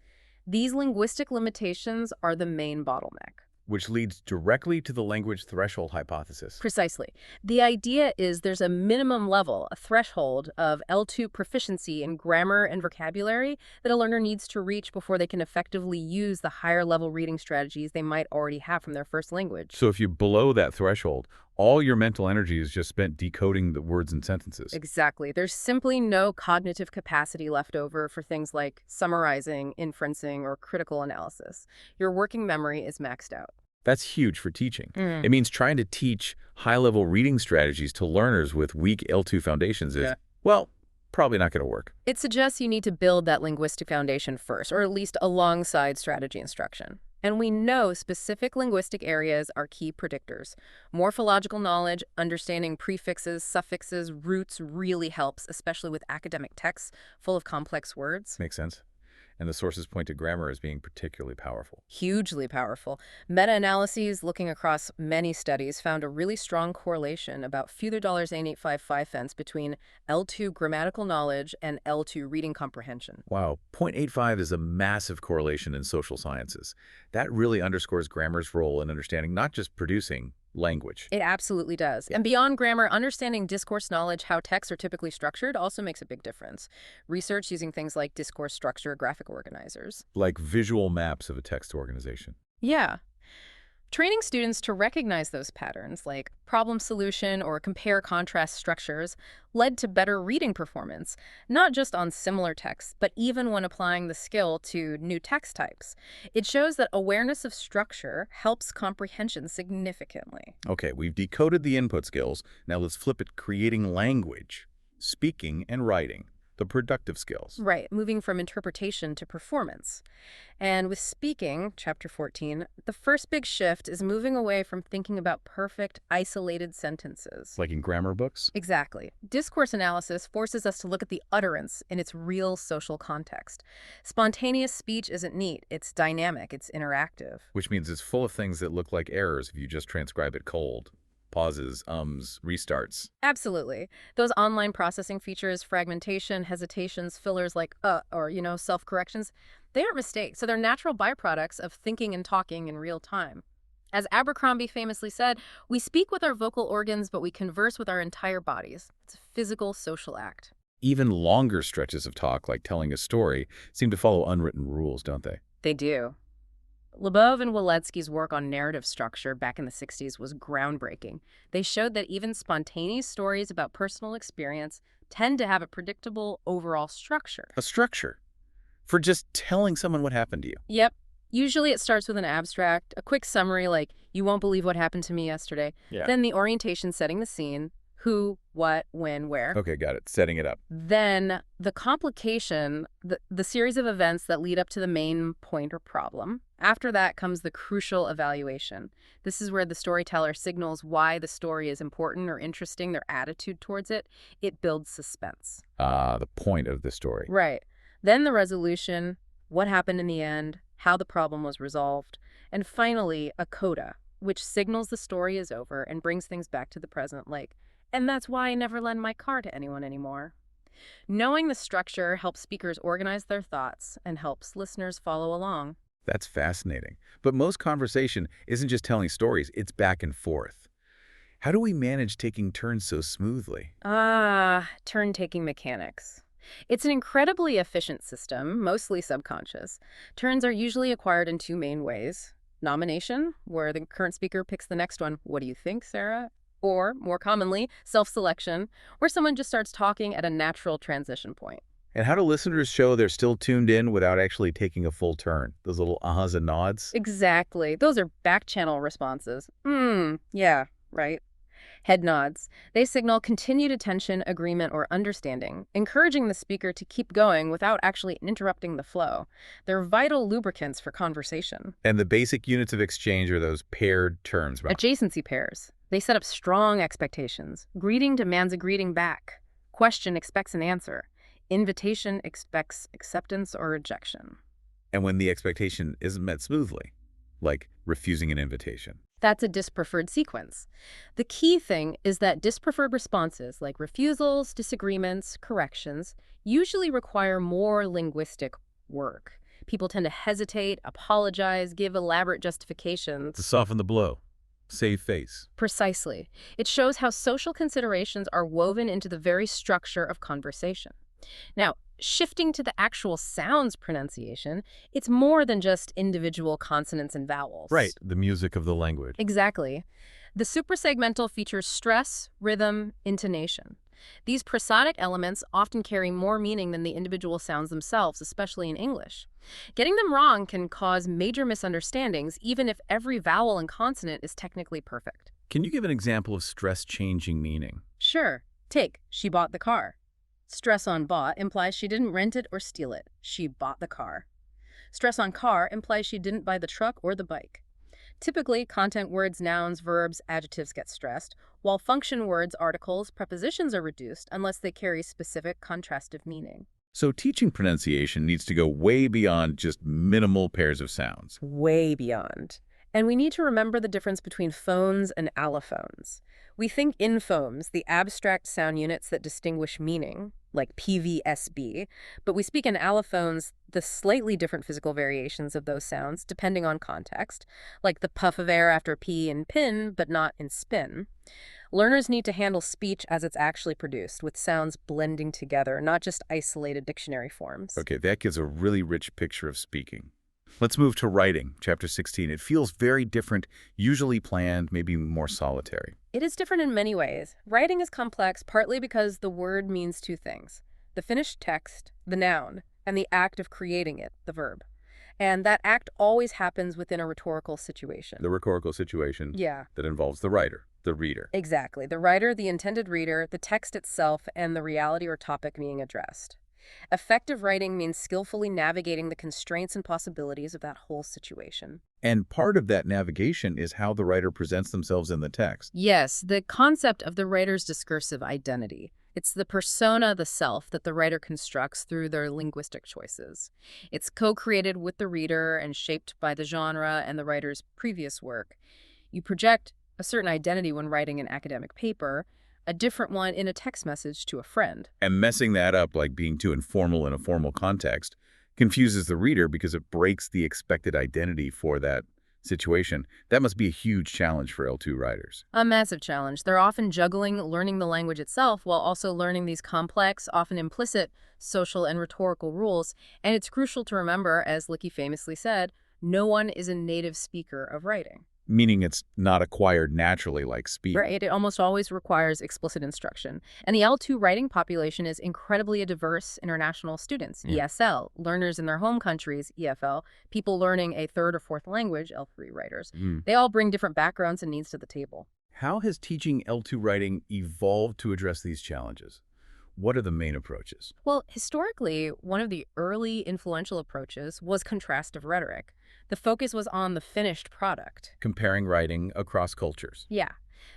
These linguistic limitations are the main bottleneck. Which leads directly to the language threshold hypothesis. Precisely. The idea is there's a minimum level, a threshold of L2 proficiency in grammar and vocabulary that a learner needs to reach before they can effectively use the higher level reading strategies they might already have from their first language. So if you're below that threshold, all your mental energy is just spent decoding the words and sentences. Exactly. There's simply no cognitive capacity left over for things like summarizing, inferencing, or critical analysis. Your working memory is maxed out. That's huge for teaching. It means trying to teach high-level reading strategies to learners with weak L2 foundations is, well, probably not going to work. It suggests you need to build that linguistic foundation first, or at least alongside strategy instruction. And we know specific linguistic areas are key predictors. Morphological knowledge, understanding prefixes, suffixes, roots really helps, especially with academic texts full of complex words. Makes sense. And the sources point to grammar as being particularly powerful. Hugely powerful. Meta-analyses looking across many studies found a really strong correlation, about few $8.55 between L2 grammatical knowledge and L2 reading comprehension. Wow, 0.85 is a massive correlation in social sciences. That really underscores grammar's role in understanding not just producing language. It absolutely does. And beyond grammar, understanding discourse knowledge, how texts are typically structured, also makes a big difference. Research using things like discourse structure graphic organizers. Like visual maps of a text organization. Yeah. Training students to recognize those patterns, like problem solution or compare-contrast structures, led to better reading performance, not just on similar texts, but even when applying the skill to new text types. It shows that awareness of structure helps comprehension significantly. Okay, we've decoded the input skills. Now let's flip it, creating language, speaking and writing, the productive skills. Right, moving from interpretation to performance. And with speaking, chapter 14, the first big shift is moving away from thinking about perfect, isolated sentences. Like in grammar books? Exactly. Discourse analysis forces us to look at the utterance in its real social context. Spontaneous speech isn't neat, it's dynamic, it's interactive. Which means it's full of things that look like errors if you just transcribe it cold. Pauses, ums, restarts. Absolutely. Those online processing features, fragmentation, hesitations, fillers like or, self-corrections, they aren't mistakes. So they're natural byproducts of thinking and talking in real time. As Abercrombie famously said, we speak with our vocal organs, but we converse with our entire bodies. It's a physical, social act. Even longer stretches of talk, like telling a story, seem to follow unwritten rules, don't they? They do. Lebov and Waletsky's work on narrative structure back in the 60s was groundbreaking. They showed that even spontaneous stories about personal experience tend to have a predictable overall structure. A structure for just telling someone what happened to you. Yep. Usually it starts with an abstract, a quick summary like, you won't believe what happened to me yesterday. Yeah. Then the orientation setting the scene, who, what, when, where. Okay, got it. Setting it up. Then the complication, the series of events that lead up to the main point or problem. After that comes the crucial evaluation. This is where the storyteller signals why the story is important or interesting, their attitude towards it. It builds suspense. The point of the story. Right. Then the resolution, what happened in the end, how the problem was resolved, and finally a coda, which signals the story is over and brings things back to the present, like, and that's why I never lend my car to anyone anymore. Knowing the structure helps speakers organize their thoughts and helps listeners follow along. That's fascinating. But most conversation isn't just telling stories, it's back and forth. How do we manage taking turns so smoothly? Turn-taking mechanics. It's an incredibly efficient system, mostly subconscious. Turns are usually acquired in two main ways. Nomination, where the current speaker picks the next one. What do you think, Sarah? Or, more commonly, self-selection, where someone just starts talking at a natural transition point. And how do listeners show they're still tuned in without actually taking a full turn? Those little ahas and nods? Exactly. Those are back-channel responses. Yeah, right. Head nods. They signal continued attention, agreement, or understanding, encouraging the speaker to keep going without actually interrupting the flow. They're vital lubricants for conversation. And the basic units of exchange are those paired terms. Adjacency pairs. They set up strong expectations. Greeting demands a greeting back. Question expects an answer. Invitation expects acceptance or rejection. And when the expectation isn't met smoothly, like refusing an invitation. That's a dispreferred sequence. The key thing is that dispreferred responses, like refusals, disagreements, corrections, usually require more linguistic work. People tend to hesitate, apologize, give elaborate justifications. To soften the blow. Save face. Precisely. It shows how social considerations are woven into the very structure of conversation. Now, shifting to the actual sounds pronunciation, it's more than just individual consonants and vowels. Right, the music of the language. Exactly. The suprasegmental features stress, rhythm, intonation. These prosodic elements often carry more meaning than the individual sounds themselves, especially in English. Getting them wrong can cause major misunderstandings, even if every vowel and consonant is technically perfect. Can you give an example of stress changing meaning? Sure. Take, she bought the car. Stress on bought implies she didn't rent it or steal it. She bought the car. Stress on car implies she didn't buy the truck or the bike. Typically, content words, nouns, verbs, adjectives get stressed, while function words, articles, prepositions are reduced unless they carry specific contrastive meaning. So teaching pronunciation needs to go way beyond just minimal pairs of sounds. Way beyond. And we need to remember the difference between phones and allophones. We think infomos, the abstract sound units that distinguish meaning, like PVSB, but we speak in allophones, the slightly different physical variations of those sounds, depending on context, like the puff of air after P in pin, but not in spin. Learners need to handle speech as it's actually produced, with sounds blending together, not just isolated dictionary forms. Okay, that gives a really rich picture of speaking. Let's move to writing, chapter 16. It feels very different, usually planned, maybe more solitary. It is different in many ways. Writing is complex partly because the word means two things: the finished text, the noun, and the act of creating it, the verb. And that act always happens within a rhetorical situation. The rhetorical situation Yeah, that involves the writer, the reader. exactly. The writer, the intended reader, the text itself, and the reality or topic being addressed. Effective writing means skillfully navigating the constraints and possibilities of that whole situation. And part of that navigation is how the writer presents themselves in the text. Yes, the concept of the writer's discursive identity. It's the persona, the self, that the writer constructs through their linguistic choices. It's co-created with the reader and shaped by the genre and the writer's previous work. You project a certain identity when writing an academic paper, a different one in a text message to a friend. And messing that up, like being too informal in a formal context, confuses the reader because it breaks the expected identity for that situation. That must be a huge challenge for L2 writers. A massive challenge. They're often juggling learning the language itself while also learning these complex, often implicit, social and rhetorical rules. And it's crucial to remember, as Licky famously said, no one is a native speaker of writing. Meaning it's not acquired naturally like speed. Right, it almost always requires explicit instruction. And the L2 writing population is incredibly diverse international students, ESL, learners in their home countries, EFL, people learning a third or fourth language, L3 writers. They all bring different backgrounds and needs to the table. How has teaching L2 writing evolved to address these challenges? What are the main approaches? Well, historically, one of the early influential approaches was contrastive rhetoric. The focus was on the finished product. Comparing writing across cultures. Yeah.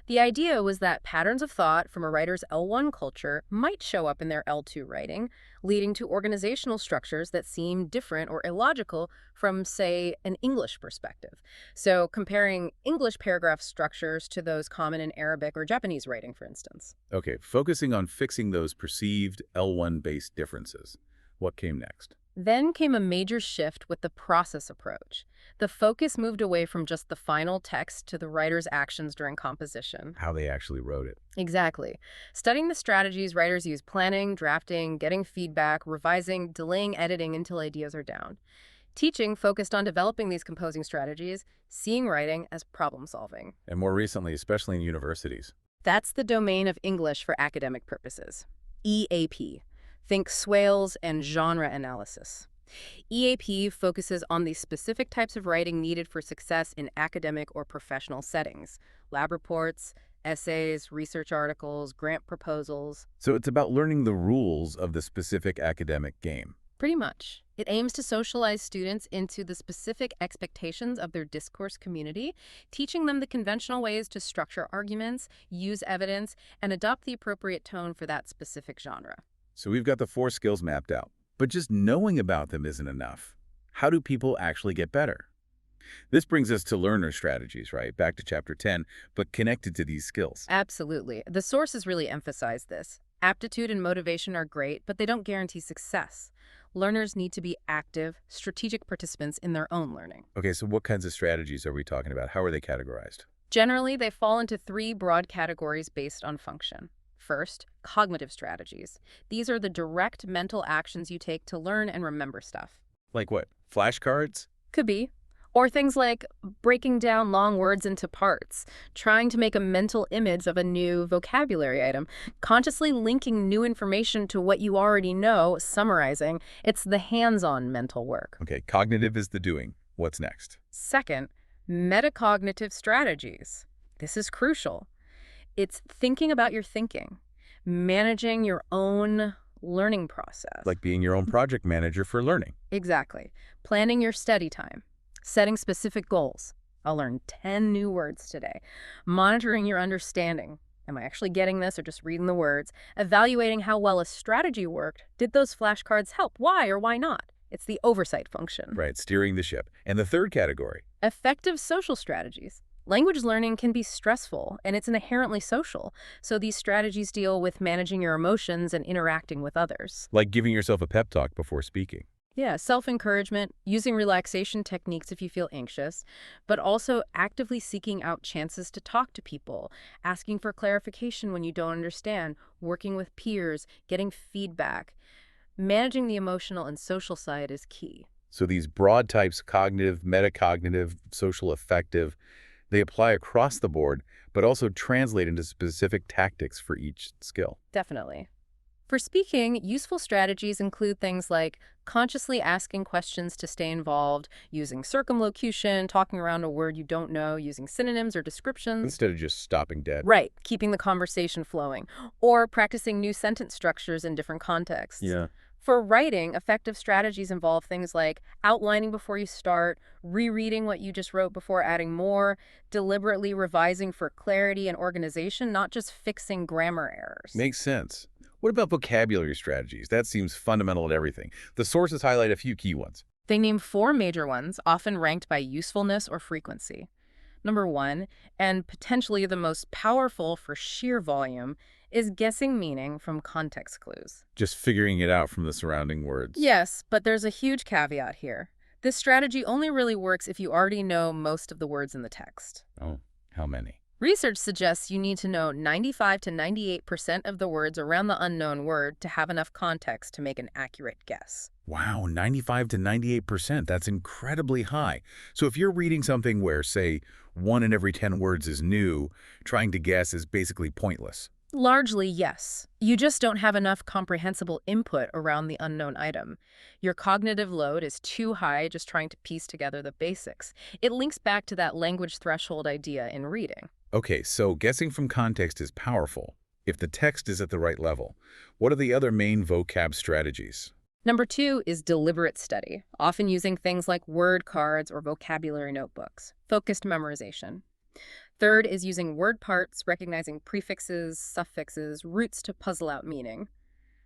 The idea was that patterns of thought from a writer's L1 culture might show up in their L2 writing, leading to organizational structures that seem different or illogical from, say, an English perspective. So comparing English paragraph structures to those common in Arabic or Japanese writing, for instance. Okay, focusing on fixing those perceived L1-based differences. What came next? Then came a major shift with the process approach. The focus moved away from just the final text to the writer's actions during composition. How they actually wrote it. Exactly. Studying the strategies writers use: planning, drafting, getting feedback, revising, delaying editing until ideas are down. Teaching focused on developing these composing strategies, seeing writing as problem solving. And more recently, especially in universities. That's the domain of English for academic purposes. EAP. Think swales and genre analysis. EAP focuses on the specific types of writing needed for success in academic or professional settings: lab reports, essays, research articles, grant proposals. So it's about learning the rules of the specific academic game. Pretty much. It aims to socialize students into the specific expectations of their discourse community, teaching them the conventional ways to structure arguments, use evidence, and adopt the appropriate tone for that specific genre. So we've got the 4 skills mapped out, but just knowing about them isn't enough. How do people actually get better? This brings us to learner strategies, right? Back to chapter 10, but connected to these skills. Absolutely. The sources really emphasize this. Aptitude and motivation are great, but they don't guarantee success. Learners need to be active, strategic participants in their own learning. Okay, so what kinds of strategies are we talking about? How are they categorized? Generally, they fall into 3 broad categories based on function. First, cognitive strategies. These are the direct mental actions you take to learn and remember stuff. Like what? Flashcards? Could be. Or things like breaking down long words into parts, trying to make a mental image of a new vocabulary item, consciously linking new information to what you already know, summarizing. It's the hands-on mental work. Okay, cognitive is the doing. What's next? Second, metacognitive strategies. This is crucial. It's thinking about your thinking, managing your own learning process. Like being your own project manager for learning. Exactly. Planning your study time, setting specific goals. I'll learn 10 new words today. Monitoring your understanding. Am I actually getting this or just reading the words? Evaluating how well a strategy worked. Did those flashcards help? Why or why not? It's the oversight function. Right, steering the ship. And the third category? Effective social strategies. Language learning can be stressful, and it's inherently social, so these strategies deal with managing your emotions and interacting with others. Like giving yourself a pep talk before speaking. Yeah, self-encouragement, using relaxation techniques if you feel anxious, but also actively seeking out chances to talk to people, asking for clarification when you don't understand, working with peers, getting feedback. Managing the emotional and social side is key. So these broad types, cognitive, metacognitive, social affective, they apply across the board, but also translate into specific tactics for each skill. Definitely. For speaking, useful strategies include things like consciously asking questions to stay involved, using circumlocution, talking around a word you don't know, using synonyms or descriptions. Instead of just stopping dead. Right, keeping the conversation flowing, or practicing new sentence structures in different contexts. Yeah. For writing, effective strategies involve things like outlining before you start, rereading what you just wrote before adding more, deliberately revising for clarity and organization, not just fixing grammar errors. Makes sense. What about vocabulary strategies? That seems fundamental to everything. The sources highlight a few key ones. They name 4 major ones, often ranked by usefulness or frequency. Number 1, and potentially the most powerful for sheer volume, is guessing meaning from context clues. Just figuring it out from the surrounding words. Yes, but there's a huge caveat here. This strategy only really works if you already know most of the words in the text. Oh, how many? Research suggests you need to know 95 to 98% of the words around the unknown word to have enough context to make an accurate guess. Wow, 95 to 98%. That's incredibly high. So if you're reading something where, say, 1 in every 10 words is new, trying to guess is basically pointless. Largely, yes. You just don't have enough comprehensible input around the unknown item. Your cognitive load is too high just trying to piece together the basics. It links back to that language threshold idea in reading. Okay, so guessing from context is powerful if the text is at the right level. What are the other main vocab strategies? Number 2 is deliberate study, often using things like word cards or vocabulary notebooks. Focused memorization. Third is using word parts, recognizing prefixes, suffixes, roots to puzzle out meaning.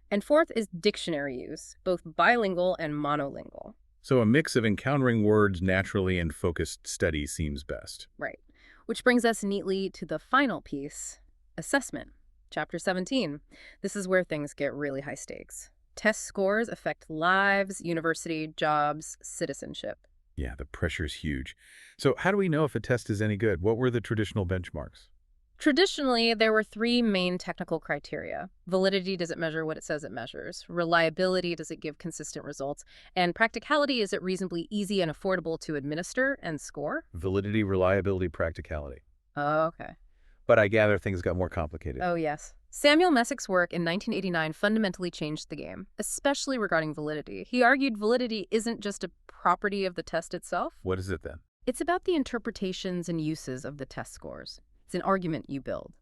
And fourth is dictionary use, both bilingual and monolingual. So a mix of encountering words naturally and focused study seems best. Right. Which brings us neatly to the final piece, assessment. Chapter 17. This is where things get really high stakes. Test scores affect lives, university, jobs, citizenship. Yeah, the pressure's huge. So how do we know if a test is any good? What were the traditional benchmarks? Traditionally, there were 3 main technical criteria. Validity, does it measure what it says it measures? Reliability, does it give consistent results? And practicality, is it reasonably easy and affordable to administer and score? Validity, reliability, practicality. Oh, okay. But I gather things got more complicated. Oh, yes. Samuel Messick's work in 1989 fundamentally changed the game, especially regarding validity. He argued validity isn't just a property of the test itself. What is it then? It's about the interpretations and uses of the test scores. It's an argument you build.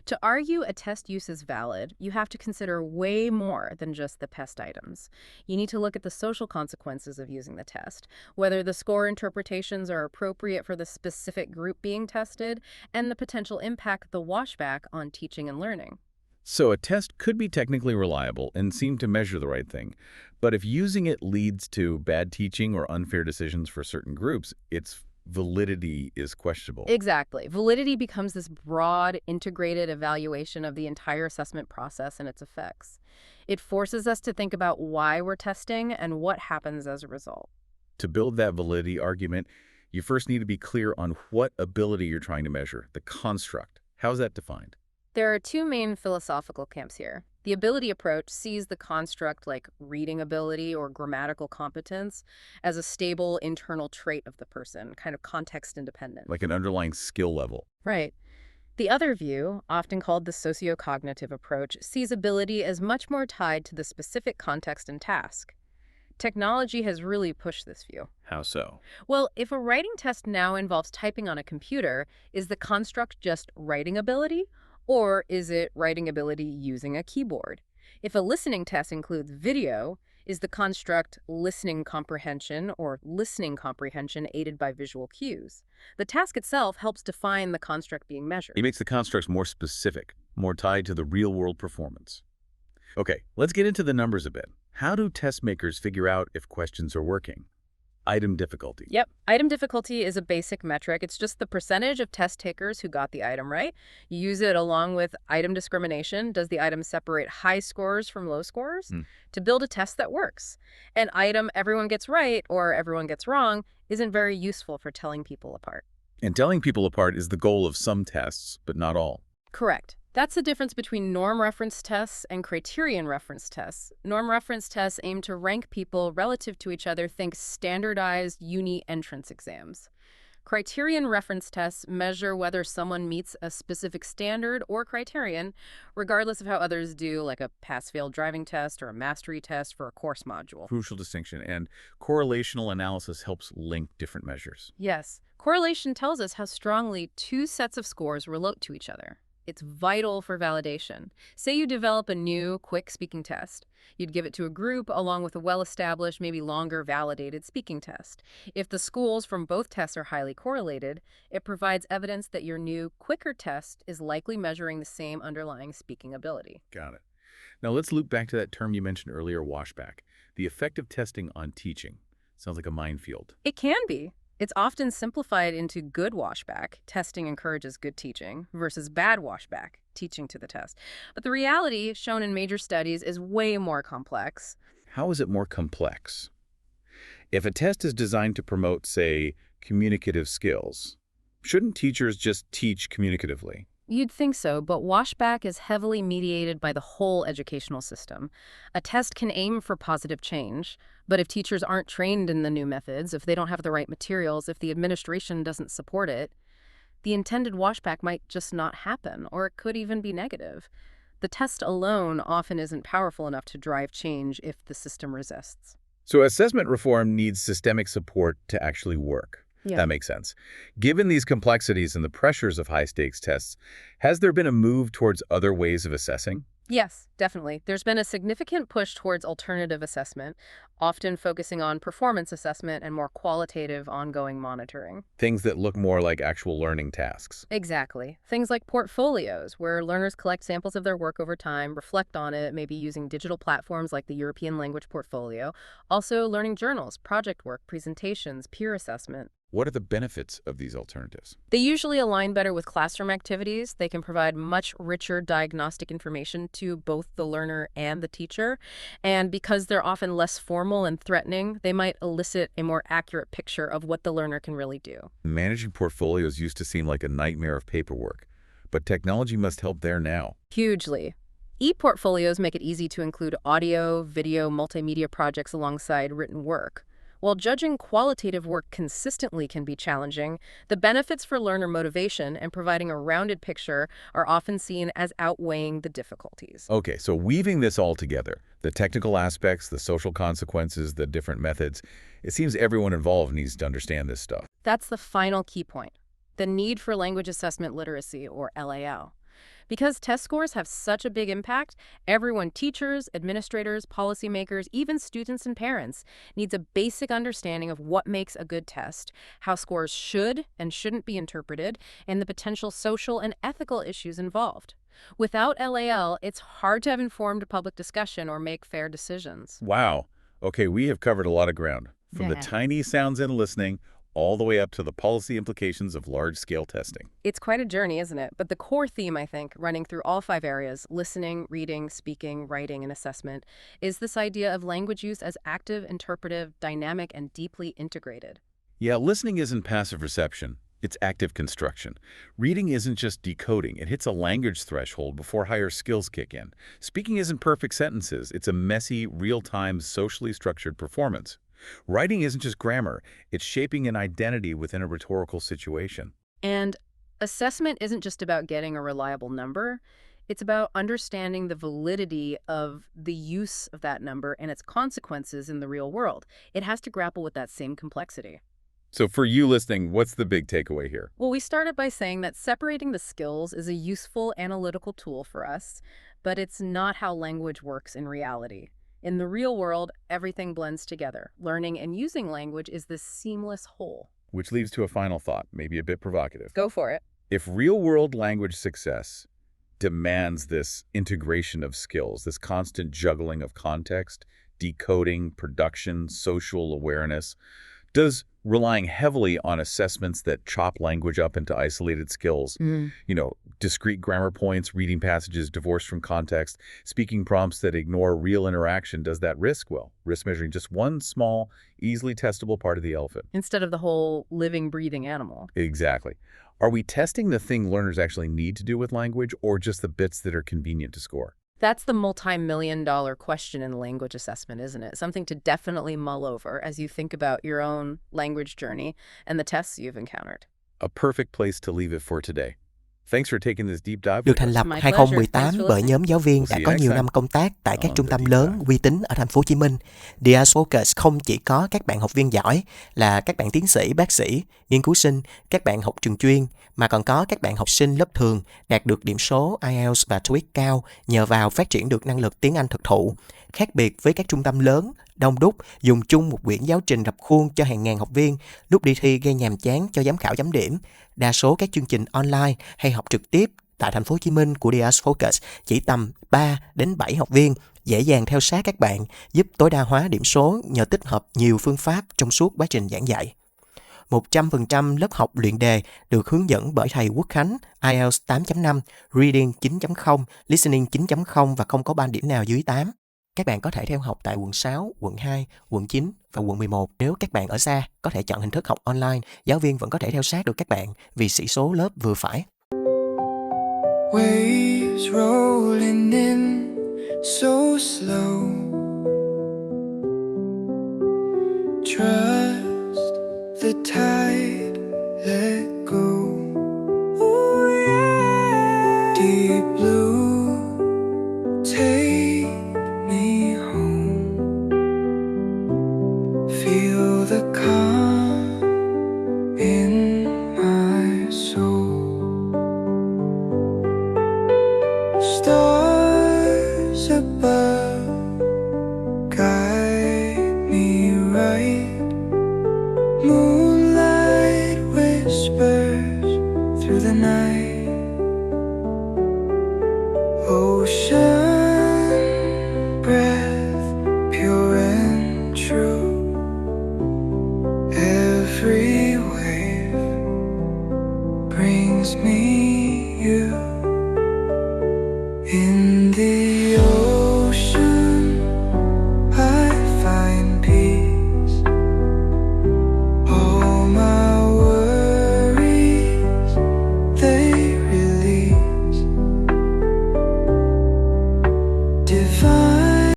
To argue a test use is valid, you have to consider way more than just the test items. You need to look at the social consequences of using the test, whether the score interpretations are appropriate for the specific group being tested, and the potential impact of the washback on teaching and learning. So a test could be technically reliable and seem to measure the right thing. But if using it leads to bad teaching or unfair decisions for certain groups, its validity is questionable. Exactly. Validity becomes this broad, integrated evaluation of the entire assessment process and its effects. It forces us to think about why we're testing and what happens as a result. To build that validity argument, you first need to be clear on what ability you're trying to measure, the construct. How's that defined? There are 2 main philosophical camps here. The ability approach sees the construct like reading ability or grammatical competence as a stable internal trait of the person, kind of context independent. Like an underlying skill level. Right. The other view, often called the sociocognitive approach, sees ability as much more tied to the specific context and task. Technology has really pushed this view. How so? Well, if a writing test now involves typing on a computer, is the construct just writing ability? Or is it writing ability using a keyboard? If a listening test includes video, is the construct listening comprehension or listening comprehension aided by visual cues? The task itself helps define the construct being measured. It makes the constructs more specific, more tied to the real-world performance. Okay, let's get into the numbers a bit. How do test makers figure out if questions are working? Item difficulty. Yep. Item difficulty is a basic metric. It's just the percentage of test takers who got the item right. You use it along with item discrimination. Does the item separate high scores from low scores? To build a test that works. An item everyone gets right or everyone gets wrong isn't very useful for telling people apart. And telling people apart is the goal of some tests, but not all. Correct. That's the difference between norm reference tests and criterion reference tests. Norm reference tests aim to rank people relative to each other, think standardized uni entrance exams. Criterion reference tests measure whether someone meets a specific standard or criterion, regardless of how others do, like a pass-fail driving test or a mastery test for a course module. Crucial distinction. And correlational analysis helps link different measures. Yes, correlation tells us how strongly two sets of scores relate to each other. It's vital for validation. Say you develop a new, quick speaking test. You'd give it to a group along with a well-established, maybe longer validated speaking test. If the scores from both tests are highly correlated, it provides evidence that your new, quicker test is likely measuring the same underlying speaking ability. Got it. Now let's loop back to that term you mentioned earlier, washback. The effect of testing on teaching. Sounds like a minefield. It can be. It's often simplified into good washback, testing encourages good teaching, versus bad washback, teaching to the test. But the reality, shown in major studies, is way more complex. How is it more complex? If a test is designed to promote, say, communicative skills, shouldn't teachers just teach communicatively? You'd think so, but washback is heavily mediated by the whole educational system. A test can aim for positive change, but if teachers aren't trained in the new methods, if they don't have the right materials, if the administration doesn't support it, the intended washback might just not happen, or it could even be negative. The test alone often isn't powerful enough to drive change if the system resists. So assessment reform needs systemic support to actually work. Yeah. That makes sense. Given these complexities and the pressures of high-stakes tests, has there been a move towards other ways of assessing? Yes, definitely. There's been a significant push towards alternative assessment, often focusing on performance assessment and more qualitative ongoing monitoring. Things that look more like actual learning tasks. Exactly. Things like portfolios, where learners collect samples of their work over time, reflect on it, maybe using digital platforms like the European Language Portfolio. Also, learning journals, project work, presentations, peer assessment. What are the benefits of these alternatives? They usually align better with classroom activities. They can provide much richer diagnostic information to both the learner and the teacher. And because they're often less formal and threatening, they might elicit a more accurate picture of what the learner can really do. Managing portfolios used to seem like a nightmare of paperwork, but technology must help there now. Hugely. E-portfolios make it easy to include audio, video, multimedia projects alongside written work. While judging qualitative work consistently can be challenging, the benefits for learner motivation and providing a rounded picture are often seen as outweighing the difficulties. Okay, so weaving this all together, the technical aspects, the social consequences, the different methods, it seems everyone involved needs to understand this stuff. That's the final key point, the need for language assessment literacy, or LAL. Because test scores have such a big impact, everyone, teachers, administrators, policymakers, even students and parents, needs a basic understanding of what makes a good test, how scores should and shouldn't be interpreted, and the potential social and ethical issues involved. Without LAL, it's hard to have informed public discussion or make fair decisions. Wow. Okay, we have covered a lot of ground, from the tiny sounds in listening all the way up to the policy implications of large-scale testing. It's quite a journey, isn't it? But the core theme, I think, running through all 5 areas, listening, reading, speaking, writing, and assessment, is this idea of language use as active, interpretive, dynamic, and deeply integrated. Yeah, listening isn't passive reception. It's active construction. Reading isn't just decoding. It hits a language threshold before higher skills kick in. Speaking isn't perfect sentences. It's a messy, real-time, socially structured performance. Writing isn't just grammar, it's shaping an identity within a rhetorical situation. And assessment isn't just about getting a reliable number, it's about understanding the validity of the use of that number and its consequences in the real world. It has to grapple with that same complexity. So for you listening, what's the big takeaway here? Well, we started by saying that separating the skills is a useful analytical tool for us, but it's not how language works in reality. In the real world, everything blends together. Learning and using language is this seamless whole. Which leads to a final thought, maybe a bit provocative. Go for it. If real-world language success demands this integration of skills, this constant juggling of context, decoding, production, social awareness, does relying heavily on assessments that chop language up into isolated skills, discrete grammar points, reading passages divorced from context, speaking prompts that ignore real interaction, does that risk measuring just one small, easily testable part of the elephant? Instead of the whole living, breathing animal. Exactly. Are we testing the thing learners actually need to do with language or just the bits that are convenient to score? That's the multi-million-dollar question in language assessment, isn't it? Something to definitely mull over as you think about your own language journey and the tests you've encountered. A perfect place to leave it for today. Thanks for taking this deep dive. Được thành lập My 2018 pleasure. Thanks for bởi nhóm giáo viên We'll đã see you có next nhiều time. năm công tác tại các On trung the tâm deep lớn dive. uy tín ở thành phố Hồ Chí Minh. IELTS FOCUS không chỉ có các bạn học viên giỏi là các bạn tiến sĩ, bác sĩ, nghiên cứu sinh, các bạn học trường chuyên, mà còn có các bạn học sinh lớp thường đạt được điểm số IELTS và TOEIC cao nhờ vào phát triển được năng lực tiếng Anh thực thụ. Khác biệt với các trung tâm lớn, đông đúc, dùng chung một quyển giáo trình rập khuôn cho hàng ngàn học viên, lúc đi thi gây nhàm chán cho giám khảo chấm điểm. Đa số các chương trình online hay học trực tiếp tại thành phố Hồ Chí Minh của IELTS FOCUS chỉ tầm 3 đến 7 học viên, dễ dàng theo sát các bạn, giúp tối đa hóa điểm số nhờ tích hợp nhiều phương pháp trong suốt quá trình giảng dạy. 100% lớp học luyện đề được hướng dẫn bởi thầy Quốc Khánh, IELTS 8.5, Reading 9.0, Listening 9.0 và không có band điểm nào dưới 8. Các bạn có thể theo học tại quận 6, quận 2, quận 9 và quận 11. Nếu các bạn ở xa, có thể chọn hình thức học online, giáo viên vẫn có thể theo sát được các bạn vì sĩ số lớp vừa phải. Waves rolling in so slow. Trust the tide, let go. Ooh, yeah. Deep blue, take me home. Feel the calm in my soul. Stars above guide me right. Moonlight whispers through the night. Ocean breath, pure and true. Every wave brings me you. In the